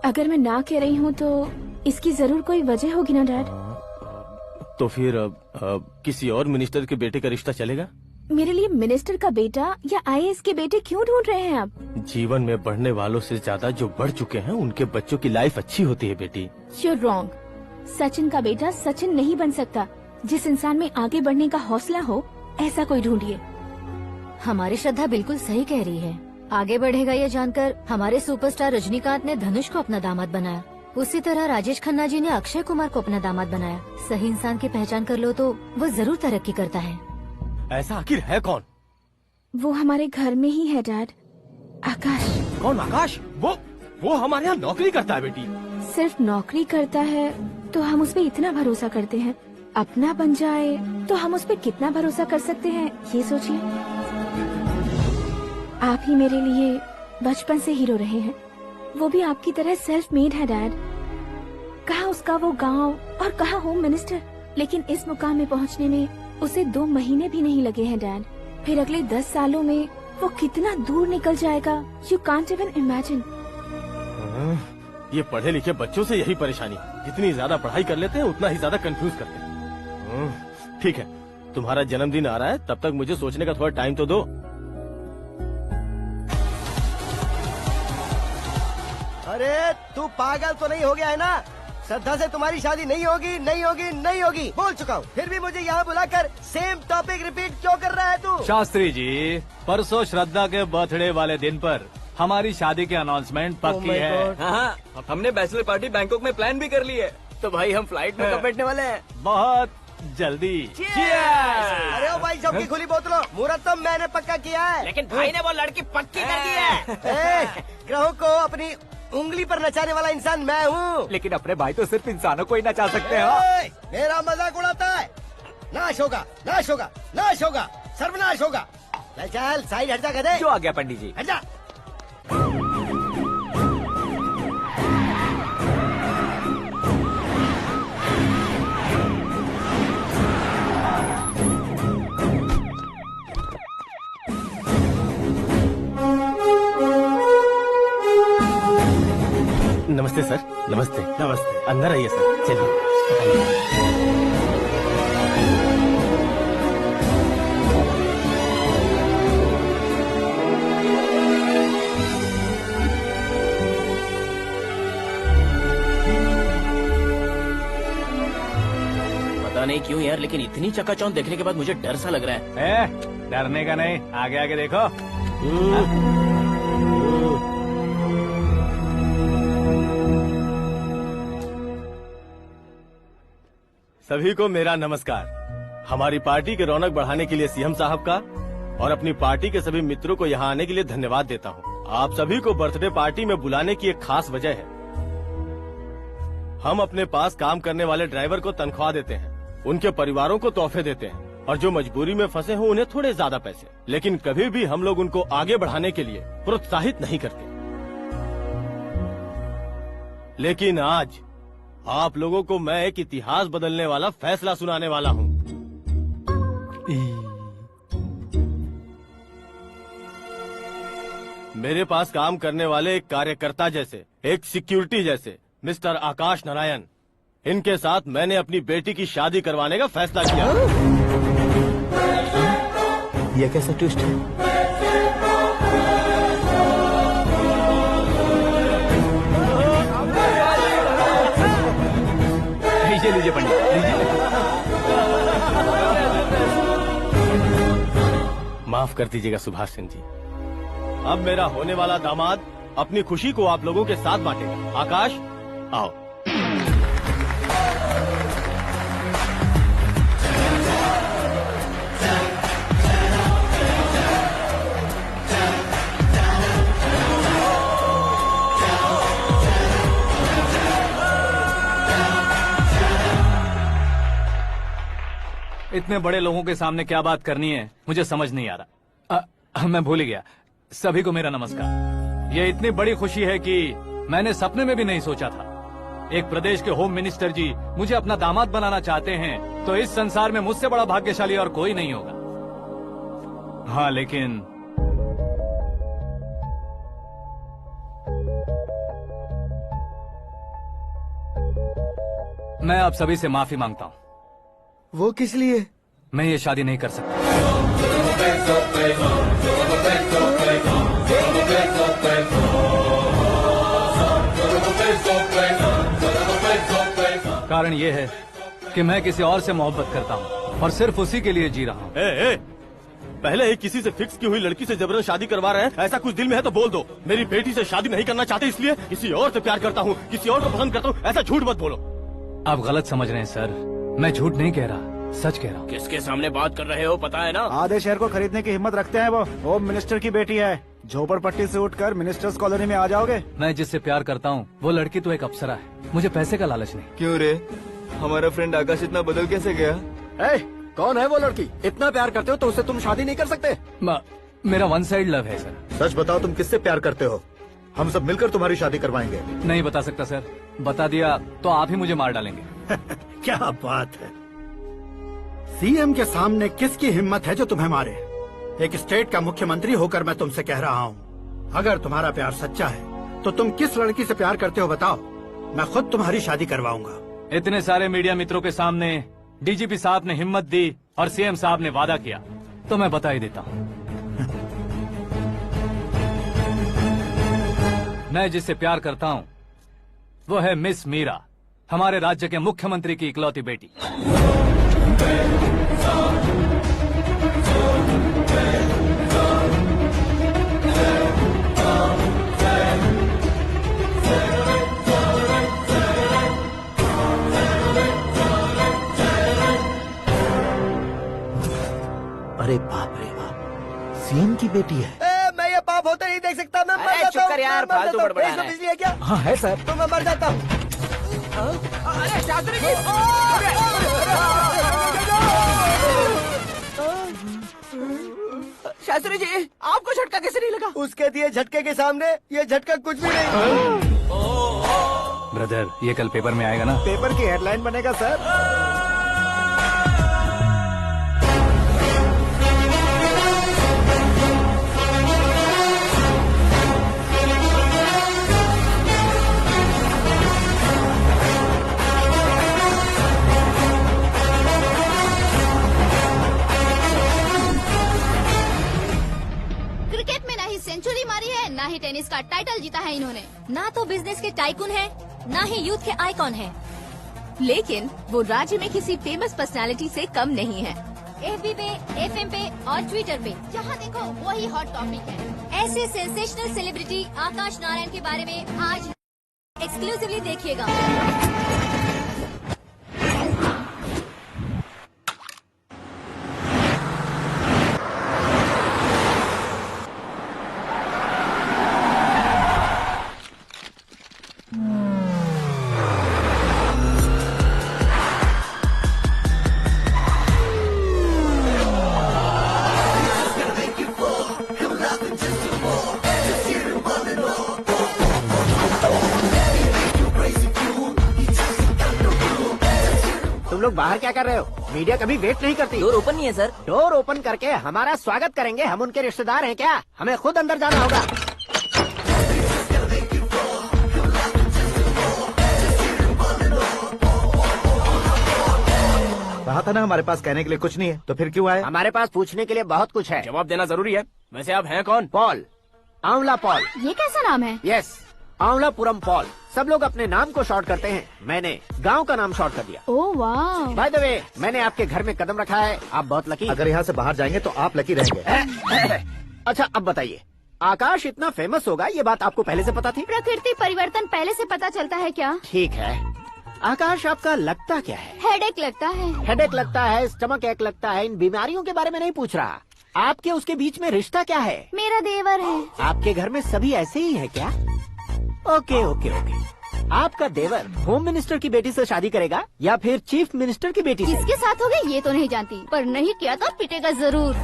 अगर मैं ना कह रही हूँ तो इसकी जरूर कोई वजह होगी ना डैड। तो फिर किसी और मिनिस्टर के बेटे का रिश्ता चलेगा? मेरे लिए मिनिस्टर का बेटा या आईएएस के बेटे क्यों ढूंढ रहे हैं आप? जीवन में बढ़ने वालों से ज्यादा जो बढ़ चुके हैं उनके बच्चों की लाइफ अच्छी होती है बेटी। You're wrong. सचिन का बेटा सचिन नहीं बन सकता। जिस इंसान में आगे बढ़ने का हौसला हो, ऐसा कोई ढूंढिए। हमारी श्रद्धा बिल्कुल सही कह रही है। आगे बढ़ेगा ये जानकर हमारे सुपरस्टार रजनीकांत ने धनुष को अपना दामाद बनाया। उसी तरह राजेश खन्ना जी ने अक्षय कुमार को अपना दामाद बनाया। सही इंसान की पहचान कर लो तो वो जरूर तरक्की करता है। ऐसा आखिर है कौन? वो हमारे घर में ही है डैड, आकाश। कौन आकाश? वो हमारे यहाँ नौकरी करता है बेटी। सिर्फ नौकरी करता है तो हम उस पर इतना भरोसा करते हैं, अपना बन जाए तो हम उस पर कितना भरोसा कर सकते हैं, ये सोचिए। आप ही मेरे लिए बचपन से हीरो रहे हैं, वो भी आपकी तरह सेल्फ मेड है डैड। कहाँ उसका वो गांव और कहाँ होम मिनिस्टर, लेकिन इस मुकाम में पहुँचने में उसे 2 महीने भी नहीं लगे हैं डैड। फिर अगले 10 सालों में वो कितना दूर निकल जाएगा, यू कांट इवन इमेजिन। ये पढ़े लिखे बच्चों से यही परेशानी, जितनी ज्यादा पढ़ाई कर लेते हैं उतना ही ज्यादा कंफ्यूज करते हैं। ठीक है, तुम्हारा जन्मदिन आ रहा है, तब तक मुझे सोचने का थोड़ा टाइम तो दो। अरे तू पागल तो नहीं हो गया है ना? श्रद्धा से तुम्हारी शादी नहीं होगी, नहीं होगी, नहीं होगी, बोल चुका हूँ। फिर भी मुझे यहाँ बुलाकर सेम टॉपिक रिपीट क्यों कर रहा है तू? शास्त्री जी, परसों श्रद्धा के बर्थडे वाले दिन पर हमारी शादी की अनाउंसमेट पक्की है। हाँ, हमने बैचलर पार्टी बैंकॉक में प्लान भी कर ली है। तो भाई हम फ्लाइट में कब बैठने वाले हैं? बहुत जल्दी। अरे ओ भाई साहब की खुली बोतलों, मुहूर्त तो मैंने पक्का किया है। लेकिन भाई ने वो लड़की पक्की कर दी है। ग्रहों को अपनी उंगली पर नचाने वाला इंसान मैं हूँ। लेकिन अपने भाई तो सिर्फ इंसानों को ही नचा सकते हैं। मेरा मजाक उड़ाता है। नाश होगा, नाश होगा, नाश होगा, सर्वनाश होगा। चल साइड हट जा गधे। जो आ गया पंडित जी। हट जा। नमस्ते सर। नमस्ते। नमस्ते। अंदर आइए सर, चलिए। पता नहीं क्यों यार, लेकिन इतनी चकाचौंध देखने के बाद मुझे डर सा लग रहा है। डरने का नहीं, आगे आगे देखो। सभी को मेरा नमस्कार। हमारी पार्टी की रौनक बढ़ाने के लिए सीएम साहब का और अपनी पार्टी के सभी मित्रों को यहाँ आने के लिए धन्यवाद देता हूँ। आप सभी को बर्थडे पार्टी में बुलाने की एक खास वजह है। हम अपने पास काम करने वाले ड्राइवर को तनख्वाह देते हैं, उनके परिवारों को तोहफे देते हैं और जो मजबूरी में फंसे हो उन्हें थोड़े ज्यादा पैसे, लेकिन कभी भी हम लोग उनको आगे बढ़ाने के लिए प्रोत्साहित नहीं करते। लेकिन आज आप लोगों को मैं एक इतिहास बदलने वाला फैसला सुनाने वाला हूँ। मेरे पास काम करने वाले एक कार्यकर्ता जैसे, एक सिक्योरिटी जैसे मिस्टर आकाश नारायण, इनके साथ मैंने अपनी बेटी की शादी करवाने का फैसला किया। यह कैसा ट्विस्ट है? लीजिए पंडित, लीजिए। माफ कर दीजिएगा सुभाष सिंह जी। अब मेरा होने वाला दामाद अपनी खुशी को आप लोगों के साथ बांटेगा। आकाश, आओ। इतने बड़े लोगों के सामने क्या बात करनी है मुझे समझ नहीं आ रहा। मैं भूल ही गया। सभी को मेरा नमस्कार। ये इतनी बड़ी खुशी है कि मैंने सपने में भी नहीं सोचा था। एक प्रदेश के होम मिनिस्टर जी मुझे अपना दामाद बनाना चाहते हैं तो इस संसार में मुझसे बड़ा भाग्यशाली और कोई नहीं होगा। हाँ, लेकिन मैं आप सभी से माफी मांगता हूँ। वो किस लिए? मैं ये शादी नहीं कर सकता। कारण ये है कि मैं किसी और से मोहब्बत करता हूँ और सिर्फ उसी के लिए जी रहा हूँ। पहले ही किसी से फिक्स की हुई लड़की से जबरन शादी करवा रहे हैं, ऐसा कुछ दिल में है तो बोल दो। मेरी बेटी से शादी नहीं करना चाहते इसलिए किसी और से प्यार करता हूँ, किसी और को पसंद करता हूँ, ऐसा झूठ मत बोलो। आप गलत समझ रहे हैं सर, मैं झूठ नहीं कह रहा, सच कह रहा हूँ। किसके सामने बात कर रहे हो पता है ना? आधे शहर को खरीदने की हिम्मत रखते हैं वो। होम मिनिस्टर की बेटी है। झोपड़पट्टी से उठकर मिनिस्टर्स कॉलोनी में आ जाओगे। मैं जिससे प्यार करता हूँ वो लड़की तो एक अप्सरा है, मुझे पैसे का लालच नहीं। क्यों रे, हमारा फ्रेंड आकाश इतना बदल कैसे गया? कौन है वो लड़की? इतना प्यार करते हो तो उससे तुम शादी नहीं कर सकते? मेरा वन साइड लव है सर। सच बताओ, तुम किससे प्यार करते हो? हम सब मिलकर तुम्हारी शादी करवाएंगे। नहीं बता सकता सर, बता दिया तो आप ही मुझे मार डालेंगे। क्या बात है, सीएम के सामने किसकी हिम्मत है जो तुम्हें मारे? एक स्टेट का मुख्यमंत्री होकर मैं तुमसे कह रहा हूँ, अगर तुम्हारा प्यार सच्चा है तो तुम किस लड़की से प्यार करते हो बताओ, मैं खुद तुम्हारी शादी करवाऊंगा। इतने सारे मीडिया मित्रों के सामने डीजीपी साहब ने हिम्मत दी और सीएम साहब ने वादा किया तो मैं बता ही देता हूँ। मैं जिससे प्यार करता हूँ वो है मिस मीरा, हमारे राज्य के मुख्यमंत्री की इकलौती बेटी। अरे बाप रे बाप, सीएम की बेटी है। मैं ये पाप होते नहीं देख सकता। मैं मर जाता हूँ। यार, फालतू बड़बड़ा रहा है। बिजली है क्या? हाँ है सर। तो मैं मर जाता हूँ। अरे शास्त्री जी! शास्त्री जी, आपको झटका कैसे नहीं लगा? उसके दिए झटके के सामने ये झटका कुछ भी नहीं। ब्रदर, ये कल पेपर में आएगा ना? पेपर की हेडलाइन बनेगा सर। टाइटल जीता है इन्होंने। ना तो बिजनेस के टाइकून है, ना ही यूथ के आइकॉन है, लेकिन वो राज्य में किसी फेमस पर्सनालिटी से कम नहीं है। FB पे, FM पे और ट्विटर पे जहाँ देखो वही हॉट टॉपिक है। ऐसे सेंसेशनल सेलिब्रिटी आकाश नारायण के बारे में आज एक्सक्लूसिवली देखिएगा। लोग बाहर क्या कर रहे हो? मीडिया कभी वेट नहीं करती। डोर ओपन नहीं है सर। डोर ओपन करके हमारा स्वागत करेंगे? हम उनके रिश्तेदार हैं क्या? हमें खुद अंदर जाना होगा। कहा था ना हमारे पास कहने के लिए कुछ नहीं है, तो फिर क्यों आए? हमारे पास पूछने के लिए बहुत कुछ है। जवाब देना जरूरी है। वैसे आप हैं कौन? पॉल, आंवला पॉल। ये कैसा नाम है? Yes, Amvalapuram Paul. सब लोग अपने नाम को शॉर्ट करते हैं, मैंने गांव का नाम शॉर्ट कर दिया। ओह वाह। बाय द वे, मैंने आपके घर में कदम रखा है, आप बहुत लकी। अगर यहाँ से बाहर जाएंगे तो आप लकी रहेंगे। अच्छा अब बताइए, आकाश इतना फेमस होगा ये बात आपको पहले से पता थी? प्रकृति परिवर्तन पहले से पता चलता है क्या? ठीक है, आकाश आपका लगता क्या है? हेडेक लगता है। हेडेक लगता है, स्टमक एक लगता है, इन बीमारियों के बारे में नहीं पूछ रहा। आपके उसके बीच में रिश्ता क्या है? मेरा देवर है। आपके घर में सभी ऐसे ही है क्या? Okay okay okay. आपका देवर होम मिनिस्टर की बेटी से शादी करेगा या फिर चीफ मिनिस्टर की बेटी से? किसके साथ होगा ये तो नहीं जानती, पर नहीं किया तो पिटेगा जरूर।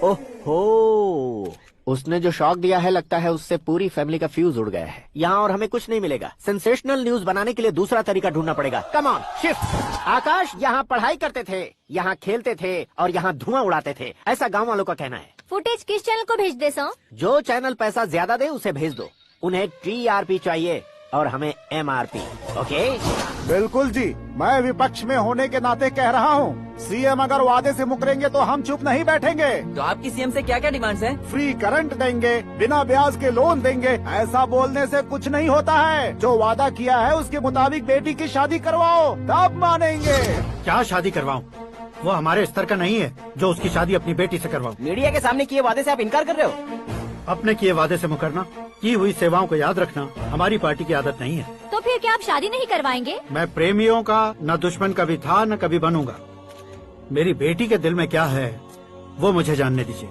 ओहो, उसने जो शॉक दिया है लगता है उससे पूरी फैमिली का फ्यूज उड़ गया है। यहाँ और हमें कुछ नहीं मिलेगा। सेंसेशनल न्यूज बनाने के लिए दूसरा तरीका ढूंढना पड़ेगा। Come on, shift. आकाश यहाँ पढ़ाई करते थे, यहाँ खेलते थे और यहाँ धुआं उड़ाते थे, ऐसा गाँव वालों का कहना है। फुटेज किस चैनल को भेज दे सो? जो चैनल पैसा ज्यादा दे उसे भेज दो। उन्हें TRP चाहिए और हमें MRP। ओके? बिल्कुल जी, मैं विपक्ष में होने के नाते कह रहा हूँ, सीएम अगर वादे से मुकरेंगे तो हम चुप नहीं बैठेंगे। तो आपकी सीएम से क्या क्या डिमांड्स हैं? फ्री करंट देंगे, बिना ब्याज के लोन देंगे। ऐसा बोलने से कुछ नहीं होता है। जो वादा किया है उसके मुताबिक बेटी की शादी करवाओ, तब मानेंगे। क्या शादी करवाऊं? वो हमारे स्तर का नहीं है जो उसकी शादी अपनी बेटी से करवाऊं। मीडिया के सामने किए वादे से आप इनकार कर रहे हो? अपने किए वादे से मुकरना, की हुई सेवाओं को याद रखना हमारी पार्टी की आदत नहीं है। तो फिर क्या आप शादी नहीं करवाएंगे? मैं प्रेमियों का न दुश्मन कभी था न कभी बनूंगा। मेरी बेटी के दिल में क्या है वो मुझे जानने दीजिए।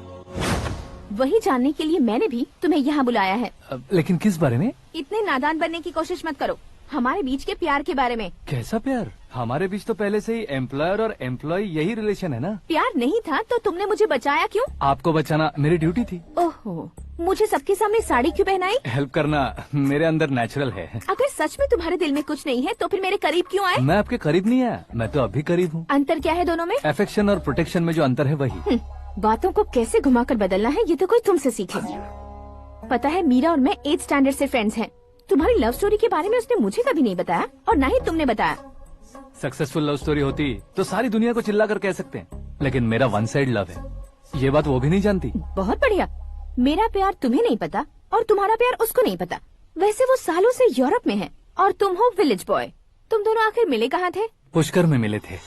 वही जानने के लिए मैंने भी तुम्हें यहाँ बुलाया है। लेकिन किस बारे में? इतने नादान बनने की कोशिश मत करो। हमारे बीच के प्यार के बारे में। कैसा प्यार? हमारे बीच तो पहले से ही एम्प्लॉयर और एम्प्लॉय यही रिलेशन है ना। प्यार नहीं था तो तुमने मुझे बचाया क्यों? आपको बचाना मेरी ड्यूटी थी। ओहो, मुझे सबके सामने साड़ी क्यों पहनाई? हेल्प करना मेरे अंदर नेचुरल है। अगर सच में तुम्हारे दिल में कुछ नहीं है तो फिर मेरे करीब क्यों आए? मैं आपके करीब नहीं आया, मैं तो अभी करीब हूँ। अंतर क्या है दोनों में? अफेक्शन और प्रोटेक्शन में जो अंतर है वही। बातों को कैसे घुमाकर बदलना है ये तो कोई तुमसे सीखे। पता है, मीरा और मैं 8th स्टैंडर्ड से फ्रेंड्स हैं। तुम्हारी लव स्टोरी के बारे में उसने मुझे कभी नहीं बताया और न ही तुमने बताया। सक्सेसफुल लव स्टोरी होती तो सारी दुनिया को चिल्ला कर कह सकते हैं, लेकिन मेरा वन साइड लव है, ये बात वो भी नहीं जानती। बहुत बढ़िया। मेरा प्यार तुम्हें नहीं पता और तुम्हारा प्यार उसको नहीं पता। वैसे वो सालों से यूरोप में है और तुम हो विलेज बॉय। तुम दोनों आखिर मिले कहाँ थे? पुष्कर में मिले थे।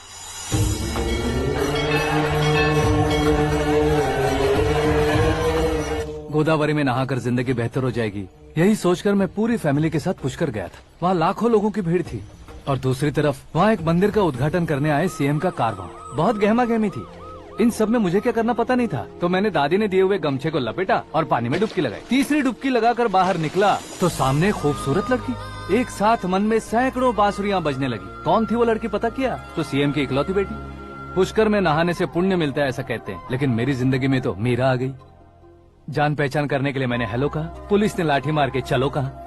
गोदावरी में नहाकर जिंदगी बेहतर हो जाएगी, यही सोचकर मैं पूरी फैमिली के साथ पुष्कर गया था। वहाँ लाखों लोगों की भीड़ थी और दूसरी तरफ वहाँ एक मंदिर का उद्घाटन करने आए सीएम का कारवां। बहुत गहमा गहमी थी। इन सब में मुझे क्या करना पता नहीं था, तो मैंने दादी ने दिए हुए गमछे को लपेटा और पानी में डुबकी लगाई। तीसरी डुबकी लगाकर बाहर निकला तो सामने खूबसूरत लड़की। एक साथ मन में सैकड़ों बांसुरियां बजने लगी। कौन थी वो लड़की पता किया? तो सीएम की इकलौती बेटी। पुष्कर में नहाने से पुण्य मिलता है ऐसा कहते हैं, लेकिन मेरी जिंदगी में तो मीरा आ गई। जान पहचान करने के लिए मैंने हेलो कहा, पुलिस ने लाठी मार के चलो कहा।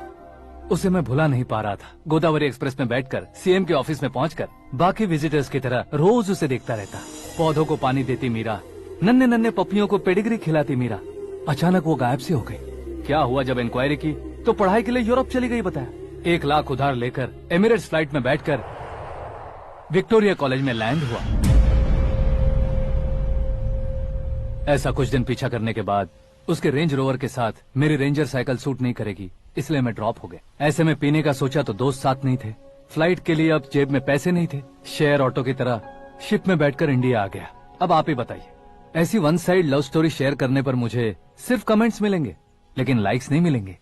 उसे मैं भुला नहीं पा रहा था। गोदावरी एक्सप्रेस में बैठकर सीएम के ऑफिस में पहुंचकर बाकी विजिटर्स की तरह रोज उसे देखता रहता। पौधों को पानी देती मीरा, नन्हे नन्हे पपियों को पेडिग्री खिलाती मीरा। अचानक वो गायब सी हो गई। क्या हुआ? जब इंक्वायरी की तो पढ़ाई के लिए यूरोप चली गई बताया। 1 लाख उधार लेकर एमिरेट्स फ्लाइट में बैठकर विक्टोरिया कॉलेज में लैंड हुआ। ऐसा कुछ दिन पीछा करने के बाद उसके रेंज रोवर के साथ मेरी रेंजर साइकिल सूट नहीं करेगी। इसलिए मैं ड्रॉप हो गया। ऐसे में पीने का सोचा तो दोस्त साथ नहीं थे, फ्लाइट के लिए अब जेब में पैसे नहीं थे, शेयर ऑटो की तरह शिप में बैठकर इंडिया आ गया। अब आप ही बताइए, ऐसी one side love story share करने पर मुझे सिर्फ कमेंट्स मिलेंगे लेकिन लाइक्स नहीं मिलेंगे।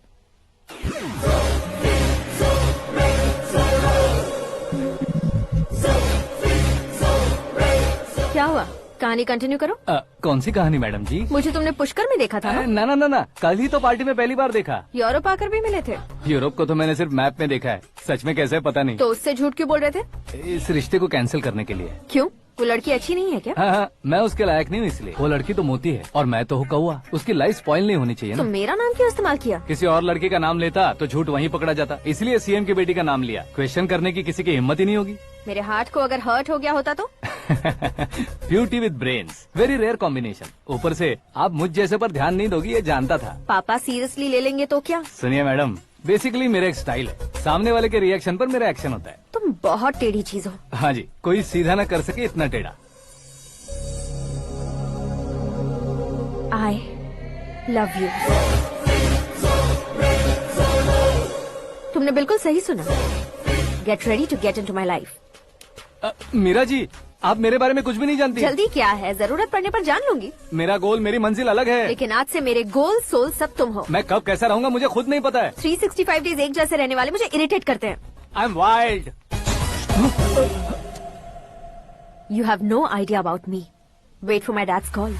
क्या हुआ, कहानी कंटिन्यू करो। कौन सी कहानी मैडम जी? मुझे तुमने पुष्कर में देखा था ना? ना ना ना, कल ही तो पार्टी में पहली बार देखा। यूरोप आकर भी मिले थे? यूरोप को तो मैंने सिर्फ मैप में देखा है, सच में कैसे पता नहीं। तो उससे झूठ क्यों बोल रहे थे? इस रिश्ते को कैंसिल करने के लिए। क्यों, वो लड़की अच्छी नहीं है क्या? हाँ, मैं उसके लायक नहीं हूँ इसलिए। वो लड़की तो मोती है और मैं तो हूँ कौवा, उसकी लाइफ स्पॉइल नहीं होनी चाहिए तो ना। मेरा नाम क्यों इस्तेमाल किया? किसी और लड़की का नाम लेता तो झूठ वहीं पकड़ा जाता, इसलिए सीएम की बेटी का नाम लिया। क्वेश्चन करने की किसी की हिम्मत ही नहीं होगी। मेरे हार्ट को अगर हर्ट हो गया होता तो? Beauty with brains, very rare combination. ऊपर से आप मुझ जैसे पर ध्यान नहीं दोगी ये जानता था। पापा सीरियसली ले लेंगे तो क्या? सुनिए मैडम, बेसिकली मेरा एक स्टाइल है, सामने वाले के रिएक्शन पर मेरा एक्शन होता है। तुम बहुत टेढ़ी चीज हो। हाँ जी, कोई सीधा न कर सके इतना टेढ़ा। I love you। तुमने बिल्कुल सही सुना। Get ready to get into my life। Meera ji, आप मेरे बारे में कुछ भी नहीं जानती। जल्दी क्या है, जरूरत पड़ने पर जान लूंगी। मेरा गोल, मेरी मंजिल अलग है। लेकिन आज से मेरे गोल सोल सब तुम हो। मैं कब कैसा रहूंगा मुझे खुद नहीं पता है। 365 डेज एक जैसे रहने वाले मुझे इरिटेट करते हैं। I am wild. You have no idea about me। Wait for my dad's call।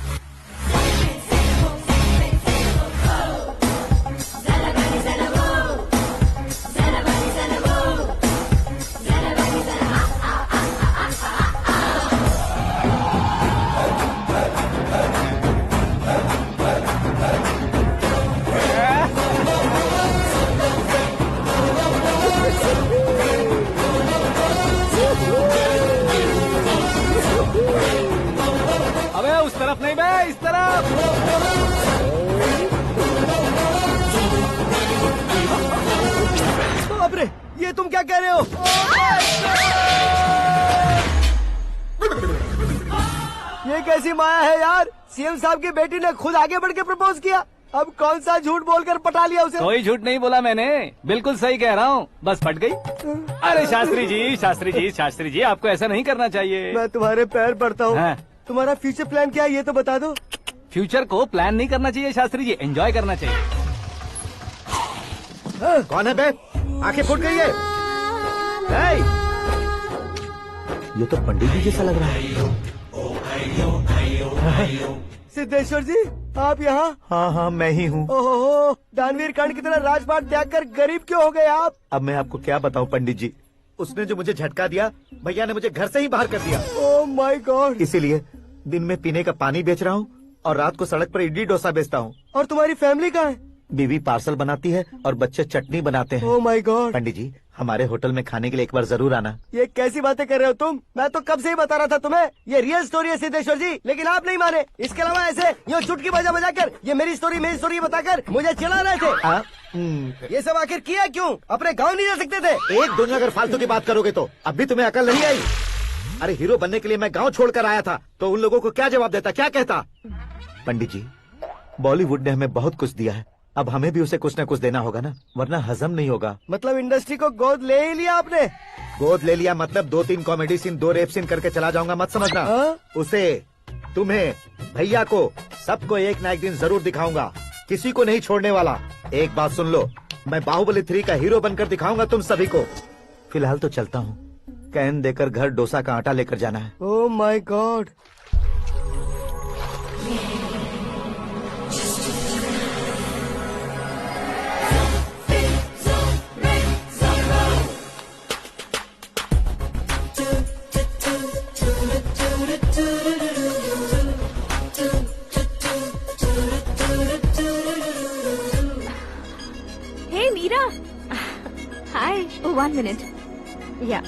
अबे उस तरफ नहीं बे, इस तरफ। बाप रे, ये तुम क्या कह रहे हो? ये कैसी माया है यार? सीएम साहब की बेटी ने खुद आगे बढ़ के प्रपोज किया, अब कौन सा झूठ बोलकर पटा लिया उसे? कोई झूठ नहीं बोला मैंने, बिल्कुल सही कह रहा हूँ, बस फट गई। अरे शास्त्री जी, शास्त्री जी, शास्त्री जी, आपको ऐसा नहीं करना चाहिए। मैं तुम्हारे पैर पड़ता हूँ। हाँ। तुम्हारा फ्यूचर प्लान क्या है ये तो बता दो। फ्यूचर को प्लान नहीं करना चाहिए शास्त्री जी, एंजॉय करना चाहिए। कौन है बे? आंखें फूट गई है। हे! ये तो पंडित जी जैसा लग रहा है। सिद्धेश्वर जी, आप यहाँ? हाँ हाँ, मैं ही हूँ। ओहो, दानवीर कर्ण की तरह राजपाट त्याग कर गरीब क्यों हो गए आप? अब मैं आपको क्या बताऊँ पंडित जी, उसने जो मुझे झटका दिया, भैया ने मुझे घर से ही बाहर कर दिया। Oh my God. इसीलिए दिन में पीने का पानी बेच रहा हूँ और रात को सड़क पर इडली डोसा बेचता हूँ। और तुम्हारी फैमिली कहाँ है? बीवी पार्सल बनाती है और बच्चे चटनी बनाते हैं। Oh my God. पंडित जी, हमारे होटल में खाने के लिए एक बार जरूर आना। ये कैसी बातें कर रहे हो तुम? मैं तो कब से ही बता रहा था तुम्हें, ये रियल स्टोरी है सिद्धेश्वर जी, लेकिन आप नहीं माने। इसके अलावा ऐसे ये चुटकी बजा बजा कर ये मेरी स्टोरी बताकर मुझे चिढ़ा रहे थे। ये सब आखिर किया क्यों? अपने गाँव नहीं जा सकते थे? एक दुनिया अगर फालतू की बात करोगे तो अब भी तुम्हें अकल नहीं आई। अरे हीरो बनने के लिए मैं गाँव छोड़कर आया था तो उन लोगों को क्या जवाब देता, क्या कहता? पंडित जी, बॉलीवुड ने हमें बहुत कुछ दिया है, अब हमें भी उसे कुछ न कुछ देना होगा ना, वरना हजम नहीं होगा। मतलब इंडस्ट्री को गोद ले ही लिया आपने? गोद ले लिया मतलब 2-3 कॉमेडी सीन, 2 रेप सीन करके चला जाऊंगा मत समझना। उसे, तुम्हें, भैया को, सबको एक ना एक दिन जरूर दिखाऊंगा, किसी को नहीं छोड़ने वाला। एक बात सुन लो, मैं बाहुबली 3 का हीरो बनकर दिखाऊंगा तुम सभी को। फिलहाल तो चलता हूँ, कैन देकर घर डोसा का आटा लेकर जाना है। Oh my God. Hey Meera। Hi। Oh, 1 minute। Yeah।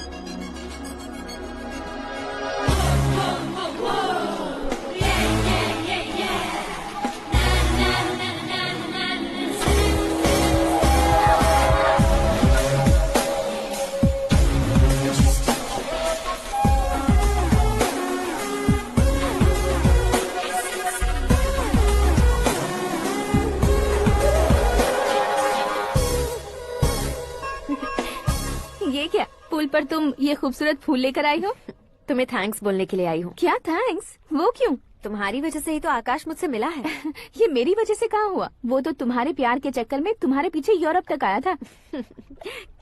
पुल पर तुम ये खूबसूरत फूल लेकर आई हो? तुम्हें थैंक्स बोलने के लिए आई हूँ। क्या थैंक्स? वो क्यों? तुम्हारी वजह से ही तो आकाश मुझसे मिला है। ये मेरी वजह से कहाँ हुआ? वो तो तुम्हारे प्यार के चक्कर में तुम्हारे पीछे यूरोप तक आया था।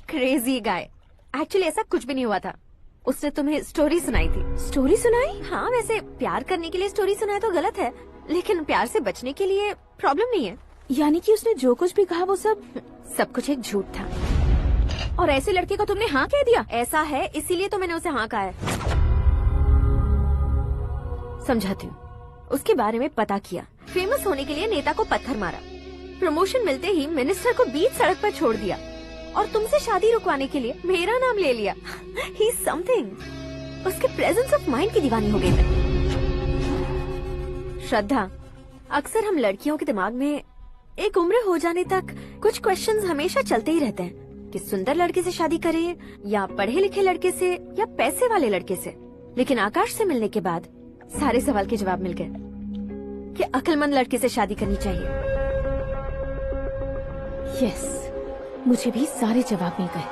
Crazy guy. एक्चुअली ऐसा कुछ भी नहीं हुआ था। उसने तुम्हें स्टोरी सुनाई थी। स्टोरी सुनाई? हाँ, वैसे प्यार करने के लिए स्टोरी सुनाए तो गलत है, लेकिन प्यार से बचने के लिए प्रॉब्लम नहीं है। यानी कि उसने जो कुछ भी कहा वो सब कुछ एक झूठ था। और ऐसे लड़के को तुमने हाँ कह दिया? ऐसा है, इसीलिए तो मैंने उसे हाँ कहा है। समझाती हूँ। उसके बारे में पता किया, फेमस होने के लिए नेता को पत्थर मारा, प्रमोशन मिलते ही मिनिस्टर को बीच सड़क पर छोड़ दिया और तुमसे शादी रुकवाने के लिए मेरा नाम ले लिया। He is something. उसके प्रेजेंस ऑफ माइंड की दीवानी हो गई मैं। श्रद्धा, अक्सर हम लड़कियों के दिमाग में एक उम्र हो जाने तक कुछ क्वेश्चंस हमेशा चलते ही रहते हैं कि सुंदर लड़के से शादी करें या पढ़े लिखे लड़के से या पैसे वाले लड़के से। लेकिन आकाश से मिलने के बाद सारे सवाल के जवाब मिल गए कि अक्लमंद लड़के से शादी करनी चाहिए। यस, मुझे भी सारे जवाब मिल गए।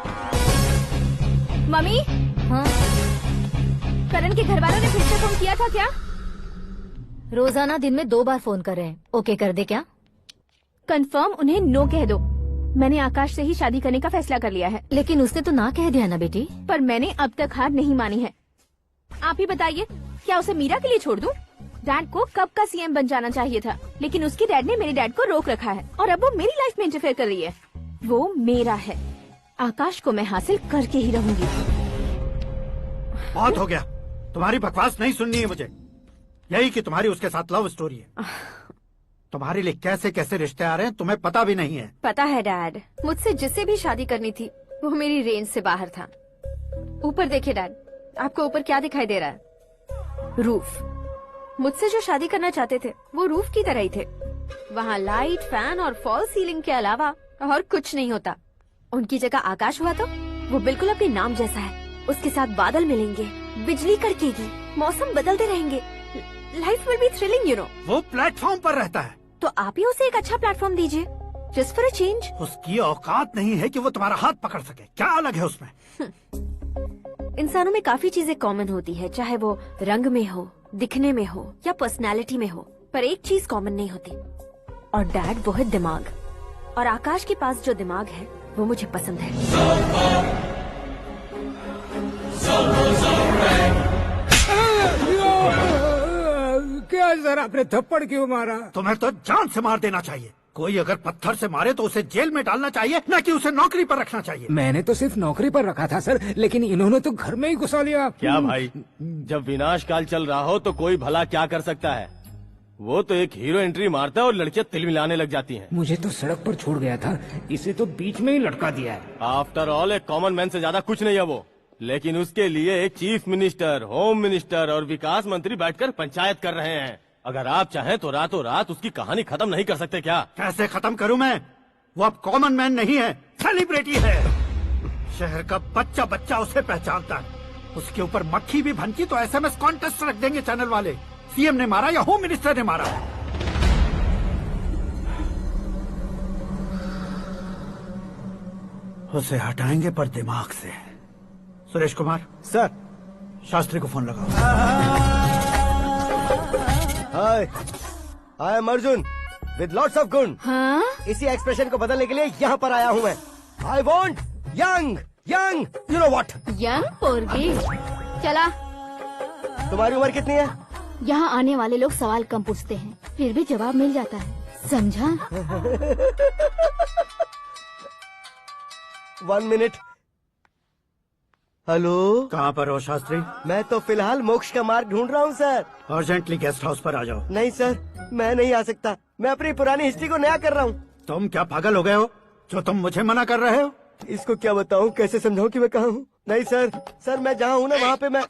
मम्मी, हाँ? करण के घर वालों ने फिर से फोन किया था क्या? रोजाना दिन में 2 बार फोन कर रहे हैं। ओके कर दे क्या? कंफर्म उन्हें नो कह दो। मैंने आकाश से ही शादी करने का फैसला कर लिया है। लेकिन उसने तो ना कह दिया ना बेटी। पर मैंने अब तक हार नहीं मानी है। आप ही बताइए, क्या उसे मीरा के लिए छोड़ दूं? डैड को कब का सीएम बन जाना चाहिए था, लेकिन उसके डैड ने मेरे डैड को रोक रखा है और अब वो मेरी लाइफ में इंटरफेयर कर रही है। वो मेरा है, आकाश को मैं हासिल करके ही रहूंगी। बहुत हो गया, तुम्हारी बकवास नहीं सुननी है मुझे। यही कि तुम्हारी उसके साथ लव स्टोरी है। तुम्हारे लिए कैसे कैसे रिश्ते आ रहे हैं तुम्हें पता भी नहीं है। पता है डैड, मुझसे जिससे भी शादी करनी थी वो मेरी रेंज से बाहर था। ऊपर देखिए डैड, आपको ऊपर क्या दिखाई दे रहा है? रूफ। मुझसे जो शादी करना चाहते थे वो रूफ की तरह ही थे। वहाँ लाइट, फैन और फॉल सीलिंग के अलावा और कुछ नहीं होता। उनकी जगह आकाश हुआ तो वो बिल्कुल अपने नाम जैसा है। उसके साथ बादल मिलेंगे, बिजली कड़केगी, मौसम बदलते रहेंगे, life will be thrilling you know. वो प्लेटफॉर्म पर रहता है तो आप ही उसे एक अच्छा प्लेटफॉर्म दीजिए, जस्ट फॉर अ चेंज। उसकी औकात नहीं है कि वो तुम्हारा हाथ पकड़ सके। क्या अलग है उसमें? इंसानों में काफी चीजें कॉमन होती है, चाहे वो रंग में हो, दिखने में हो या पर्सनालिटी में हो, पर एक चीज कॉमन नहीं होती, और डैड वो है दिमाग। और आकाश के पास जो दिमाग है वो मुझे पसंद है। क्या सर, आपने थप्पड़ क्यों मारा? तुम्हें तो जान से मार देना चाहिए। कोई अगर पत्थर से मारे तो उसे जेल में डालना चाहिए, न कि उसे नौकरी पर रखना चाहिए। मैंने तो सिर्फ नौकरी पर रखा था सर, लेकिन इन्होंने तो घर में ही घुसा लिया। क्या भाई, जब विनाश काल चल रहा हो तो कोई भला क्या कर सकता है? वो तो एक हीरो एंट्री मारता है और लड़कियां तिल मिलाने लग जाती हैं। मुझे तो सड़क पर छोड़ गया था, इसे तो बीच में ही लटका दिया है। आफ्टर ऑल एक कॉमन मैन से ज्यादा कुछ नहीं है वो, लेकिन उसके लिए एक चीफ मिनिस्टर, होम मिनिस्टर और विकास मंत्री बैठकर पंचायत कर रहे हैं। अगर आप चाहें तो रातों रात उसकी कहानी खत्म नहीं कर सकते क्या? कैसे खत्म करूं मैं? वो अब कॉमन मैन नहीं है, सेलिब्रिटी है। शहर का बच्चा बच्चा उसे पहचानता है। उसके ऊपर मक्खी भी भनकी तो एसएमएस कॉन्टेस्ट रख देंगे चैनल वाले। सीएम ने मारा या होम मिनिस्टर ने मारा? उसे हटाएंगे पर दिमाग से। सुरेश कुमार सर, शास्त्री को फोन लगाओ। Hi, I am Arjun with lots of गुण। हाँ? इसी एक्सप्रेशन को बदलने के लिए यहाँ पर आया हूँ मैं। I want young young you know what. Young पोरगी। चला। तुम्हारी उम्र कितनी है? यहाँ आने वाले लोग सवाल कम पूछते हैं, फिर भी जवाब मिल जाता है, समझा? 1 मिनट। हेलो, कहाँ पर हो शास्त्री? मैं तो फिलहाल मोक्ष का मार्ग ढूंढ रहा हूँ सर। अर्जेंटली गेस्ट हाउस पर आ जाओ। नहीं सर, मैं नहीं आ सकता। मैं अपनी पुरानी हिस्ट्री को नया कर रहा हूँ। तुम क्या पागल हो गए हो जो तुम मुझे मना कर रहे हो? इसको क्या बताऊँ, कैसे समझाऊँ कि मैं कहाँ हूँ? नहीं सर, सर मैं जहाँ हूँ ना वहाँ पे मैं।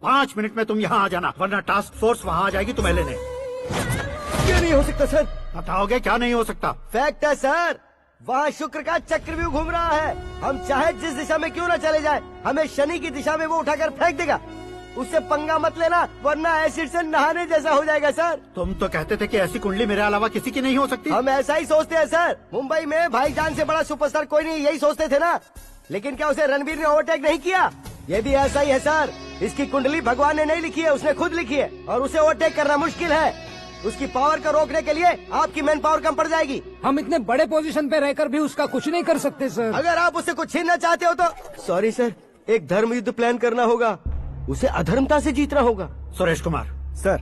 5 मिनट में तुम यहाँ आ जाना, वरना टास्क फोर्स वहाँ आ जाएगी तुम्हें लेने। क्यों नहीं हो सकता सर? बताओगे क्या नहीं हो सकता? फैक्ट है सर, वहाँ शुक्र का चक्रव्यूह घूम रहा है। हम चाहे जिस दिशा में क्यों न चले जाए, हमें शनि की दिशा में वो उठाकर फेंक देगा। उससे पंगा मत लेना, वरना एसिड से नहाने जैसा हो जाएगा सर। तुम तो कहते थे कि ऐसी कुंडली मेरे अलावा किसी की नहीं हो सकती। हम ऐसा ही सोचते हैं सर। मुंबई में भाईजान से बड़ा सुपरस्टार कोई नहीं, यही सोचते थे ना। लेकिन क्या उसे रणवीर ने ओवरटेक नहीं किया? ये भी ऐसा ही है सर। इसकी कुंडली भगवान ने नहीं लिखी है, उसने खुद लिखी है, और उसे ओवरटेक करना मुश्किल है। उसकी पावर को रोकने के लिए आपकी मैन पावर कम पड़ जाएगी। हम इतने बड़े पोजीशन पे रहकर भी उसका कुछ नहीं कर सकते सर। अगर आप उससे कुछ छीनना चाहते हो तो सॉरी सर, एक धर्म युद्ध प्लान करना होगा। उसे अधर्मता से जीतना होगा। सुरेश कुमार सर,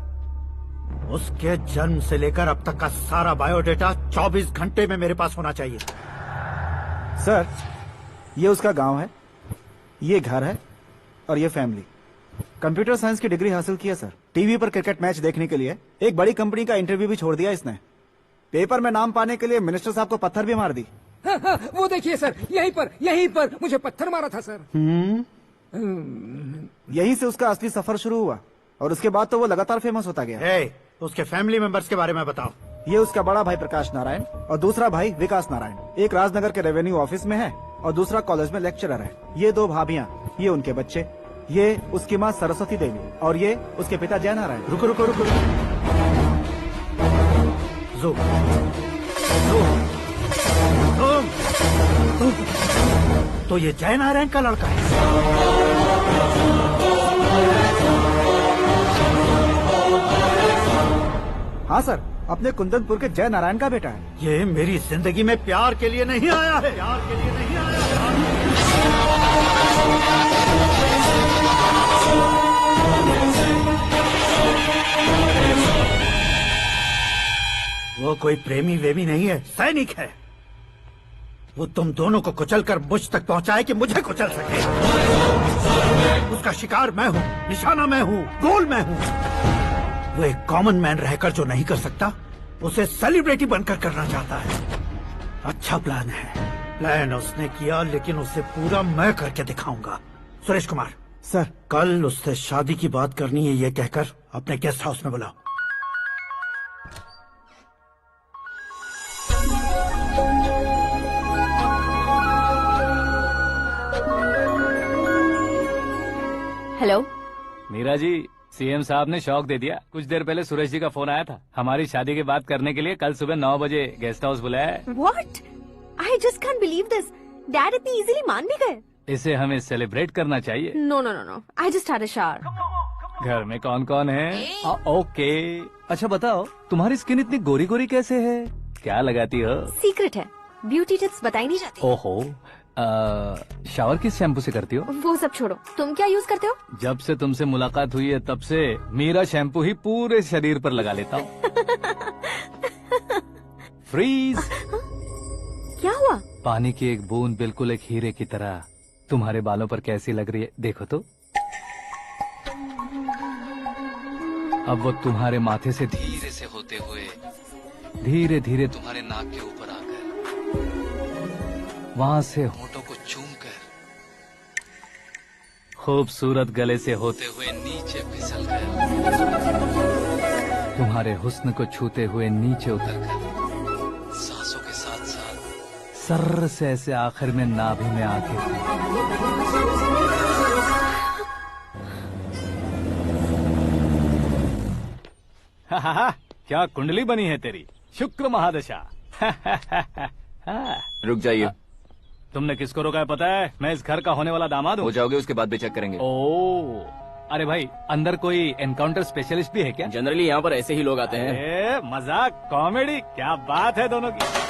उसके जन्म से लेकर अब तक का सारा बायोडेटा 24 घंटे में मेरे पास होना चाहिए। सर, ये उसका गांव है, ये घर है और ये फैमिली। कंप्यूटर साइंस की डिग्री हासिल की है सर। टीवी पर क्रिकेट मैच देखने के लिए एक बड़ी कंपनी का इंटरव्यू भी छोड़ दिया इसने। पेपर में नाम पाने के लिए मिनिस्टर साहब को पत्थर भी मार दी। वो देखिए सर, यहीं पर मुझे पत्थर मारा था सर। यहीं से उसका असली सफर शुरू हुआ और उसके बाद तो वो लगातार फेमस होता गया। उसके फैमिली मेंबर्स के बारे में बताओ। ये उसका बड़ा भाई प्रकाश नारायण और दूसरा भाई विकास नारायण। एक राजनगर के रेवेन्यू ऑफिस में है और दूसरा कॉलेज में लेक्चरर है। ये 2 भाभियां, ये उनके बच्चे, ये उसकी माँ सरस्वती देवी और ये उसके पिता जय नारायण। रुको रुको रुको, तो ये जय नारायण का लड़का है। हाँ सर, अपने कुंदनपुर के जय नारायण का बेटा है। ये मेरी जिंदगी में प्यार के लिए नहीं आया है, प्यार के लिए नहीं आया वो कोई प्रेमी वेमी नहीं है, सैनिक है। वो तुम दोनों को कुचलकर मुझ तक पहुंचाए कि मुझे कुचल सके। उसका शिकार मैं हूँ, निशाना मैं हूँ, गोल मैं हूँ। वो एक कॉमन मैन रहकर जो नहीं कर सकता, उसे सेलिब्रिटी बनकर करना चाहता है। अच्छा प्लान है। प्लान उसने किया, लेकिन उसे पूरा मैं करके दिखाऊंगा। सुरेश कुमार सर, कल उससे शादी की बात करनी है, ये कहकर अपने गेस्ट हाउस में बुलाओ। हेलो मीरा जी, सीएम साहब ने शौक दे दिया। कुछ देर पहले सुरेश जी का फोन आया था, हमारी शादी की बात करने के लिए कल सुबह 9 बजे गेस्ट हाउस बुलाया है। What? I just can't believe this. Dad इतनी इजीली मान भी गए। इसे हमें सेलिब्रेट करना चाहिए। No, no, no, no. I just had a shower. घर में कौन कौन है? ओके। अच्छा बताओ, तुम्हारी स्किन इतनी गोरी गोरी कैसे है? क्या लगाती हो? सीक्रेट है, ब्यूटी टिप्स बताई नहीं जाती। ओहो, शावर किस शैम्पू से करती हो? वो सब छोड़ो, तुम क्या यूज करते हो? जब से तुमसे मुलाकात हुई है तब से मीरा शैम्पू ही पूरे शरीर पर लगा लेता हूँ। फ्रीज। क्या हुआ? पानी की एक बूंद बिल्कुल एक हीरे की तरह तुम्हारे बालों पर कैसी लग रही है, देखो तो। अब वो तुम्हारे माथे से धीरे से होते हुए धीरे धीरे तुम्हारे नाक के ऊपर आकर वहां से होठों को चूमकर खूबसूरत गले से होते हुए नीचे फिसलकर तुम्हारे हुस्न को छूते हुए नीचे उतरकर सांसों के साथ साथ सर्र से ऐसे आखिर में नाभि में आके क्या कुंडली बनी है तेरी, शुक्र महादशा। रुक जाइए। तुमने किसको रोका है पता है? मैं इस घर का होने वाला दामाद हूँ। हो जाओगे उसके बाद भी चेक करेंगे। ओ, अरे भाई, अंदर कोई एनकाउंटर स्पेशलिस्ट भी है क्या? जनरली यहाँ पर ऐसे ही लोग आते हैं। मजाक, कॉमेडी, क्या बात है दोनों की।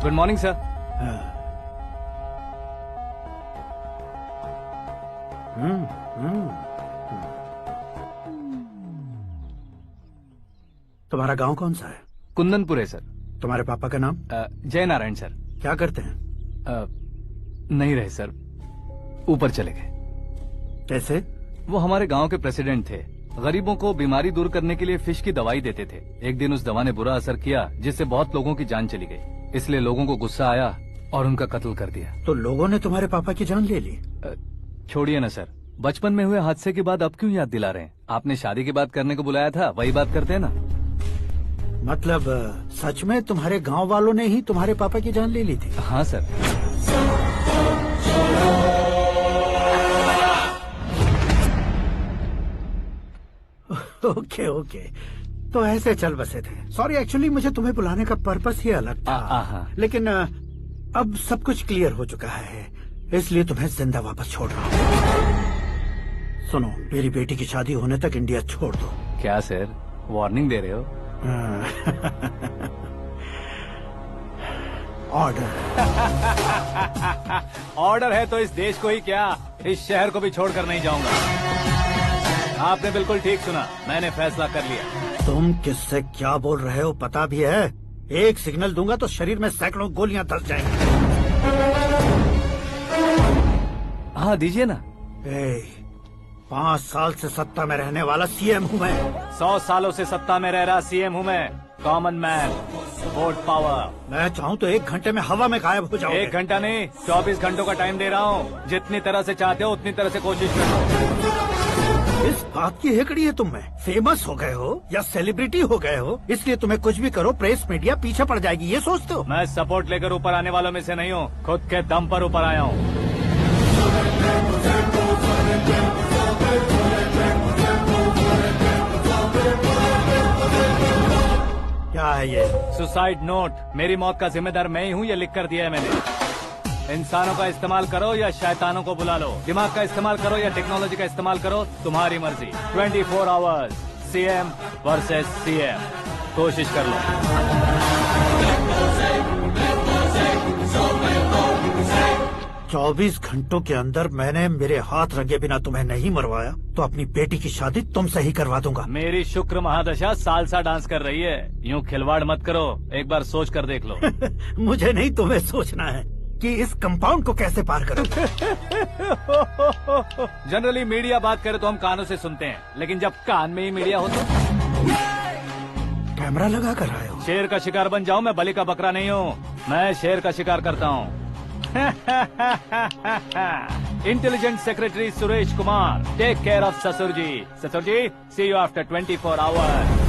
Good morning sir. तुम्हारा गांव कौन सा है? कुंदनपुर है सर। तुम्हारे पापा का नाम? जय नारायण सर। क्या करते हैं? नहीं रहे सर, ऊपर चले गए। कैसे? वो हमारे गांव के प्रेसिडेंट थे। गरीबों को बीमारी दूर करने के लिए फिश की दवाई देते थे। एक दिन उस दवा ने बुरा असर किया जिससे बहुत लोगों की जान चली गई। इसलिए लोगों को गुस्सा आया और उनका कत्ल कर दिया। तो लोगों ने तुम्हारे पापा की जान ले ली? छोड़िए ना सर, बचपन में हुए हादसे के बाद अब क्यों याद दिला रहे हैं? आपने शादी की बात करने को बुलाया था, वही बात करते हैं ना। मतलब सच में तुम्हारे गांव वालों ने ही तुम्हारे पापा की जान ले ली थी? हाँ सर। ओके ओके, तो ऐसे चल बसे थे। सॉरी, एक्चुअली मुझे तुम्हें बुलाने का पर्पस ही अलग था, लेकिन अब सब कुछ क्लियर हो चुका है, इसलिए तुम्हें जिंदा वापस छोड़ रहा हूँ। सुनो, मेरी बेटी की शादी होने तक इंडिया छोड़ दो। क्या सर, वार्निंग दे रहे हो? ऑर्डर। ऑर्डर है तो इस देश को ही क्या, इस शहर को भी छोड़कर नहीं जाऊंगा। आपने बिल्कुल ठीक सुना, मैंने फैसला कर लिया। तुम किससे क्या बोल रहे हो पता भी है? एक सिग्नल दूंगा तो शरीर में सैकड़ों गोलियां धस जाएंगी। हाँ दीजिए ना। 5 साल से सत्ता में रहने वाला सीएम हूँ मैं। 100 सालों से सत्ता में रह रहा सीएम हूँ मैं। Common man, vote power. मैं चाहूँ तो 1 घंटे में हवा में गायब हो जाऊँ। 1 घंटा नहीं, 24 घंटों का टाइम दे रहा हूँ। जितनी तरह से चाहते हो उतनी तरह से कोशिश करो। इस बात की हेकड़ी है तुम में। फेमस हो गए हो या सेलिब्रिटी हो गए हो, इसलिए तुम्हें कुछ भी करो प्रेस मीडिया पीछे पड़ जाएगी, ये सोचते हो? मैं सपोर्ट लेकर ऊपर आने वालों में से नहीं हूँ, खुद के दम पर ऊपर आया हूँ। क्या है ये? Suicide note. मेरी मौत का जिम्मेदार मैं ही हूँ, ये लिख कर दिया है मैंने। इंसानों का इस्तेमाल करो या शैतानों को बुला लो, दिमाग का इस्तेमाल करो या टेक्नोलॉजी का इस्तेमाल करो, तुम्हारी मर्जी। 24 आवर्स, सीएम वर्सेस सीएम, कोशिश कर लो। 24 घंटों के अंदर मैंने मेरे हाथ रंगे बिना तुम्हें नहीं मरवाया तो अपनी बेटी की शादी तुमसे ही करवा दूंगा। मेरी शुक्र महादशा सालसा डांस कर रही है, यूँ खिलवाड़ मत करो, एक बार सोच कर देख लो। मुझे नहीं, तुम्हें सोचना है कि इस कंपाउंड को कैसे पार करूं। जनरली मीडिया बात करे तो हम कानों से सुनते हैं, लेकिन जब कान में ही मीडिया हो तो कैमरा लगा कर आए हो। शेर का शिकार बन जाऊं, मैं बलि का बकरा नहीं हूँ, मैं शेर का शिकार करता हूँ। Intelligent secretary Suresh Kumar, take care of ससुर जी। ससुर जी, सी यू आफ्टर 24 आवर्स।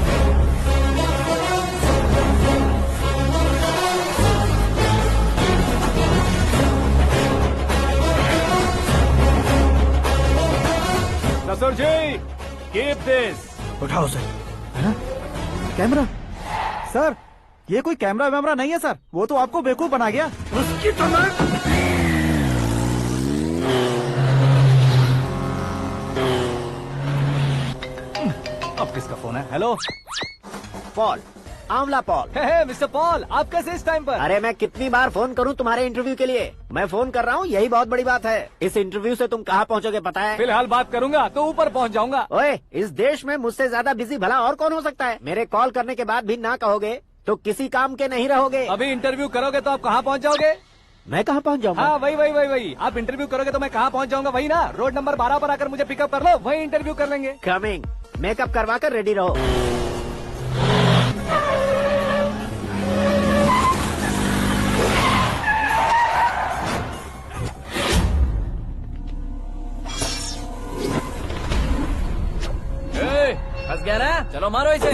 ससुर जी, कीप दिस। उठाओ सर। कैमरा? सर, ये कोई कैमरा वैमरा नहीं है सर, वो तो आपको बेवकूफ बना गया। उसकी तो मैं... अब किसका फोन है? हेलो पॉल, आंवला पॉल। मिस्टर पॉल, आप कैसे इस टाइम पर? अरे मैं कितनी बार फोन करूं तुम्हारे इंटरव्यू के लिए? मैं फोन कर रहा हूं, यही बहुत बड़ी बात है। इस इंटरव्यू से तुम कहां पहुंचोगे पता है? फिलहाल बात करूंगा तो ऊपर पहुंच जाऊंगा। ओए, इस देश में मुझसे ज्यादा बिजी भला और कौन हो सकता है? मेरे कॉल करने के बाद भी ना कहोगे तो किसी काम के नहीं रहोगे। अभी इंटरव्यू करोगे तो आप कहाँ पहुँच जाओगे? मैं कहाँ पहुँच जाऊंगा? हाँ, वही। आप इंटरव्यू करोगे तो मैं कहाँ पहुँच जाऊंगा? वही ना, रोड नंबर 12 पर आकर मुझे पिकअप कर लो, वही इंटरव्यू कर लेंगे। कमिंग। मेकअप करवा कर रेडी रहो। फंस गया ना, चलो मारो इसे।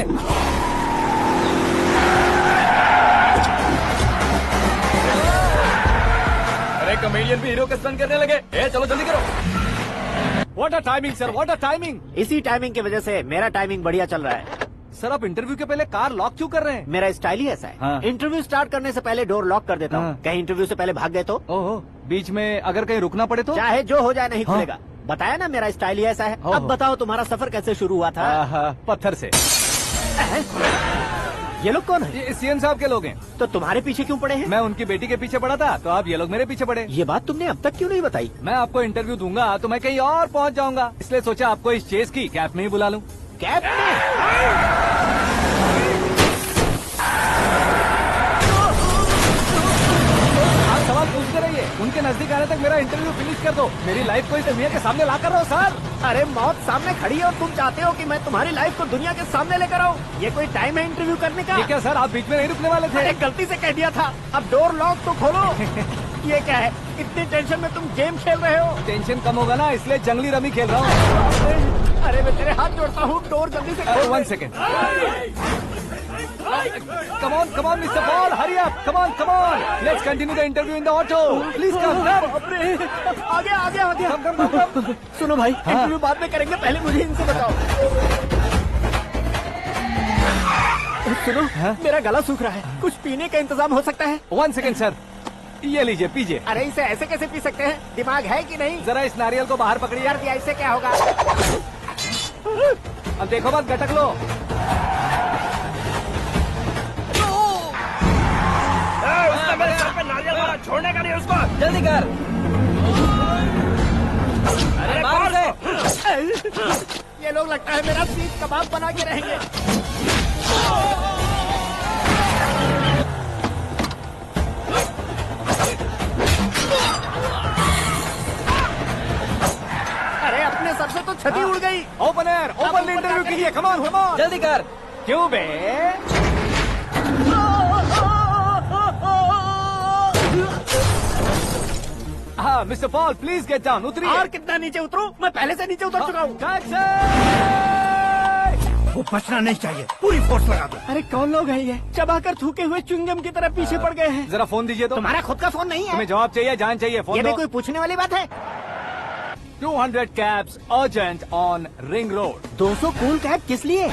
अरे कॉमेडियन भी हीरो के स्टंट करने लगे। चलो जल्दी करो। What a timing sir, what a timing. इसी टाइमिंग की वजह से मेरा टाइमिंग बढ़िया चल रहा है। सर, आप इंटरव्यू के पहले कार लॉक क्यों कर रहे हैं? मेरा स्टाइल ही ऐसा है। हाँ। इंटरव्यू स्टार्ट करने से पहले डोर लॉक कर देता हूँ। हाँ। कहीं इंटरव्यू से पहले भाग गए तो? ओहो, बीच में अगर कहीं रुकना पड़े तो? चाहे जो हो जाए नहीं खुलेगा। बताया ना मेरा स्टाइल ही ऐसा है। अब बताओ तुम्हारा सफर कैसे शुरू हुआ था? पत्थर से। ये लोग कौन है? ये सीएम साहब के लोग हैं। तो तुम्हारे पीछे क्यों पड़े हैं? मैं उनकी बेटी के पीछे पड़ा था, तो आप ये लोग मेरे पीछे पड़े। ये बात तुमने अब तक क्यों नहीं बताई? मैं आपको इंटरव्यू दूंगा तो मैं कहीं और पहुंच जाऊंगा, इसलिए सोचा आपको इस चेस की कैप में ही बुला लूं। कैप में? आप सवाल पूछते रहिए, उनके नजदीक आने तक मेरा इंटरव्यू फिनिश कर दो। मेरी लाइफ को इस दुनिया के सामने ला कर रहो सर। अरे मौत सामने खड़ी है और तुम चाहते हो कि मैं तुम्हारी लाइफ को दुनिया के सामने लेकर आऊं? ये कोई टाइम है इंटरव्यू करने का? ठीक है सर, आप बीच में नहीं रुकने वाले थे। अरे गलती से कह दिया था। अब डोर लॉक तो खोलो। ये क्या है? इतनी टेंशन में तुम गेम खेल रहे हो? टेंशन कम होगा ना, इसलिए जंगली रमी खेल रहा हूँ। अरे मैं तेरे हाथ जोड़ता हूँ, डोर जल्दी से खोल। 1 second. Come on, Mr. Paul, hurry up! Come on! Let's continue the interview in the auto. Please come. आगे। सुनो भाई, इंटरव्यू बाद में करेंगे, पहले मुझे इनसे बताओ। सुनो, मेरा गला सूख रहा है, कुछ पीने का इंतजाम हो सकता है? 1 सेकेंड सर, ये लीजिए पीजिए। अरे इसे ऐसे कैसे पी सकते हैं? दिमाग है कि नहीं? जरा इस नारियल को बाहर पकड़िए। कर दिया, इससे क्या होगा? अब देखो मत, गटक लो। उसने मेरे सर पे नारियल मारा, छोड़ने का नहीं उसको। जल्दी कर। अरे मार दे। ये लोग लगता है मेरा सीख कबाब बना के रहेंगे। अरे अपने सर से तो छती उड़ गई। ओपनर, ओपन इंटरव्यू कीजिए। कम ऑन, कम ऑन, जल्दी कर। क्यों बे? हाँ mister Paul, please get down. उतरिए। और कितना नीचे उतरूं? मैं पहले से नीचे उतर चुका हूँ। वो बचना नहीं चाहिए, पूरी फोर्स लगा दो। अरे कौन लोग हैं ये? चबाकर थूके हुए च्युइंगम की तरह पीछे पड़ गए हैं। जरा फोन दीजिए तो। तुम्हारा खुद का फोन नहीं है? तुम्हें जवाब चाहिए, जान चाहिए, फोन ये भी दो। कोई पूछने वाली बात है? 200 cabs urgent on ring road. 200 cool cab किस लिए?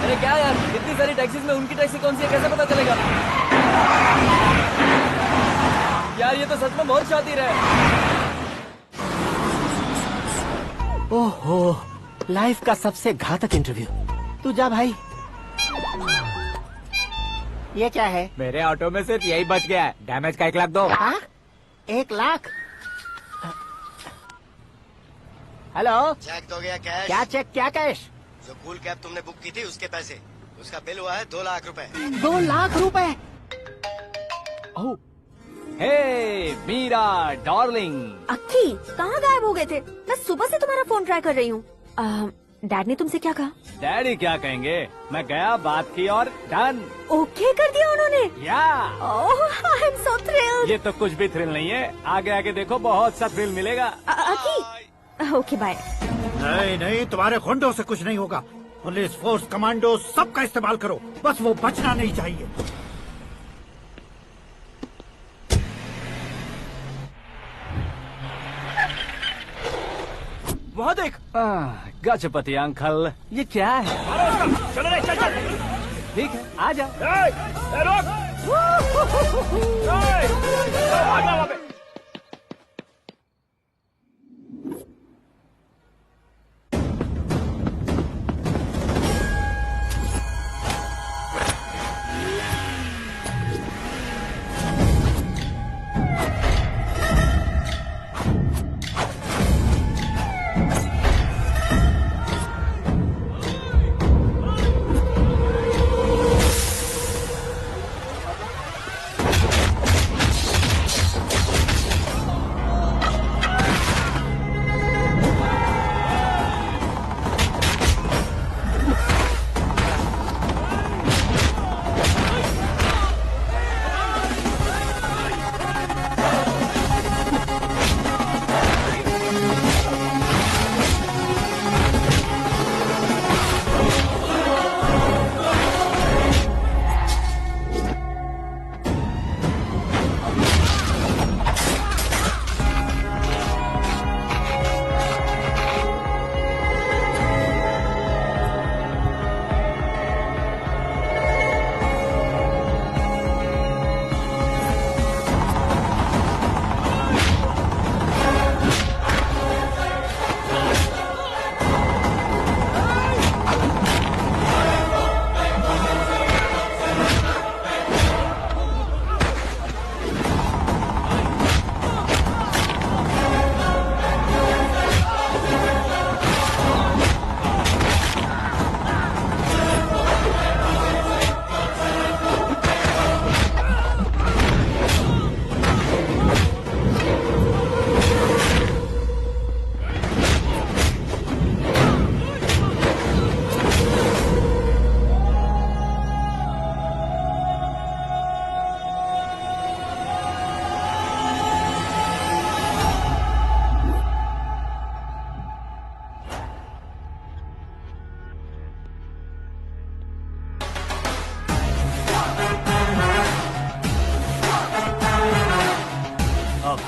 अरे क्या यार, इतनी सारी टैक्सीज में उनकी टैक्सी कौन सी है, कैसे पता चलेगा? यार ये तो सच में बहुत शातिर है। ओहो, लाइफ का सबसे घातक इंटरव्यू। तू जा भाई। ये क्या है? मेरे ऑटो में सिर्फ यही बच गया है। डैमेज का 1 लाख दो। 1 लाख? हेलो, चेक तो गया कैश। क्या चेक, क्या कैश? जो कूल कैब तुमने बुक की थी उसके पैसे, उसका बिल हुआ है 2 लाख रुपए। 2 लाख रुपए? ओह, हे मीरा डार्लिंग। अक्की, कहाँ गायब हो गए थे? मैं सुबह से तुम्हारा फोन ट्राई कर रही हूँ। डैड ने तुमसे क्या कहा? डैडी क्या कहेंगे, मैं गया, बात की और डन। ओके कर दिया उन्होंने? या। ओह, आई एम सो थ्रिल्ड। ये तो कुछ भी थ्रिल नहीं है, आगे आगे देखो बहुत सा थ्रिल मिलेगा। अक्की, ओके बाय। नहीं नहीं, तुम्हारे गुंडों से कुछ नहीं होगा। पुलिस फोर्स, कमांडो, सबका इस्तेमाल करो, बस वो बचना नहीं चाहिए। वहाँ देख। गजपति अंकल, ये क्या है? चलो रे, चल चल। ठीक है, आ जा। रोक। वहाँ पे।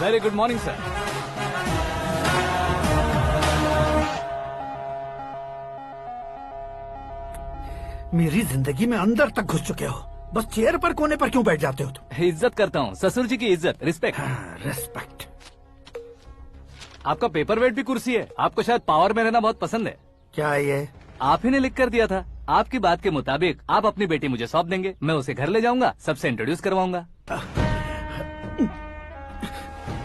Very good morning sir. मेरी जिंदगी में अंदर तक घुस चुके हो, बस चेयर पर कोने पर क्यों बैठ जाते हो तुम? इज्जत करता हूँ, ससुर जी की इज्जत, रिस्पेक्ट। रेस्पेक्ट। आपका पेपर वेट भी कुर्सी है। आपको शायद पावर में रहना बहुत पसंद है। क्या ये? आप ही ने लिख कर दिया था। आपकी बात के मुताबिक आप अपनी बेटी मुझे सौंप देंगे, मैं उसे घर ले जाऊंगा, सबसे इंट्रोड्यूस करवाऊंगा।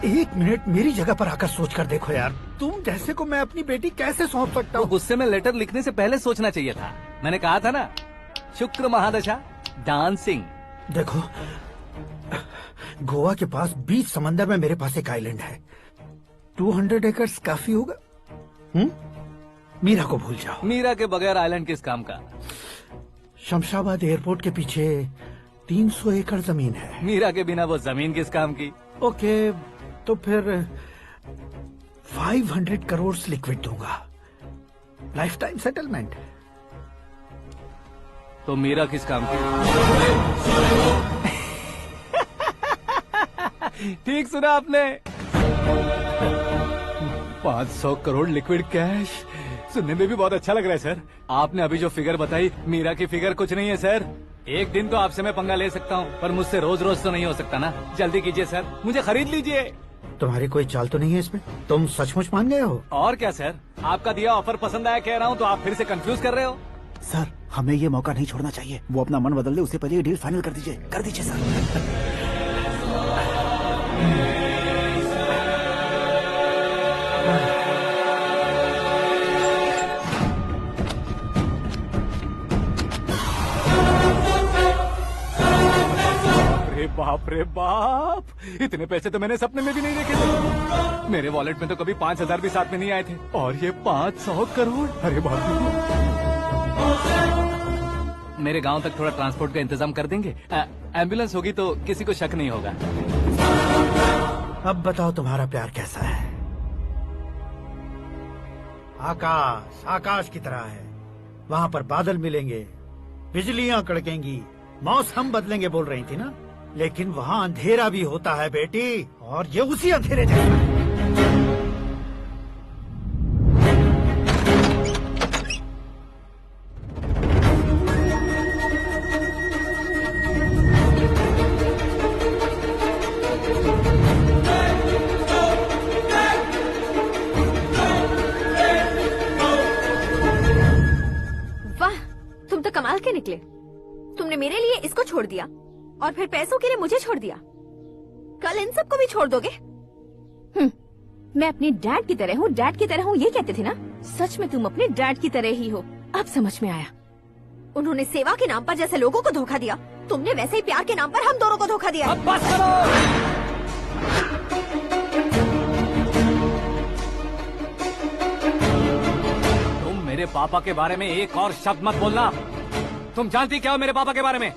एक मिनट मेरी जगह पर आकर सोच कर देखो यार, तुम जैसे को मैं अपनी बेटी कैसे सौंप सकता हूँ? गुस्से में लेटर लिखने से पहले सोचना चाहिए था। मैंने कहा था ना, शुक्र महादशा डांसिंग। देखो, गोवा के पास बीच समंदर में मेरे पास एक आइलैंड है, 200 एकर्स काफी होगा। मीरा को भूल जाओ। मीरा के बगैर आइलैंड किस काम का? शमशाबाद एयरपोर्ट के पीछे 300 एकड़ जमीन है। मीरा के बिना वो जमीन किस काम की? ओके, तो फिर 500 करोड़ लिक्विड दूंगा, लाइफ टाइम सेटलमेंट। तो मीरा किस काम की? ठीक सुना आपने, 500 करोड़ लिक्विड कैश। सुनने में भी बहुत अच्छा लग रहा है सर। आपने अभी जो फिगर बताई, मीरा की फिगर कुछ नहीं है सर। एक दिन तो आपसे मैं पंगा ले सकता हूँ, पर मुझसे रोज रोज तो नहीं हो सकता ना। जल्दी कीजिए सर, मुझे खरीद लीजिए। तुम्हारी कोई चाल तो नहीं है इसमें? तुम सचमुच मान गए हो? और क्या सर, आपका दिया ऑफर पसंद आया कह रहा हूँ, तो आप फिर से कंफ्यूज कर रहे हो। सर, हमें ये मौका नहीं छोड़ना चाहिए। वो अपना मन बदल दे, उससे पहले ये डील फाइनल कर दीजिए। कर दीजिए सर। बाप रे बाप, इतने पैसे तो मैंने सपने में भी नहीं देखे थे। मेरे वॉलेट में तो कभी 5000 भी साथ में नहीं आए थे, और ये 500 करोड़। अरे बाप रे। मेरे गांव तक थोड़ा ट्रांसपोर्ट का इंतजाम कर देंगे? एम्बुलेंस होगी तो किसी को शक नहीं होगा। अब बताओ तुम्हारा प्यार कैसा है? आकाश आकाश की तरह है, वहाँ पर बादल मिलेंगे, बिजलियां कड़केंगी, मौसम बदलेंगे बोल रही थी ना। लेकिन वहाँ अंधेरा भी होता है बेटी, और ये उसी अंधेरे जैसा है। वाह, तुम तो कमाल के निकले। तुमने मेरे लिए इसको छोड़ दिया और फिर पैसों के लिए मुझे छोड़ दिया। कल इन सबको भी छोड़ दोगे? मैं अपने डैड की तरह हूँ, डैड की तरह हूँ, ये कहते थे ना। सच में तुम अपने डैड की तरह ही हो, अब समझ में आया। उन्होंने सेवा के नाम पर जैसे लोगों को धोखा दिया, तुमने वैसे ही प्यार के नाम पर हम दोनों को धोखा दिया। अब बस करो। तुम मेरे पापा के बारे में एक और शब्द मत बोलना। तुम जानती क्या हो मेरे पापा के बारे में?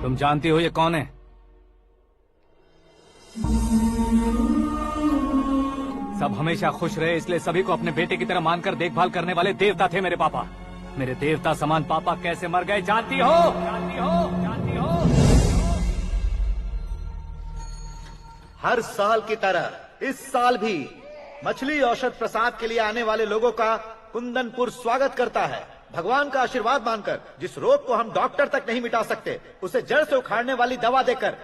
तुम जानती हो ये कौन है? सब हमेशा खुश रहे, इसलिए सभी को अपने बेटे की तरह मानकर देखभाल करने वाले देवता थे मेरे पापा। मेरे देवता समान पापा कैसे मर गए जानती हो? जानती हो? जानती हो? हर साल की तरह इस साल भी मछली औषध प्रसाद के लिए आने वाले लोगों का कुंदनपुर स्वागत करता है। भगवान का आशीर्वाद मानकर जिस रोग को हम डॉक्टर तक नहीं मिटा सकते, उसे जड़ से उखाड़ने वाली दवा देकर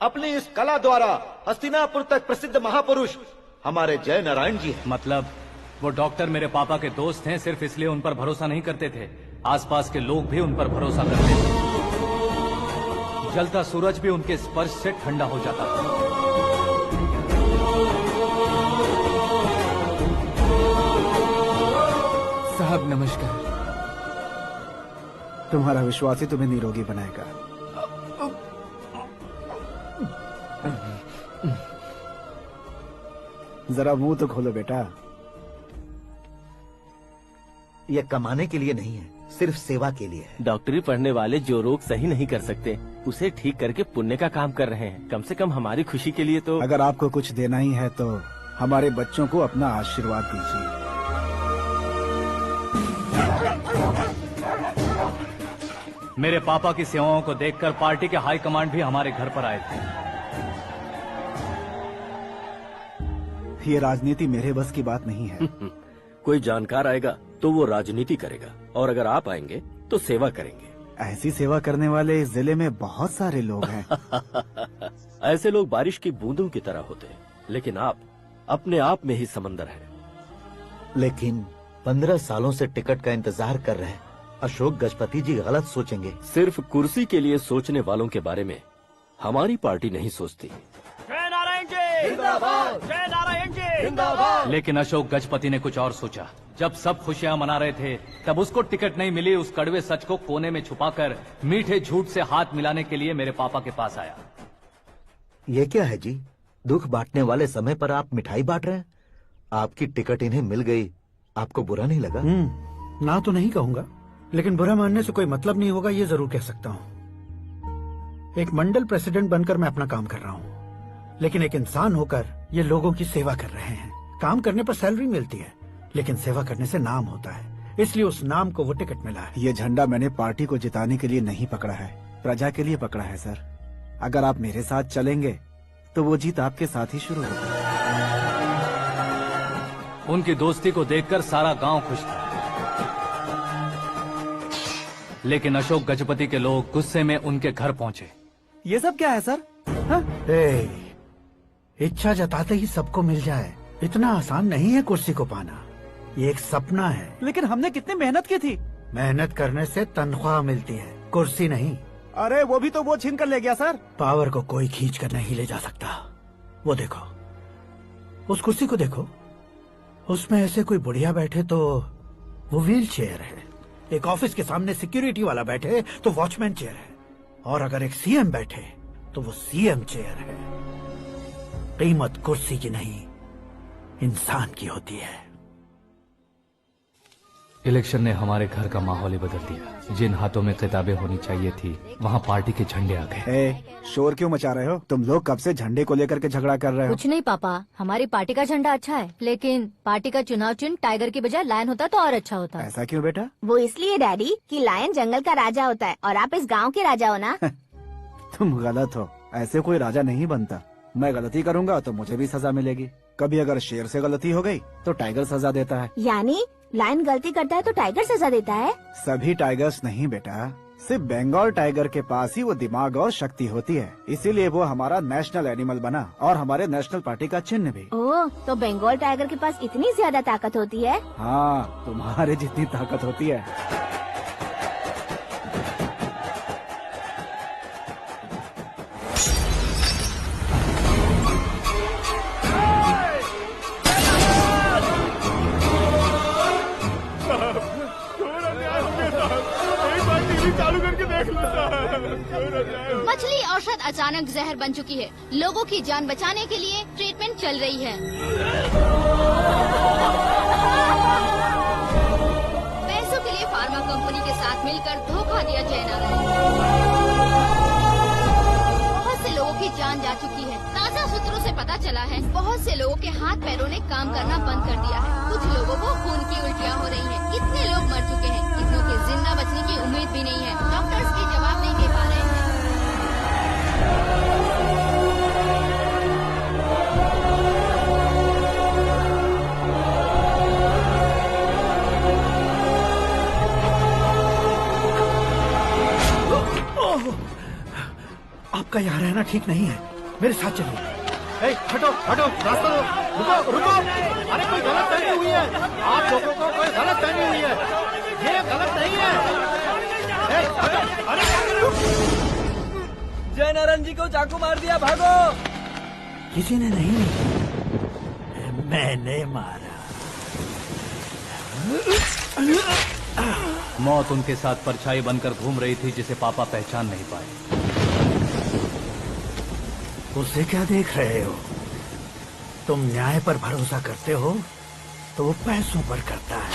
अपनी इस कला द्वारा हस्तिनापुर तक प्रसिद्ध महापुरुष हमारे जय नारायण जी हैं। मतलब वो डॉक्टर मेरे पापा के दोस्त हैं, सिर्फ इसलिए उन पर भरोसा नहीं करते थे, आसपास के लोग भी उन पर भरोसा करते थे। जलता सूरज भी उनके स्पर्श से ठंडा हो जाता था। साहब नमस्कार। तुम्हारा विश्वास ही तुम्हें निरोगी बनाएगा। जरा मुंह तो खोलो बेटा। यह कमाने के लिए नहीं है, सिर्फ सेवा के लिए है। डॉक्टरी पढ़ने वाले जो रोग सही नहीं कर सकते, उसे ठीक करके पुण्य का काम कर रहे हैं। कम से कम हमारी खुशी के लिए तो। अगर आपको कुछ देना ही है तो हमारे बच्चों को अपना आशीर्वाद दीजिए। मेरे पापा की सेवाओं को देखकर पार्टी के हाई कमांड भी हमारे घर पर आए थे। ये राजनीति मेरे बस की बात नहीं है। कोई जानकार आएगा तो वो राजनीति करेगा, और अगर आप आएंगे तो सेवा करेंगे। ऐसी सेवा करने वाले इस जिले में बहुत सारे लोग हैं। ऐसे लोग बारिश की बूंदों की तरह होते हैं, लेकिन आप अपने आप में ही समंदर हैं। लेकिन 15 सालों से टिकट का इंतजार कर रहे हैं। अशोक गजपति जी गलत सोचेंगे। सिर्फ कुर्सी के लिए सोचने वालों के बारे में हमारी पार्टी नहीं सोचती। लेकिन अशोक गजपति ने कुछ और सोचा। जब सब खुशियां मना रहे थे, तब उसको टिकट नहीं मिली। उस कड़वे सच को कोने में छुपाकर मीठे झूठ से हाथ मिलाने के लिए मेरे पापा के पास आया। ये क्या है जी? दुख बांटने वाले समय पर आप मिठाई बांट रहे हैं। आपकी टिकट इन्हें मिल गई, आपको बुरा नहीं लगा? ना तो नहीं कहूंगा, लेकिन बुरा मानने से कोई मतलब नहीं होगा, ये जरूर कह सकता हूँ। एक मंडल प्रेसिडेंट बनकर मैं अपना काम कर रहा हूँ, लेकिन एक इंसान होकर ये लोगों की सेवा कर रहे हैं। काम करने पर सैलरी मिलती है, लेकिन सेवा करने से नाम होता है, इसलिए उस नाम को वो टिकट मिला है। ये झंडा मैंने पार्टी को जिताने के लिए नहीं पकड़ा है, प्रजा के लिए पकड़ा है सर। अगर आप मेरे साथ चलेंगे तो वो जीत आपके साथ ही शुरू होगी। उनकी दोस्ती को देखकर सारा गांव खुश था, लेकिन अशोक गजपति के लोग गुस्से में उनके घर पहुंचे। ये सब क्या है सर? इच्छा जताते ही सबको मिल जाए, इतना आसान नहीं है कुर्सी को पाना। ये एक सपना है। लेकिन हमने कितनी मेहनत की थी। मेहनत करने से तनख्वाह मिलती है, कुर्सी नहीं। अरे वो भी तो वो छीन कर ले गया सर। पावर को कोई खींच कर नहीं ले जा सकता। वो देखो, उस कुर्सी को देखो, उसमें ऐसे कोई बुढ़िया बैठे तो वो व्हील चेयर है। एक ऑफिस के सामने सिक्योरिटी वाला बैठे तो वॉचमैन चेयर है, और अगर एक सीएम बैठे तो वो सीएम चेयर है। कीमत कुर्सी की नहीं, इंसान की होती है। इलेक्शन ने हमारे घर का माहौल ही बदल दिया। जिन हाथों में किताबें होनी चाहिए थी, वहाँ पार्टी के झंडे आ गए। शोर क्यों मचा रहे हो? तुम लोग कब से झंडे को लेकर के झगड़ा कर रहे हो? कुछ नहीं पापा, हमारी पार्टी का झंडा अच्छा है, लेकिन पार्टी का चुनाव चिन्ह टाइगर की बजाय लायन होता तो और अच्छा होता। ऐसा क्यों बेटा? वो इसलिए डैडी कि लायन जंगल का राजा होता है और आप इस गांव के राजा हो ना। तुम गलत हो, ऐसे कोई राजा नहीं बनता। मैं गलती करूंगा तो मुझे भी सजा मिलेगी। कभी अगर शेर से गलती हो गई तो टाइगर सजा देता है। यानी लायन गलती करता है तो टाइगर सजा देता है? सभी टाइगर्स नहीं बेटा, सिर्फ बंगाल टाइगर के पास ही वो दिमाग और शक्ति होती है, इसीलिए वो हमारा नेशनल एनिमल बना और हमारे नेशनल पार्टी का चिन्ह भी। ओह, तो बंगाल टाइगर के पास इतनी ज्यादा ताकत होती है? हाँ, तुम्हारे जितनी ताकत होती है। मछली औषध अचानक जहर बन चुकी है। लोगों की जान बचाने के लिए ट्रीटमेंट चल रही है। पैसों के लिए फार्मा कंपनी के साथ मिलकर धोखा दिया जयनारायण। बहुत से लोगों की जान जा चुकी है। ताज़ा सूत्रों से पता चला है बहुत से लोगों के हाथ पैरों ने काम करना बंद कर दिया है। कुछ लोगों को खून की उल्टियाँ हो रही हैं। कितने लोग मर चुके हैं, कितनों के जिंदा बचने की उम्मीद भी नहीं है। डॉक्टर्स के जवाब नहीं दे पा रहे हैं। आपका यहाँ रहना ठीक नहीं है, मेरे साथ चलिए। हटो हटो, रास्ता दो, रुको रुको। अरे कोई गलत फहमी हुई है, आप लोगों को कोई गलत फहमी हुई है, ये गलत नहीं है। हटो, अरे जयनारायण जी को चाकू मार दिया, भागो। किसी ने नहीं, मैंने मारा। मौत उनके साथ परछाई बनकर घूम रही थी, जिसे पापा पहचान नहीं पाए। उसे क्या देख रहे हो? तुम न्याय पर भरोसा करते हो तो वो पैसों पर करता है।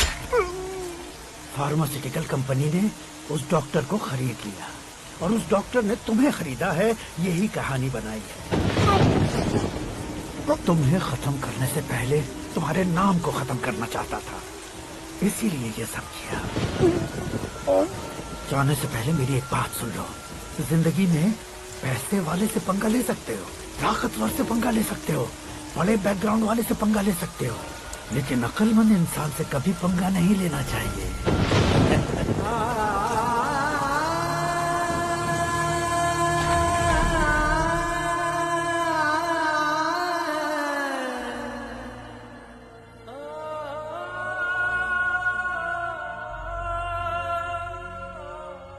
फार्मास्यूटिकल कंपनी ने उस डॉक्टर को खरीद लिया और उस डॉक्टर ने तुम्हें खरीदा है, यही कहानी बनाई है। तुम्हें खत्म करने से पहले तुम्हारे नाम को खत्म करना चाहता था, इसीलिए ये सब किया। जाने से पहले मेरी एक बात सुन लो। जिंदगी में पैसे वाले से पंगा ले सकते हो, ताकतवर से पंगा ले सकते हो, बड़े बैकग्राउंड वाले से पंगा ले सकते हो, लेकिन अक्लमंद इंसान से कभी पंगा नहीं लेना चाहिए।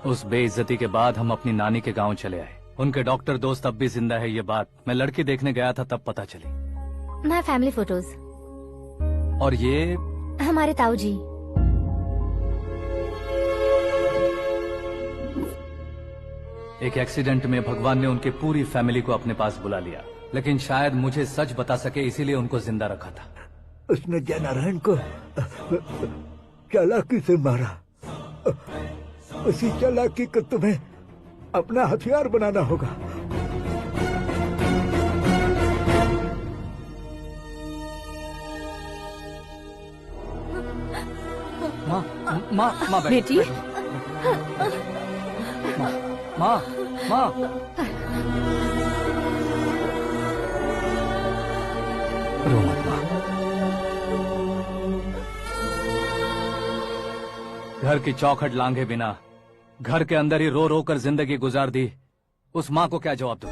उस बेइज्जती के बाद हम अपनी नानी के गांव चले आए। उनके डॉक्टर दोस्त अब भी जिंदा है, ये बात मैं लड़की देखने गया था तब पता चली। My family photos. और ये हमारे ताऊ जी। एक एक्सीडेंट में भगवान ने उनकी पूरी फैमिली को अपने पास बुला लिया, लेकिन शायद मुझे सच बता सके इसीलिए उनको जिंदा रखा था। उसने जयनारायण को चालाकी से मारा। उसी चालाकी को तुम्हें अपना हथियार बनाना होगा। माँ बेटी। माँ रो मत माँ। घर की चौखट लांघे बिना घर के अंदर ही रो रो कर जिंदगी गुजार दी, उस माँ को क्या जवाब दूं?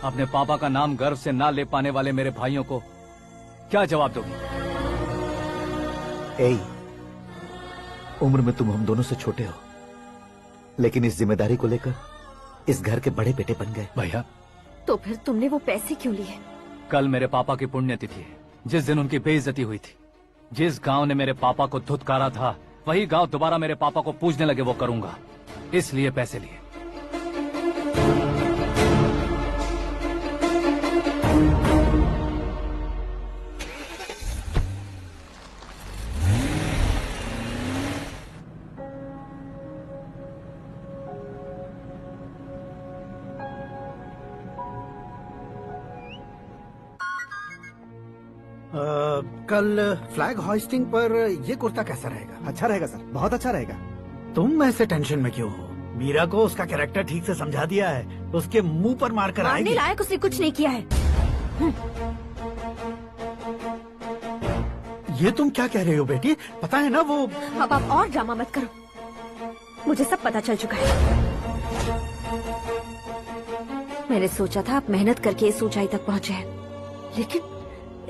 अपने पापा का नाम गर्व से ना ले पाने वाले मेरे भाइयों को क्या जवाब दोगी? उम्र में तुम हम दोनों से छोटे हो, लेकिन इस जिम्मेदारी को लेकर इस घर के बड़े बेटे बन गए। भैया, तो फिर तुमने वो पैसे क्यों लिए? कल मेरे पापा की पुण्यतिथि है, जिस दिन उनकी बेइज्जती हुई थी। जिस गांव ने मेरे पापा को धुतकारा था, वही गांव दोबारा मेरे पापा को पूजने लगे वो करूंगा, इसलिए पैसे लिए। कल फ्लैग होइस्टिंग पर ये कुर्ता कैसा रहेगा? अच्छा रहेगा सर, बहुत अच्छा रहेगा। तुम ऐसे टेंशन में क्यों हो? मीरा को उसका कैरेक्टर ठीक से समझा दिया है, उसके मुंह पर मारकर आएगी। मारने लायक उसने कुछ नहीं किया है। ये तुम क्या कह रहे हो बेटी? पता है ना वो। अब आप और ड्रामा मत करो, मुझे सब पता चल चुका है। मैंने सोचा था आप मेहनत करके इस ऊंचाई तक पहुंचे हैं, लेकिन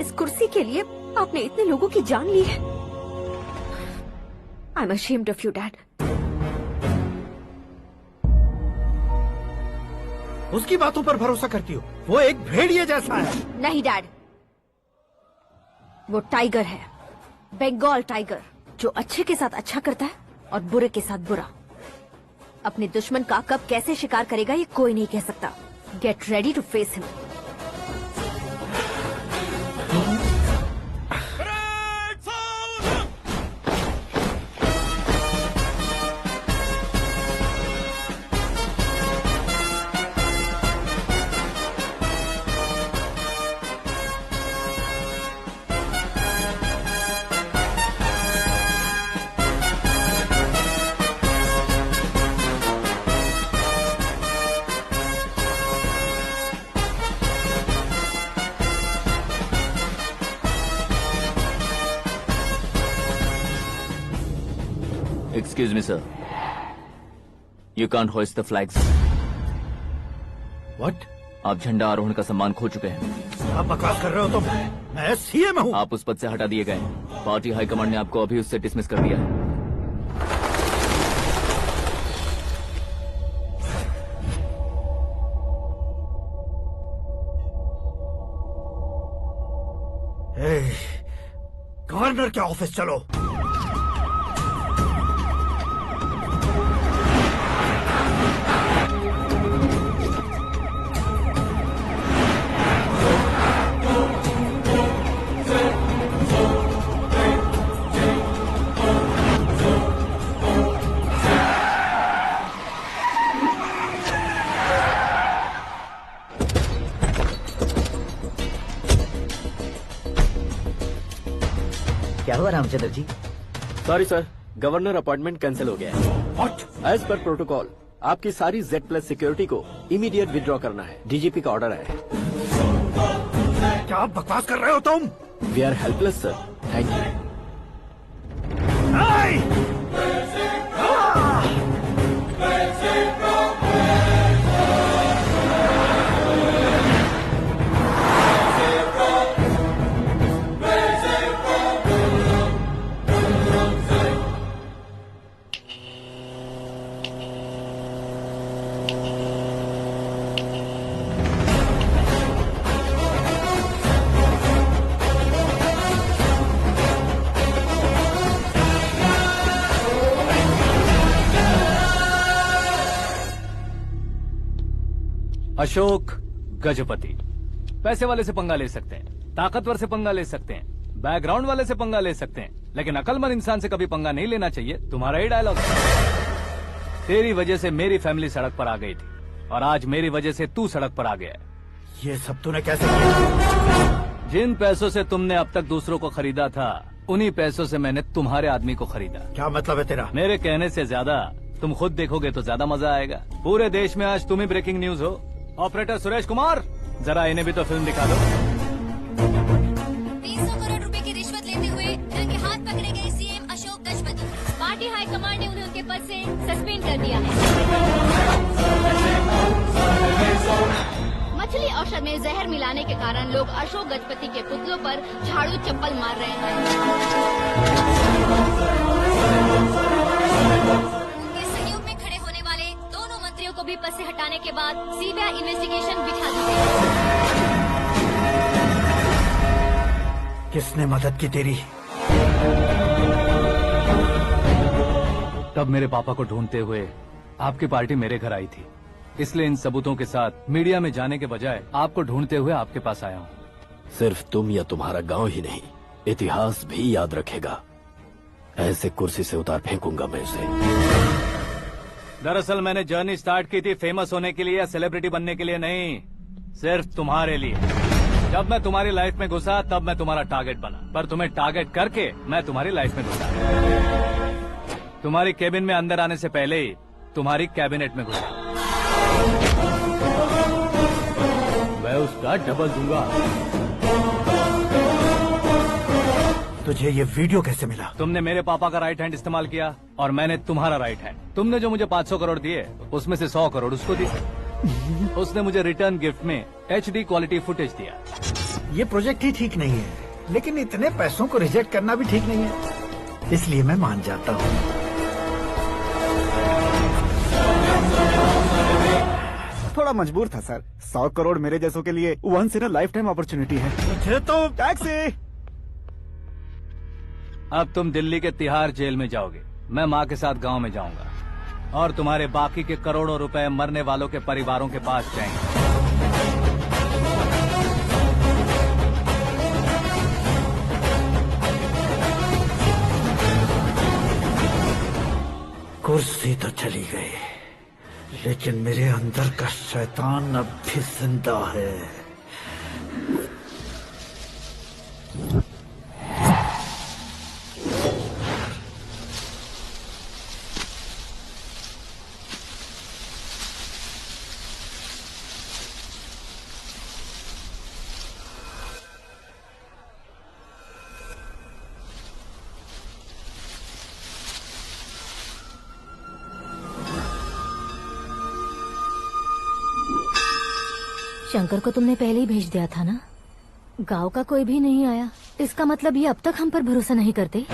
इस कुर्सी के लिए आपने इतने लोगों की जान ली है। I am ashamed of you, Dad. उसकी बातों पर भरोसा करती हो? वो एक भेड़िए जैसा है। नहीं डैड, वो टाइगर है, बंगाल टाइगर, जो अच्छे के साथ अच्छा करता है और बुरे के साथ बुरा। अपने दुश्मन का कब कैसे शिकार करेगा ये कोई नहीं कह सकता। Get ready to face him. Excuse me, sir. You can't hoist the flags. What? आप झंडा आरोहण का सम्मान खो चुके हैं। आप बकवास कर रहे हो तुम? मैं सीएम हूँ। आप उस पद से हटा दिए गए। पार्टी हाईकमांड ने आपको अभी उससे डिसमिस कर दिया है। गवर्नर के ऑफिस चलो। क्या हुआ Ramchandra ji? Sorry sir, governor appointment cancel हो गया है। What? एज पर प्रोटोकॉल आपकी सारी Z+ सिक्योरिटी को इमीडिएट विड्रॉ करना है। डीजीपी का ऑर्डर है। क्या बकवास कर रहे हो तुम? We are helpless sir, thank you. Ashok Gajapati पैसे वाले से पंगा ले सकते हैं, ताकतवर से पंगा ले सकते हैं, बैकग्राउंड वाले से पंगा ले सकते हैं, लेकिन अकलमंद इंसान से कभी पंगा नहीं लेना चाहिए। तुम्हारा ही डायलॉग है। तेरी वजह से मेरी फैमिली सड़क पर आ गई थी और आज मेरी वजह से तू सड़क पर आ गया है। ये सब तूने कैसे किया? जिन पैसों से तुमने अब तक दूसरों को खरीदा था, उन्हीं पैसों से मैंने तुम्हारे आदमी को खरीदा। क्या मतलब है तेरा? मेरे कहने से ज्यादा तुम खुद देखोगे तो ज्यादा मजा आएगा। पूरे देश में आज तुम ही ब्रेकिंग न्यूज हो। ऑपरेटर सुरेश कुमार, जरा इन्हें भी तो फिल्म दिखा दो। 300 करोड़ रुपए की रिश्वत लेते हुए रंगे हाथ पकड़े गए CM Ashok Gajapati. Party high command ने उन्हें उनके पद से सस्पेंड कर दिया है। मछली औषध में जहर मिलाने के कारण लोग अशोक गजपति के पुतलों पर झाड़ू चप्पल मार रहे हैं। उनके सहयोग में खड़े होने वाले दोनों मंत्रियों को भी पद से हटाने के बाद सीबीआई इन्वेस्टिगेशन बिठा दी गई। किसने मदद की तेरी? तब मेरे पापा को ढूंढते हुए आपकी पार्टी मेरे घर आई थी, इसलिए इन सबूतों के साथ मीडिया में जाने के बजाय आपको ढूंढते हुए आपके पास आया हूँ। सिर्फ तुम या तुम्हारा गांव ही नहीं, इतिहास भी याद रखेगा। ऐसे कुर्सी से उतार फेंकूंगा मैं उसे। दरअसल मैंने जर्नी स्टार्ट की थी फेमस होने के लिए या सेलिब्रिटी बनने के लिए नहीं, सिर्फ तुम्हारे लिए। जब मैं तुम्हारी लाइफ में घुसा तब मैं तुम्हारा टारगेट बना, पर तुम्हें टारगेट करके मैं तुम्हारी लाइफ में घुसा। तुम्हारी केबिन में अंदर आने से पहले ही तुम्हारी कैबिनेट में घुसा। मैं उसका डबल दूंगा। तुझे ये वीडियो कैसे मिला? तुमने मेरे पापा का राइट हैंड इस्तेमाल किया और मैंने तुम्हारा राइट हैंड। तुमने जो मुझे 500 करोड़ दिए उसमें से 100 करोड़ उसको दिए। उसने मुझे रिटर्न गिफ्ट में HD क्वालिटी फुटेज दिया। ये प्रोजेक्ट ही ठीक नहीं है, लेकिन इतने पैसों को रिजेक्ट करना भी ठीक नहीं है, इसलिए मैं मान जाता हूँ। थोड़ा मजबूर था सर। 100 करोड़ मेरे जैसों के लिए once in a lifetime opportunity है। मुझे तो टैक्सी। अब तुम दिल्ली के तिहाड़ जेल में जाओगे, मैं माँ के साथ गांव में जाऊंगा और तुम्हारे बाकी के करोड़ों रुपए मरने वालों के परिवारों के पास जाएंगे। कुर्सी तो चली गई, लेकिन मेरे अंदर का शैतान अब भी जिंदा है। शंकर को तुमने पहले ही भेज दिया था ना? गांव का कोई भी नहीं आया, इसका मतलब ये अब तक हम पर भरोसा नहीं करते।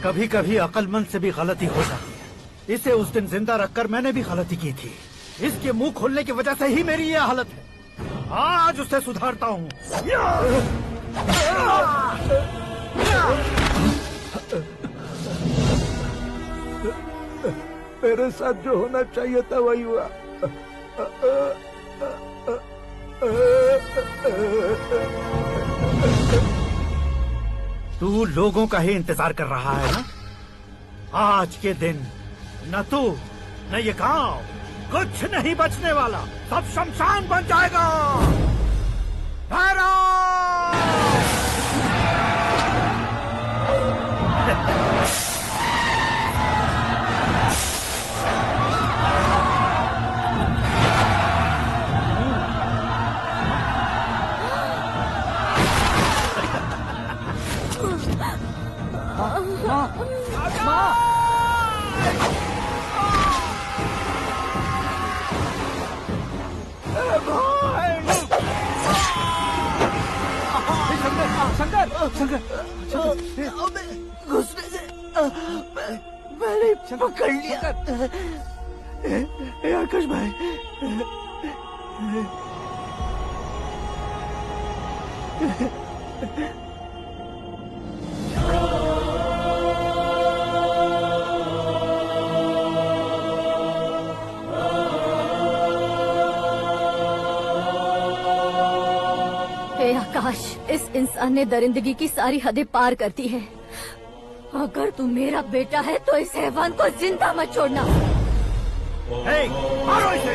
कभी कभी अक्लमंद से भी गलती हो जाती है। इसे उस दिन जिंदा रखकर मैंने भी गलती की थी। इसके मुंह खोलने की वजह से ही मेरी ये हालत है। आज उसे सुधारता हूँ। मेरे साथ जो होना चाहिए था वही हुआ। तू लोगों का ही इंतजार कर रहा है ना? आज के दिन न तू न ये गांव कुछ नहीं बचने वाला, सब शमशान बन जाएगा। घुसने से मैंने पकड़ लिया। आकाश भाई, आकाश, इस इंसान ने दरिंदगी की सारी हदें पार कर दी है। अगर तू मेरा बेटा है तो इस हैवान को जिंदा मत छोड़ना। मारो इसे।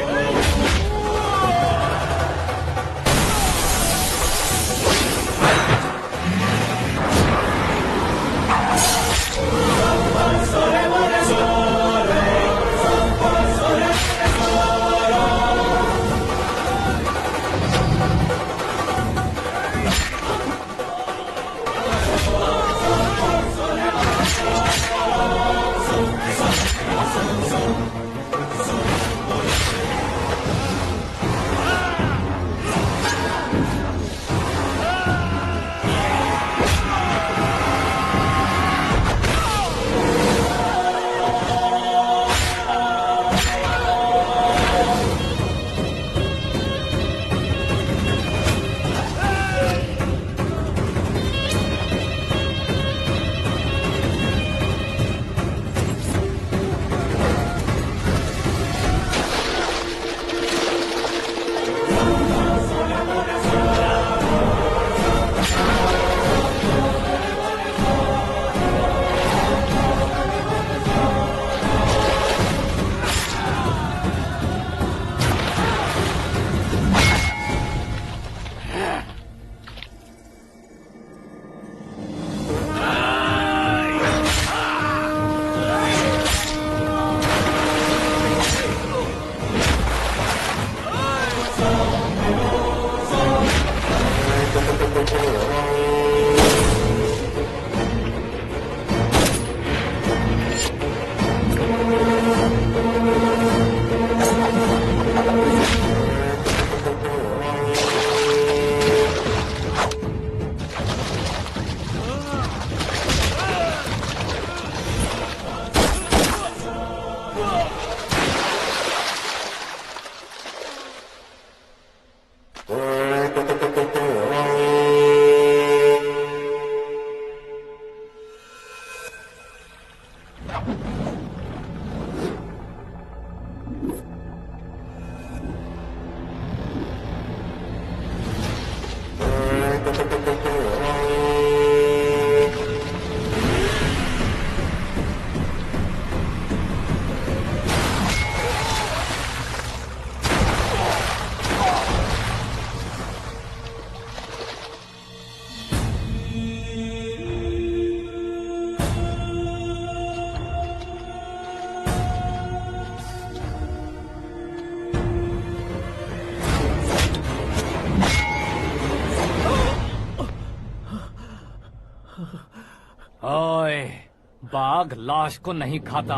ओए, बाघ लाश को नहीं खाता।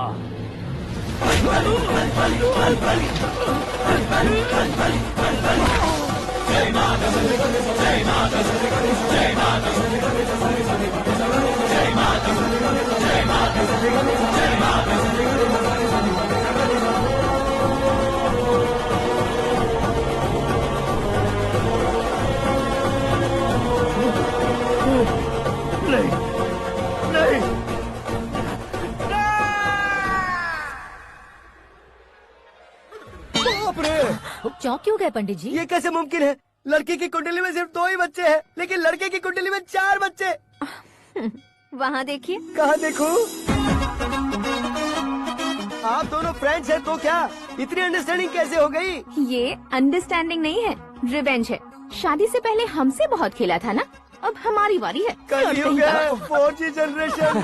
चौंक क्यों गए पंडित जी? ये कैसे मुमकिन है? लड़की की कुंडली में सिर्फ 2 ही बच्चे हैं, लेकिन लड़के की कुंडली में 4 बच्चे। वहाँ देखिए। कहाँ देखूं? आप दोनों फ्रेंड्स हैं तो क्या इतनी अंडरस्टैंडिंग कैसे हो गई? ये अंडरस्टैंडिंग नहीं है, रिवेंज है। शादी से पहले हमसे बहुत खेला था ना, अब हमारी बारी है। कलयुग है, 4G जनरेशन।